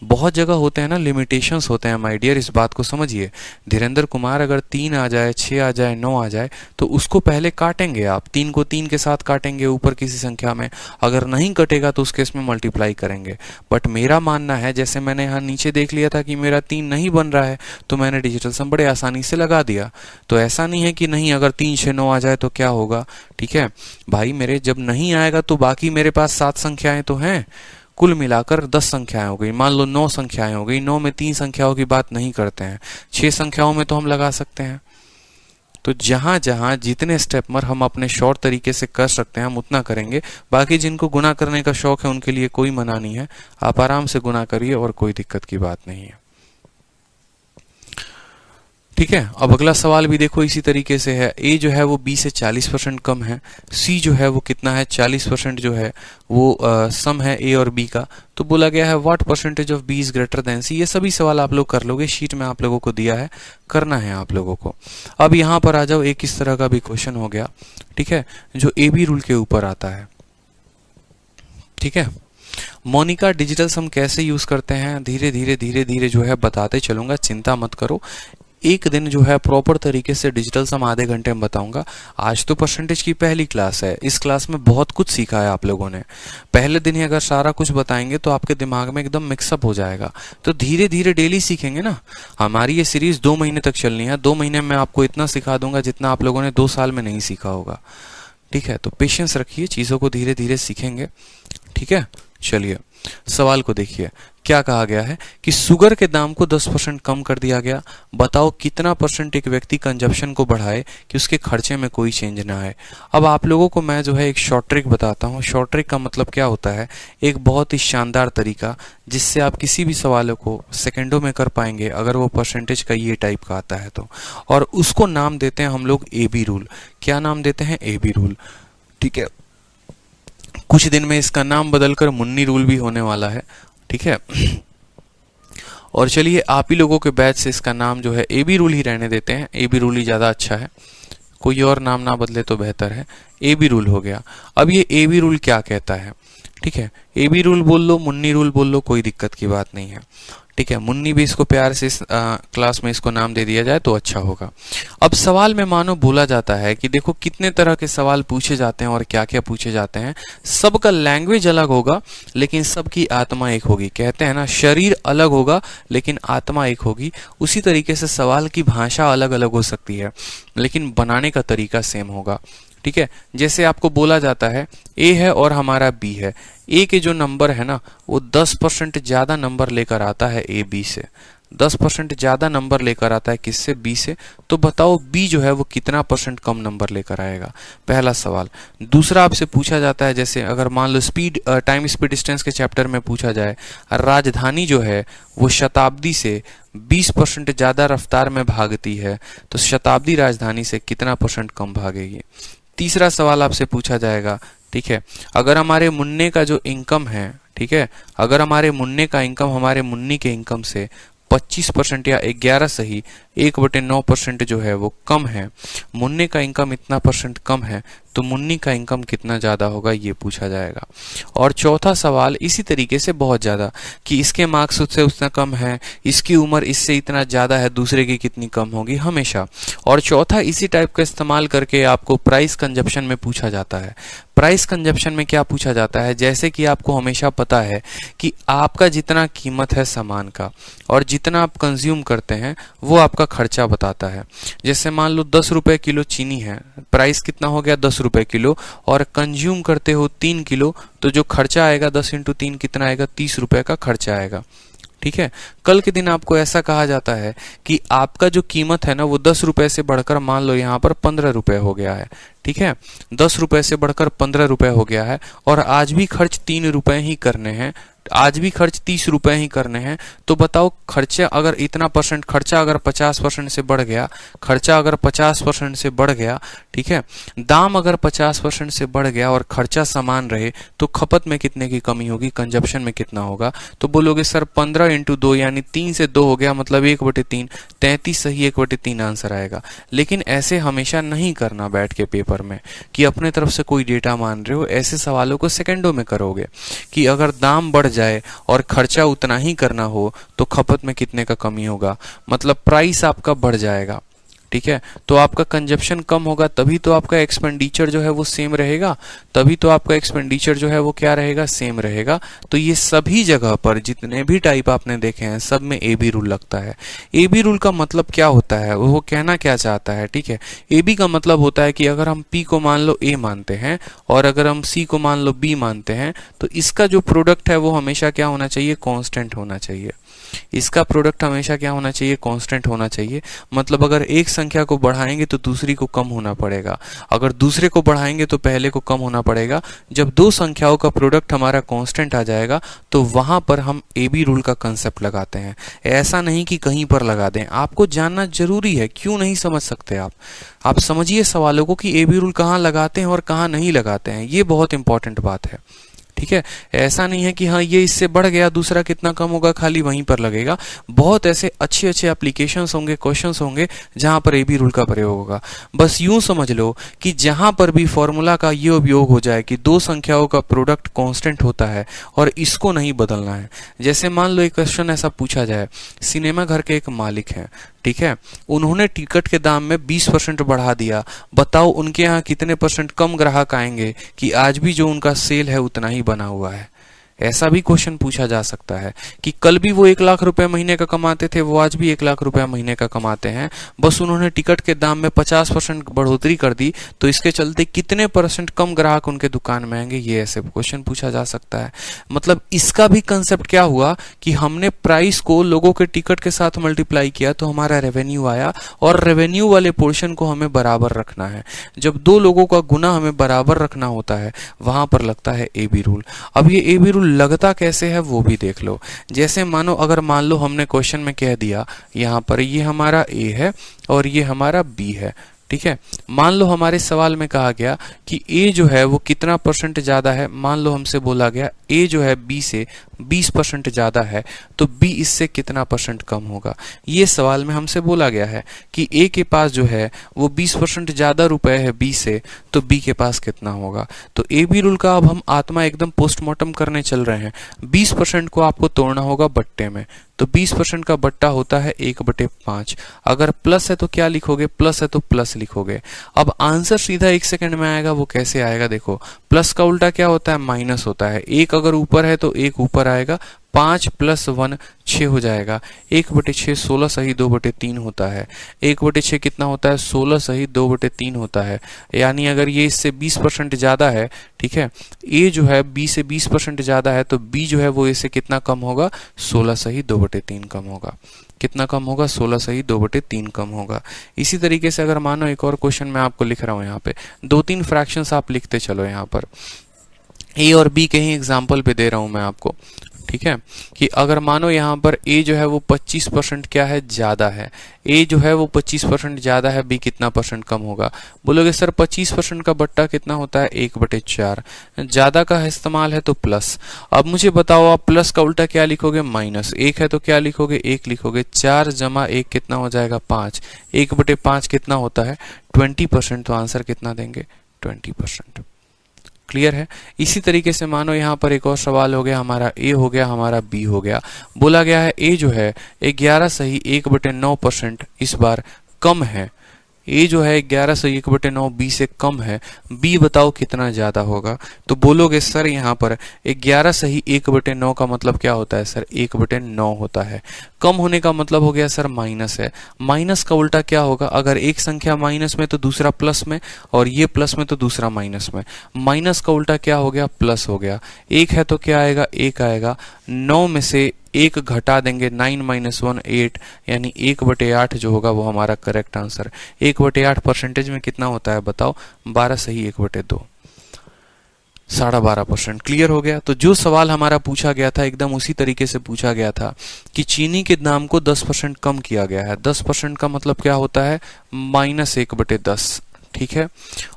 बहुत जगह होते हैं ना, लिमिटेशंस होते हैं माय डियर, इस बात को समझिए। धीरेन्द्र कुमार अगर 3 आ जाए, 6 आ जाए, 9 आ जाए तो उसको पहले काटेंगे आप। 3 को 3 के साथ काटेंगे ऊपर किसी संख्या में, अगर नहीं कटेगा तो उस केस में मल्टीप्लाई करेंगे। बट मेरा मानना है, जैसे मैंने यहाँ नीचे देख लिया था कि मेरा 3 नहीं बन रहा है तो मैंने डिजिटल सम बड़े आसानी से लगा दिया। तो ऐसा नहीं है कि नहीं, अगर 3 6 9 आ जाए तो क्या होगा, ठीक है भाई मेरे। जब नहीं आएगा तो बाकी मेरे पास 7 संख्याएं तो हैं, कुल मिलाकर 10 संख्याएं हो गई। मान लो 9 संख्याएं हो गई, 9 में 3 संख्याओं की बात नहीं करते हैं, 6 संख्याओं में तो हम लगा सकते हैं। तो जहां जहां जितने स्टेप पर हम अपने शॉर्ट तरीके से कर सकते हैं हम उतना करेंगे। बाकी जिनको गुना करने का शौक है उनके लिए कोई मना नहीं है, आप आराम से गुना करिए और कोई दिक्कत की बात नहीं है, ठीक है। अब अगला सवाल भी देखो इसी तरीके से है। ए जो है वो बी से 40% कम है। सी जो है वो कितना है? 40% जो है वो सम है ए और बी का। तो बोला गया है what percentage of B is greater than C. ये सभी सवाल आप लोग कर लोगे, शीट में आप लोगों को दिया है, करना है आप लोगों को। अब यहाँ पर आ जाओ, एक इस तरह का भी क्वेश्चन हो गया, ठीक है, जो ए बी रूल के ऊपर आता है, ठीक है। मोनिका डिजिटल सम कैसे यूज करते हैं धीरे धीरे जो है बताते चलूंगा, चिंता मत करो। एक दिन जो है प्रॉपर तरीके से डिजिटल सम आधे घंटे में बताऊंगा। आज तो परसेंटेज की पहली क्लास है, इस क्लास में बहुत कुछ सीखा है आप लोगों ने। पहले दिन ही अगर सारा कुछ बताएंगे तो आपके दिमाग में एकदम मिक्सअप हो जाएगा। तो धीरे धीरे डेली सीखेंगे ना। हमारी ये सीरीज 2 महीने तक चलनी है। 2 महीने में आपको इतना सिखा दूंगा जितना आप लोगों ने 2 साल में नहीं सीखा होगा, ठीक है। तो पेशेंस रखिए, चीजों को धीरे धीरे सीखेंगे, ठीक है। चलिए सवाल को देखिए, क्या कहा गया है कि शुगर के दाम को 10% कम कर दिया गया। बताओ कितना परसेंट एक व्यक्ति कंजप्शन को बढ़ाए कि उसके खर्चे में कोई चेंज ना आए। अब आप लोगों को मैं जो है एक शॉर्ट ट्रिक बताता हूँ। शॉर्ट ट्रिक का मतलब क्या होता है? एक बहुत ही शानदार तरीका जिससे आप किसी भी सवालों को सेकेंडों में कर पाएंगे अगर वो परसेंटेज का ये टाइप का आता है तो। और उसको नाम देते हैं हम लोग ए बी रूल। क्या नाम देते हैं? ए बी रूल, ठीक है। कुछ दिन में इसका नाम बदलकर मुन्नी रूल भी होने वाला है, ठीक है। और चलिए आप ही लोगों के बैच से इसका नाम जो है ए बी रूल ही रहने देते हैं। ए बी रूल ही ज़्यादा अच्छा है, कोई और नाम ना बदले तो बेहतर है। ए बी रूल हो गया। अब ये ए बी रूल क्या कहता है, ठीक है। ए बी रूल बोल लो, मुन्नी रूल बोल लो, कोई दिक्कत की बात नहीं है, ठीक है। मुन्नी भी इसको प्यार से क्लास में इसको नाम दे दिया जाए तो अच्छा होगा। अब सवाल में मानो बोला जाता है कि देखो कितने तरह के सवाल पूछे जाते हैं और क्या क्या पूछे जाते हैं। सबका लैंग्वेज अलग होगा लेकिन सबकी आत्मा एक होगी। कहते हैं ना, शरीर अलग होगा लेकिन आत्मा एक होगी। उसी तरीके से सवाल की भाषा अलग अलग हो सकती है लेकिन बनाने का तरीका सेम होगा, ठीक है। जैसे आपको बोला जाता है ए है और हमारा बी है। ए के जो नंबर है ना वो 10% ज्यादा नंबर लेकर आता है ए बी से। 10% ज्यादा नंबर लेकर आता है किससे? बी से। तो बताओ बी जो है वो कितना परसेंट कम नंबर लेकर आएगा? पहला सवाल। दूसरा आपसे पूछा जाता है, जैसे अगर मान लो स्पीड टाइम स्पीड डिस्टेंस के चैप्टर में पूछा जाए, राजधानी जो है वो शताब्दी से 20% ज्यादा रफ्तार में भागती है तो शताब्दी राजधानी से कितना परसेंट कम भागेगी? तीसरा सवाल आपसे पूछा जाएगा, ठीक है, अगर हमारे मुन्ने का जो इनकम है, ठीक है, अगर हमारे मुन्ने का इनकम हमारे मुन्नी के इनकम से 25% या 11 सही 1/9% जो है वो कम है, मुन्ने का इनकम इतना परसेंट कम है तो मुन्नी का इनकम कितना ज्यादा होगा, ये पूछा जाएगा। और चौथा सवाल इसी तरीके से बहुत ज्यादा कि इसके मार्क्स उससे उतना कम है, इसकी उम्र इससे इतना ज्यादा है, दूसरे की कितनी कम होगी, हमेशा। और चौथा इसी टाइप का इस्तेमाल करके आपको प्राइस कंजप्शन में पूछा जाता है। प्राइस कंजप्शन में क्या पूछा जाता है, जैसे कि आपको हमेशा पता है कि आपका जितना कीमत है सामान का और जितना आप कंज्यूम करते हैं वो आपका खर्चा बताता है। जैसे मान लो 10 रुपए किलो चीनी है, प्राइस कितना हो गया 10 रुपए किलो, और कंज्यूम करते हो 3 किलो, तो जो खर्चा आएगा 10 × 3 कितना आएगा, 30 रुपए का खर्चा आएगा। ठीक है, कल के दिन आपको ऐसा कहा जाता है कि आपका जो कीमत है ना वो 10 रुपए से बढ़कर मान लो यहाँ पर 15 रुपए हो गया है। ठीक है, 10 रुपए से बढ़कर 15 रुपए हो गया है और आज भी खर्च 3 रुपए ही करने हैं, आज भी खर्च 30 रुपए ही करने हैं। तो बताओ खर्चा अगर इतना परसेंट, खर्चा अगर 50% से बढ़ गया, खर्चा अगर 50% से बढ़ गया, ठीक है, दाम अगर 50% से बढ़ गया और खर्चा समान रहे तो खपत में कितने की कमी होगी, कंजप्शन में कितना होगा। तो बोलोगे सर 15 × 2 यानी 3 से 2 हो गया, मतलब 1/3, 33 सही 1/3 आंसर आएगा। लेकिन ऐसे हमेशा नहीं करना बैठ के पेपर में कि अपने तरफ से कोई डेटा मान रहे हो। ऐसे सवालों को सेकंडों में करोगे कि अगर दाम बढ़ जाए और खर्चा उतना ही करना हो तो खपत में कितने का कमी होगा, मतलब प्राइस आपका बढ़ जाएगा। ठीक है, तो आपका कंजप्शन कम होगा, तभी तो आपका एक्सपेंडिचर जो है वो सेम रहेगा, तभी तो आपका एक्सपेंडिचर जो है वो क्या रहेगा, सेम रहेगा। तो ये सभी जगह पर जितने भी टाइप आपने देखे हैं सब में ए बी रूल लगता है। ए बी रूल का मतलब क्या होता है, वो कहना क्या चाहता है, ठीक है, ए बी का मतलब होता है कि अगर हम पी को मान लो ए मानते हैं और अगर हम सी को मान लो बी मानते हैं तो इसका जो प्रोडक्ट है वो हमेशा क्या होना चाहिए, कांस्टेंट होना चाहिए। इसका प्रोडक्ट हमेशा क्या होना चाहिए, कांस्टेंट होना चाहिए। मतलब अगर एक संख्या को बढ़ाएंगे तो दूसरी को कम होना पड़ेगा, अगर दूसरे को बढ़ाएंगे तो पहले को कम होना पड़ेगा। जब दो संख्याओं का प्रोडक्ट हमारा कांस्टेंट आ जाएगा तो वहां पर हम ए बी रूल का कंसेप्ट लगाते हैं। ऐसा नहीं कि कहीं पर लगा दें, आपको जानना जरूरी है। क्यों नहीं समझ सकते आप समझिए सवालों को कि ए बी रूल कहाँ लगाते हैं और कहाँ नहीं लगाते हैं, ये बहुत इंपॉर्टेंट बात है। ठीक है, ऐसा नहीं है कि हाँ ये इससे बढ़ गया दूसरा कितना कम होगा खाली वहीं पर लगेगा। बहुत ऐसे अच्छे अच्छे एप्लीकेशंस होंगे, क्वेश्चंस होंगे जहां पर ए बी रूल का प्रयोग होगा। बस यूं समझ लो कि जहां पर भी फॉर्मूला का ये उपयोग हो जाए कि दो संख्याओं का प्रोडक्ट कांस्टेंट होता है और इसको नहीं बदलना है। जैसे मान लो एक क्वेश्चन ऐसा पूछा जाए, सिनेमा घर के एक मालिक हैं, ठीक है, उन्होंने टिकट के दाम में 20% बढ़ा दिया, बताओ उनके यहाँ कितने % कम ग्राहक आएंगे कि आज भी जो उनका सेल है उतना ही बना हुआ है। ऐसा भी क्वेश्चन पूछा जा सकता है कि कल भी वो 1 लाख रुपए महीने का कमाते थे, वो आज भी 1 लाख रुपए महीने का कमाते हैं, बस उन्होंने टिकट के दाम में 50% बढ़ोतरी कर दी तो इसके चलते कितने % कम ग्राहक उनके दुकान में आएंगे। ये ऐसे क्वेश्चन पूछा जा सकता है। मतलब इसका भी कंसेप्ट क्या हुआ कि हमने प्राइस को लोगों के टिकट के साथ मल्टीप्लाई किया तो हमारा रेवेन्यू आया और रेवेन्यू वाले पोर्शन को हमें बराबर रखना है। जब दो लोगों का गुना हमें बराबर रखना होता है वहां पर लगता है ए बी रूल। अब ये ए बी रूल लगता कैसे है वो भी देख लो। जैसे मानो अगर मान लो हमने क्वेश्चन में कह दिया यहाँ पर ये हमारा ए है और ये हमारा बी है, ठीक है, मान लो हमारे सवाल में कहा गया कि ए जो है वो कितना % ज्यादा है। मान लो हमसे बोला गया ए जो है बी से 20% ज्यादा है तो बी इससे कितना % कम होगा। ये सवाल में हमसे बोला गया है कि ए के पास जो है वो 20% ज्यादा रुपए है बी से, तो बी के पास कितना होगा। तो ए बी रूल का अब हम आत्मा एकदम पोस्टमार्टम करने चल रहे हैं। 20% को आपको तोड़ना होगा बट्टे में, तो 20% का बट्टा होता है 1/5। अगर प्लस है तो क्या लिखोगे, प्लस है तो प्लस लिखोगे। अब आंसर सीधा 1 सेकंड में आएगा। वो कैसे आएगा देखो, प्लस का उल्टा क्या होता है, माइनस होता है। 1 अगर ऊपर है तो 1 ऊपर आएगा, 5 + 1 6 हो जाएगा। 1/6 16 सही 2/3 होता है। 1/6 कितना होता है, 16 सही 2/3 होता है। यानी अगर ये इससे 20% ज्यादा है, ठीक है, ए जो है बी से 20% ज्यादा है तो बी जो है वो ए से कितना कम होगा, 16 सही 2/3 कम होगा। कितना कम होगा, 16 सही 2/3 कम होगा। इसी तरीके से अगर मानो एक और क्वेश्चन मैं आपको लिख रहा हूं, यहाँ पे 2-3 फ्रैक्शंस आप लिखते चलो। यहाँ पर ए और बी के ही एग्जाम्पल पे दे रहा हूं मैं आपको, ठीक है, कि अगर मानो यहाँ पर ए जो है वो 25% क्या है, ज्यादा है। ए जो है वो 25% ज्यादा है, बी कितना % कम होगा। बोलोगे सर 25% का बट्टा कितना होता है, 1/4। ज्यादा का इस्तेमाल है तो प्लस। अब मुझे बताओ आप प्लस का उल्टा क्या लिखोगे, माइनस। 1 है तो क्या लिखोगे, 1 लिखोगे। 4 + 1 कितना हो जाएगा, 5। 1/5 कितना होता है, 20%। तो आंसर कितना देंगे, 20%। क्लियर है। इसी तरीके से मानो यहाँ पर एक और सवाल हो गया, हमारा ए हो गया, हमारा बी हो गया। बोला गया है ए जो है 11 सही 1/9% इस बार कम है, ए जो है 11 से 1/9 बी से कम है, बी बताओ कितना ज़्यादा होगा। तो बोलोगे सर यहाँ पर 11 सही 1/9 का मतलब क्या होता है सर, 1/9 होता है। कम होने का मतलब हो गया सर माइनस है। माइनस का उल्टा क्या होगा, अगर एक संख्या माइनस में तो दूसरा प्लस में, और ये प्लस में तो दूसरा माइनस में। माइनस का उल्टा क्या हो गया, प्लस हो गया। एक है तो क्या आएगा, एक आएगा। 9 में से एक घटा देंगे, 9 - 1 8, यानी 1/8 जो होगा वो हमारा करेक्ट आंसर। 1/8 परसेंटेज में कितना होता है बताओ, 12 सही 1/2, 12.5%। क्लियर हो गया। तो जो सवाल हमारा पूछा गया था एकदम उसी तरीके से पूछा गया था कि चीनी के दाम को 10% कम किया गया है। 10% का मतलब क्या होता है, -1/10, ठीक है।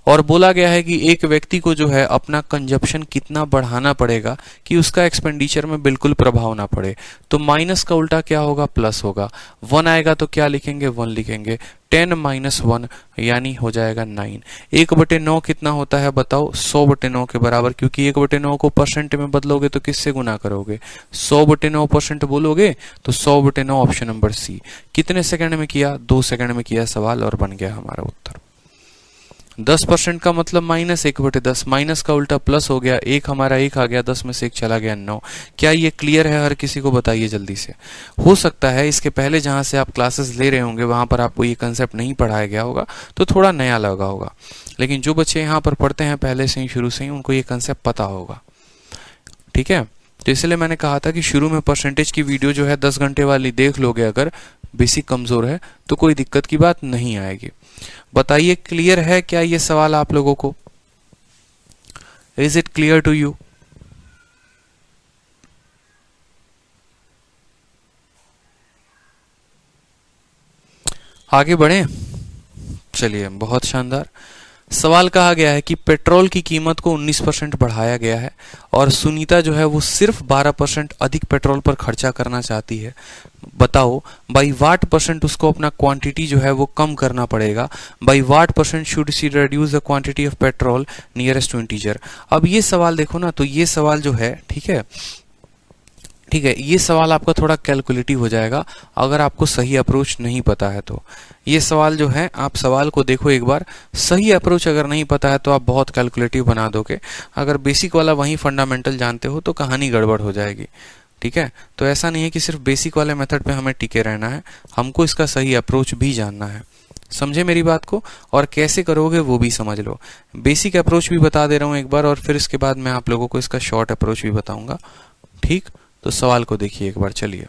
और बोला गया है कि एक व्यक्ति को जो है अपना कंजप्शन कितना बढ़ाना पड़ेगा कि उसका एक्सपेंडिचर में बिल्कुल प्रभाव ना पड़े। तो माइनस का उल्टा क्या होगा, प्लस होगा। 1 आएगा तो क्या लिखेंगे, 1 लिखेंगे। 10 - 1 यानी हो जाएगा 9। 1/9 कितना होता है बताओ, 100/9 के बराबर, क्योंकि 1/9 को परसेंट में बदलोगे तो किससे गुना करोगे, 100/9% बोलोगे तो 100/9 ऑप्शन नंबर सी। कितने सेकंड में किया, 2 सेकंड में किया सवाल और बन गया हमारा उत्तर। 10% का मतलब -1/10, माइनस का उल्टा प्लस हो गया। एक हमारा एक आ गया, 10 में से एक चला गया 9। क्या ये क्लियर है हर किसी को, बताइए जल्दी से। हो सकता है इसके पहले जहां से आप क्लासेस ले रहे होंगे वहां पर आपको ये कंसेप्ट नहीं पढ़ाया गया होगा तो थोड़ा नया लगा होगा, लेकिन जो बच्चे यहाँ पर पढ़ते हैं पहले से ही, शुरू से ही, उनको ये कंसेप्ट पता होगा, ठीक है। तो इसलिए मैंने कहा था कि शुरू में परसेंटेज की वीडियो जो है 10 घंटे वाली देख लोगे, अगर बेसिक कमजोर है तो कोई दिक्कत की बात नहीं आएगी। बताइए क्लियर है क्या ये सवाल आप लोगों को, is it clear to you? आगे बढ़े, चलिए, बहुत शानदार। सवाल कहा गया है कि पेट्रोल की कीमत को 19% बढ़ाया गया है और सुनीता जो है वो सिर्फ 12% अधिक पेट्रोल पर खर्चा करना चाहती है। बताओ बाई वाट परसेंट उसको अपना क्वांटिटी जो है वो कम करना पड़ेगा। By what percent should she reduce the quantity of petrol nearest to integer. अब ये सवाल देखो ना, तो ये सवाल जो है, ठीक है, ये सवाल आपका थोड़ा कैलकुलेटिव हो जाएगा अगर आपको सही अप्रोच नहीं पता है तो। ये सवाल जो है, आप सवाल को देखो एक बार, सही अप्रोच अगर नहीं पता है तो आप बहुत कैलकुलेटिव बना दोगे। अगर बेसिक वाला वही फंडामेंटल जानते हो तो कहानी गड़बड़ हो जाएगी, ठीक है। तो ऐसा नहीं है कि सिर्फ बेसिक वाले मेथड पे हमें टिके रहना है, हमको इसका सही अप्रोच भी जानना है। समझे मेरी बात को? और कैसे करोगे वो भी समझ लो। बेसिक अप्रोच भी बता दे रहा हूँ एक बार, और फिर इसके बाद मैं आप लोगों को इसका शॉर्ट अप्रोच भी बताऊंगा, ठीक। तो सवाल को देखिए एक बार, चलिए।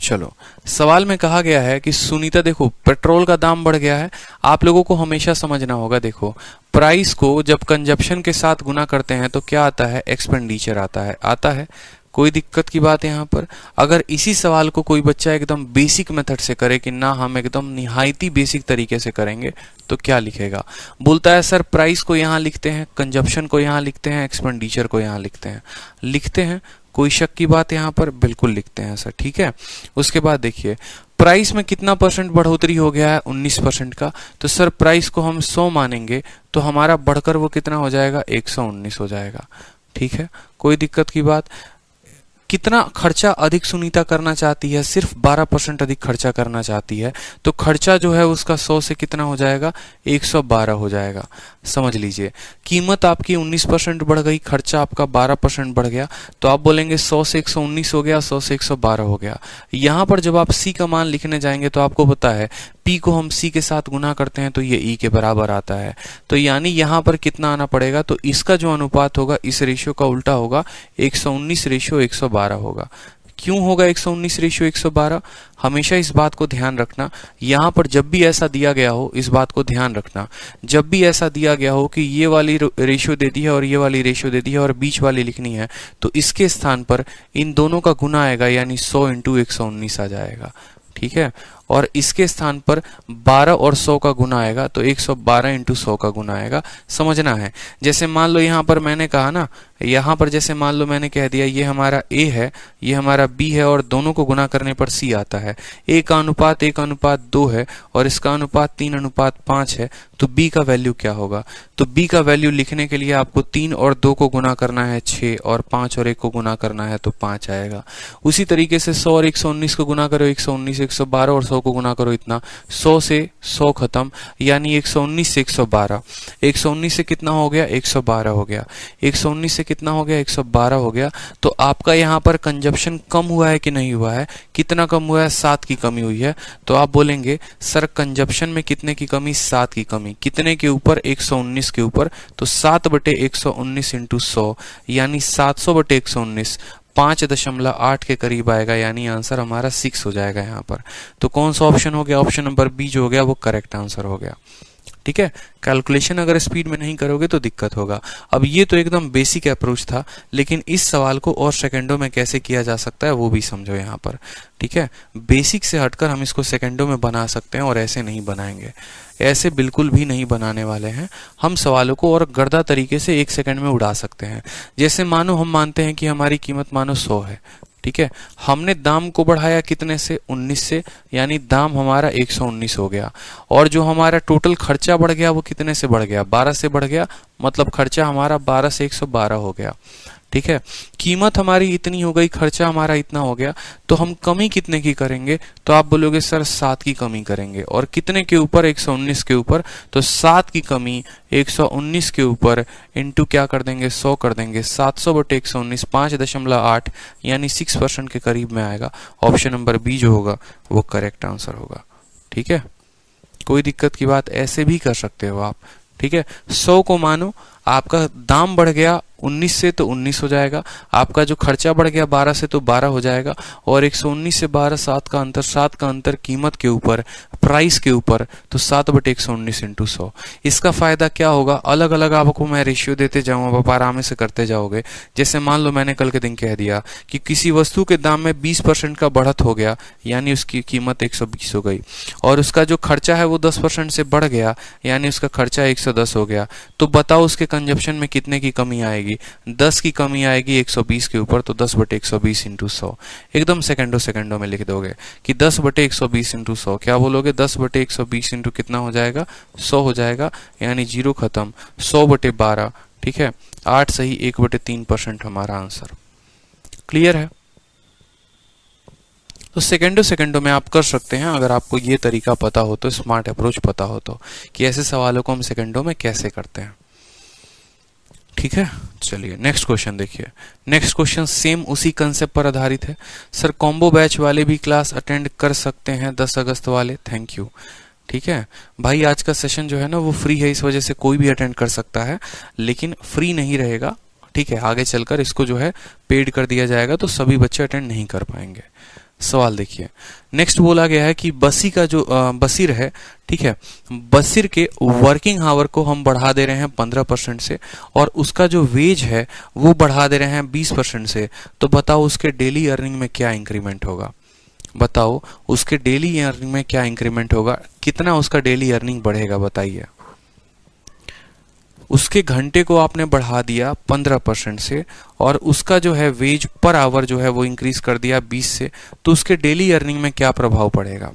चलो, सवाल में कहा गया है कि सुनीता, देखो पेट्रोल का दाम बढ़ गया है। आप लोगों को हमेशा समझना होगा, देखो प्राइस को जब कंजप्शन के साथ गुना करते हैं तो क्या आता है, एक्सपेंडिचर आता है। कोई दिक्कत की बात है यहाँ पर? अगर इसी सवाल को कोई बच्चा एकदम बेसिक मेथड से करे कि ना हम एकदम निहायती बेसिक तरीके से करेंगे तो क्या लिखेगा? बोलता है सर प्राइस को यहाँ लिखते हैं, कंजप्शन को यहाँ लिखते हैं, एक्सपेंडिचर को यहाँ लिखते हैं। कोई शक की बात यहाँ पर? बिल्कुल लिखते हैं सर, ठीक है। उसके बाद देखिए प्राइस में कितना परसेंट बढ़ोतरी हो गया है, 19% का। तो सर प्राइस को हम 100 मानेंगे तो हमारा बढ़कर वो कितना हो जाएगा, 119 हो जाएगा, ठीक है। कोई दिक्कत की बात? कितना खर्चा अधिक सुनीता करना चाहती है, सिर्फ 12% अधिक खर्चा करना चाहती है। तो खर्चा जो है उसका 100 से कितना हो जाएगा, 112 हो जाएगा। समझ लीजिए, कीमत आपकी 19% बढ़ गई, खर्चा आपका 12% बढ़ गया। तो आप बोलेंगे 100 से 119 हो गया, 100 से 112 हो गया। यहाँ पर जब आप सी का मान लिखने जाएंगे तो आपको पता है पी को हम सी के साथ गुना करते हैं तो ये ई के बराबर आता है। तो यानी यहाँ पर कितना आना पड़ेगा, तो इसका जो अनुपात होगा इस रेशियो का उल्टा होगा, 119:112 होगा। क्यों होगा 119:112? हमेशा इस बात को ध्यान रखना, यहाँ पर जब भी ऐसा दिया गया हो इस बात को ध्यान रखना, जब भी ऐसा दिया गया हो कि ये वाली रेशियो दे दी है और ये वाली रेशियो दे दी है और बीच वाली लिखनी है, तो इसके स्थान पर इन दोनों का गुना आएगा, यानी 100 × 119 आ जाएगा, ठीक है। और इसके स्थान पर 12 और 100 का गुना आएगा, तो 112 इंटू 100 का गुना आएगा, समझना है। जैसे मान लो यहाँ पर मैंने कहा ना, यहाँ पर जैसे मान लो मैंने कह दिया ये हमारा A है, ये हमारा B है, और दोनों को गुना करने पर C आता है। A का अनुपात 1:2 है और इसका अनुपात 3:5 है, तो B का वैल्यू क्या होगा? तो B का वैल्यू लिखने के लिए आपको 3 और 2 को गुना करना है 6, और 5 और 1 को गुना करना है तो 5 आएगा। उसी तरीके से 100 और 119 को गुना करो 119, 112 और 100 को गुना करो इतना, 100 से 100 खत्म, यानी 119 से 112, 119 से कितना हो गया? 112 हो गया, 119 से कितना हो गया? 112 हो गया। तो आपका यहाँ पर कंजप्शन कम हुआ है कि नहीं हुआ है? कितना कम हुआ है? 7 की कमी हुई है। तो आप बोलेंगे सर कंजप्शन में कितने की कमी? 7 की कमी। कितने के ऊपर? 119 के ऊपर। तो 7/119 इंटू 100, यानी 700/119, 5.8 के करीब आएगा, यानी आंसर हमारा 6 हो जाएगा यहाँ पर। तो कौन सा ऑप्शन हो गया? ऑप्शन नंबर बी जो हो गया वो करेक्ट आंसर हो गया। ठीक है, कैलकुलेशन अगर स्पीड में नहीं करोगे तो दिक्कत होगा। अब ये तो एकदम बेसिक अप्रोच था, लेकिन इस सवाल को और सेकंडों में कैसे किया जा सकता है वो भी समझो यहाँ पर। ठीक है, बेसिक से हटकर हम इसको सेकंडों में बना सकते हैं, और ऐसे नहीं बनाएंगे, ऐसे बिल्कुल भी नहीं बनाने वाले हैं। हम सवालों को और गर्दा तरीके से 1 सेकंड में उड़ा सकते हैं। जैसे मानो हम मानते हैं कि हमारी कीमत मानो 100 है, ठीक है, हमने दाम को बढ़ाया कितने से? 19 से, यानी दाम हमारा 119 हो गया, और जो हमारा टोटल खर्चा बढ़ गया वो कितने से बढ़ गया? 12 से बढ़ गया, मतलब खर्चा हमारा 12 से 112 हो गया। ठीक है, कीमत हमारी इतनी हो गई, खर्चा हमारा इतना हो गया, तो हम कमी कितने की करेंगे? तो आप बोलोगे सर 7 की कमी करेंगे, और कितने के ऊपर? 119 के ऊपर। तो 7 की कमी 119 के ऊपर इंटू क्या कर देंगे? 100 कर देंगे, 700/119, 5.8, यानी 6% के करीब में आएगा। ऑप्शन नंबर बी जो होगा वो करेक्ट आंसर होगा। ठीक है, कोई दिक्कत की बात, ऐसे भी कर सकते हो आप। ठीक है, 100 को मानो आपका दाम बढ़ गया 19 से तो 19 हो जाएगा, आपका जो खर्चा बढ़ गया 12 से तो 12 हो जाएगा, और 119 से 12, 7 का अंतर कीमत के ऊपर, प्राइस के ऊपर, तो 7/119 इंटू 100। इसका फायदा क्या होगा? अलग अलग आपको मैं रेशियो देते जाऊंगा, आप आराम से करते जाओगे। जैसे मान लो मैंने कल के दिन कह दिया कि किसी वस्तु के दाम में 20% का बढ़त हो गया, यानी उसकी कीमत 120 हो गई, और उसका जो खर्चा है वो 10% से बढ़ गया, यानी उसका खर्चा 110 हो गया। तो बताओ उसके कंजप्शन में कितने की कमी आएगी? 10 की कमी आएगी 120 के ऊपर, तो 10/120 इंटू 100। एकदम सेकंडों में लिख दोगे कि 10/120 इंटू 100। क्या बोलोगे? 10/120 इंटू कितना हो जाएगा? 100 हो जाएगा, यानी 0 खत्म, 100/12। ठीक है, 8 सही, 1/3% हमारा आंसर। क्लियर है? तो सेकंडों में आप कर सकते हैं, अगर आपको ये तरीका पता हो तो, स्मार्ट अप्रोच पता हो तो, कि ऐसे सवालों को हम सेकंडों में कैसे करते हैं। ठीक है, चलिए नेक्स्ट क्वेश्चन देखिए। नेक्स्ट क्वेश्चन सेम उसी कंसेप्ट पर आधारित है। सर कॉम्बो बैच वाले भी क्लास अटेंड कर सकते हैं 10 अगस्त वाले? Thank you. ठीक है भाई, आज का सेशन जो है ना वो फ्री है, इस वजह से कोई भी अटेंड कर सकता है, लेकिन फ्री नहीं रहेगा। ठीक है, आगे चलकर इसको जो है पेड कर दिया जाएगा, तो सभी बच्चे अटेंड नहीं कर पाएंगे। सवाल देखिए, नेक्स्ट बोला गया है कि बसी का जो बसीर है, ठीक है, बसीर के वर्किंग आवर को हम बढ़ा दे रहे हैं 15% से, और उसका जो वेज है वो बढ़ा दे रहे हैं 20% से। तो बताओ उसके डेली अर्निंग में क्या इंक्रीमेंट होगा? बताओ उसके डेली अर्निंग में क्या इंक्रीमेंट होगा? कितना उसका डेली अर्निंग बढ़ेगा? बताइए। उसके घंटे को आपने बढ़ा दिया 15% से, और उसका जो है वेज पर आवर जो है वो इंक्रीज कर दिया 20 से, तो उसके डेली अर्निंग में क्या प्रभाव पड़ेगा?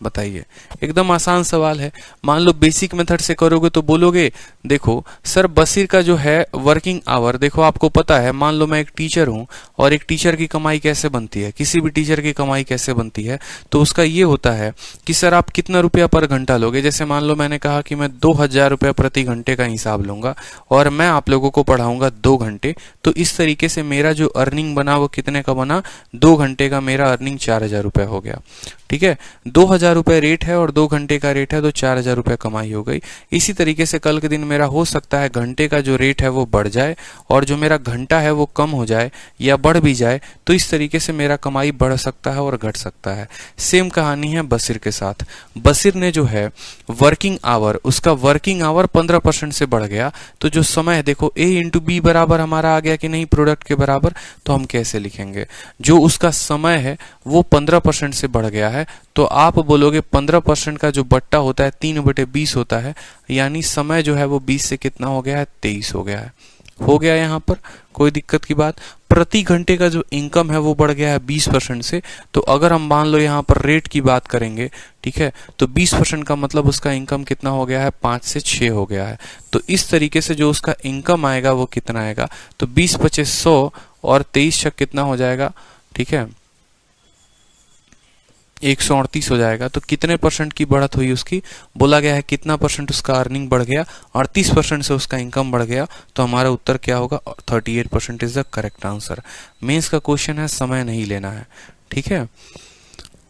बताइए। एकदम आसान सवाल है। मान लो बेसिक मेथड से करोगे तो बोलोगे देखो सर बसीर का जो है वर्किंग आवर, देखो आपको पता है, मान लो मैं एक टीचर हूं, और एक टीचर की कमाई कैसे बनती है, किसी भी टीचर की कमाई कैसे बनती है, तो उसका ये होता है कि सर आप कितना रुपया पर घंटा लोगे। जैसे मान लो मैंने कहा कि मैं 2000 रुपया प्रति घंटे का हिसाब लूंगा, और मैं आप लोगों को पढ़ाऊंगा 2 घंटे, तो इस तरीके से मेरा जो अर्निंग बना वो कितने का बना? 2 घंटे का मेरा अर्निंग 4000 रुपया हो गया। ठीक है, 2,000 रुपये रेट है और 2 घंटे का रेट है तो 4,000 रुपये कमाई हो गई। इसी तरीके से कल के दिन मेरा हो सकता है घंटे का जो रेट है वो बढ़ जाए और जो मेरा घंटा है वो कम हो जाए या बढ़ भी जाए, तो इस तरीके से मेरा कमाई बढ़ सकता है और घट सकता है। सेम कहानी है बशीर के साथ। बशीर ने जो है वर्किंग आवर, उसका वर्किंग आवर 15% से बढ़ गया, तो जो समय है देखो A इंटू बी बराबर हमारा आ गया कि नहीं प्रोडक्ट के बराबर, तो हम कैसे लिखेंगे? जो उसका समय है वो 15% से बढ़ गया है, तो आप बोलोगे 15% का जो बट्टा होता है 3/20 होता है, यानी समय जो है वो 20 से कितना हो गया है? 23 हो गया है। हो गया यहाँ पर कोई दिक्कत की बात? प्रति घंटे का जो इनकम है वो बढ़ गया है 20% से, तो अगर हम मान लो यहाँ पर रेट की बात करेंगे, ठीक है, तो 20% का मतलब उसका इनकम कितना हो गया है? 5 से 6 हो गया है। तो इस तरीके से जो उसका इनकम आएगा वो कितना आएगा? तो 20 × 100 और 23 कितना हो जाएगा? ठीक है, 138 हो जाएगा। तो कितने परसेंट की बढ़त हुई उसकी? बोला गया है कितना परसेंट उसका अर्निंग बढ़ गया? 38% से उसका इनकम बढ़ गया, तो हमारा उत्तर क्या होगा? 38% is the correct answer. Mains का क्वेश्चन है, समय नहीं लेना है, ठीक है।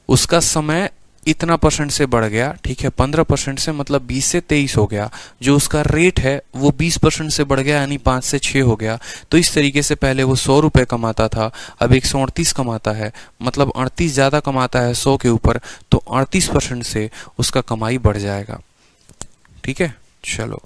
उसका समय इतना परसेंट से बढ़ गया, ठीक है, 15% से मतलब 20 से 23 हो गया। जो उसका रेट है वो 20% से बढ़ गया, यानी 5 से 6 हो गया। तो इस तरीके से पहले वो 100 रुपये कमाता था, अब 138 कमाता है, मतलब 38 ज़्यादा कमाता है 100 के ऊपर, तो 38% से उसका कमाई बढ़ जाएगा। ठीक है, चलो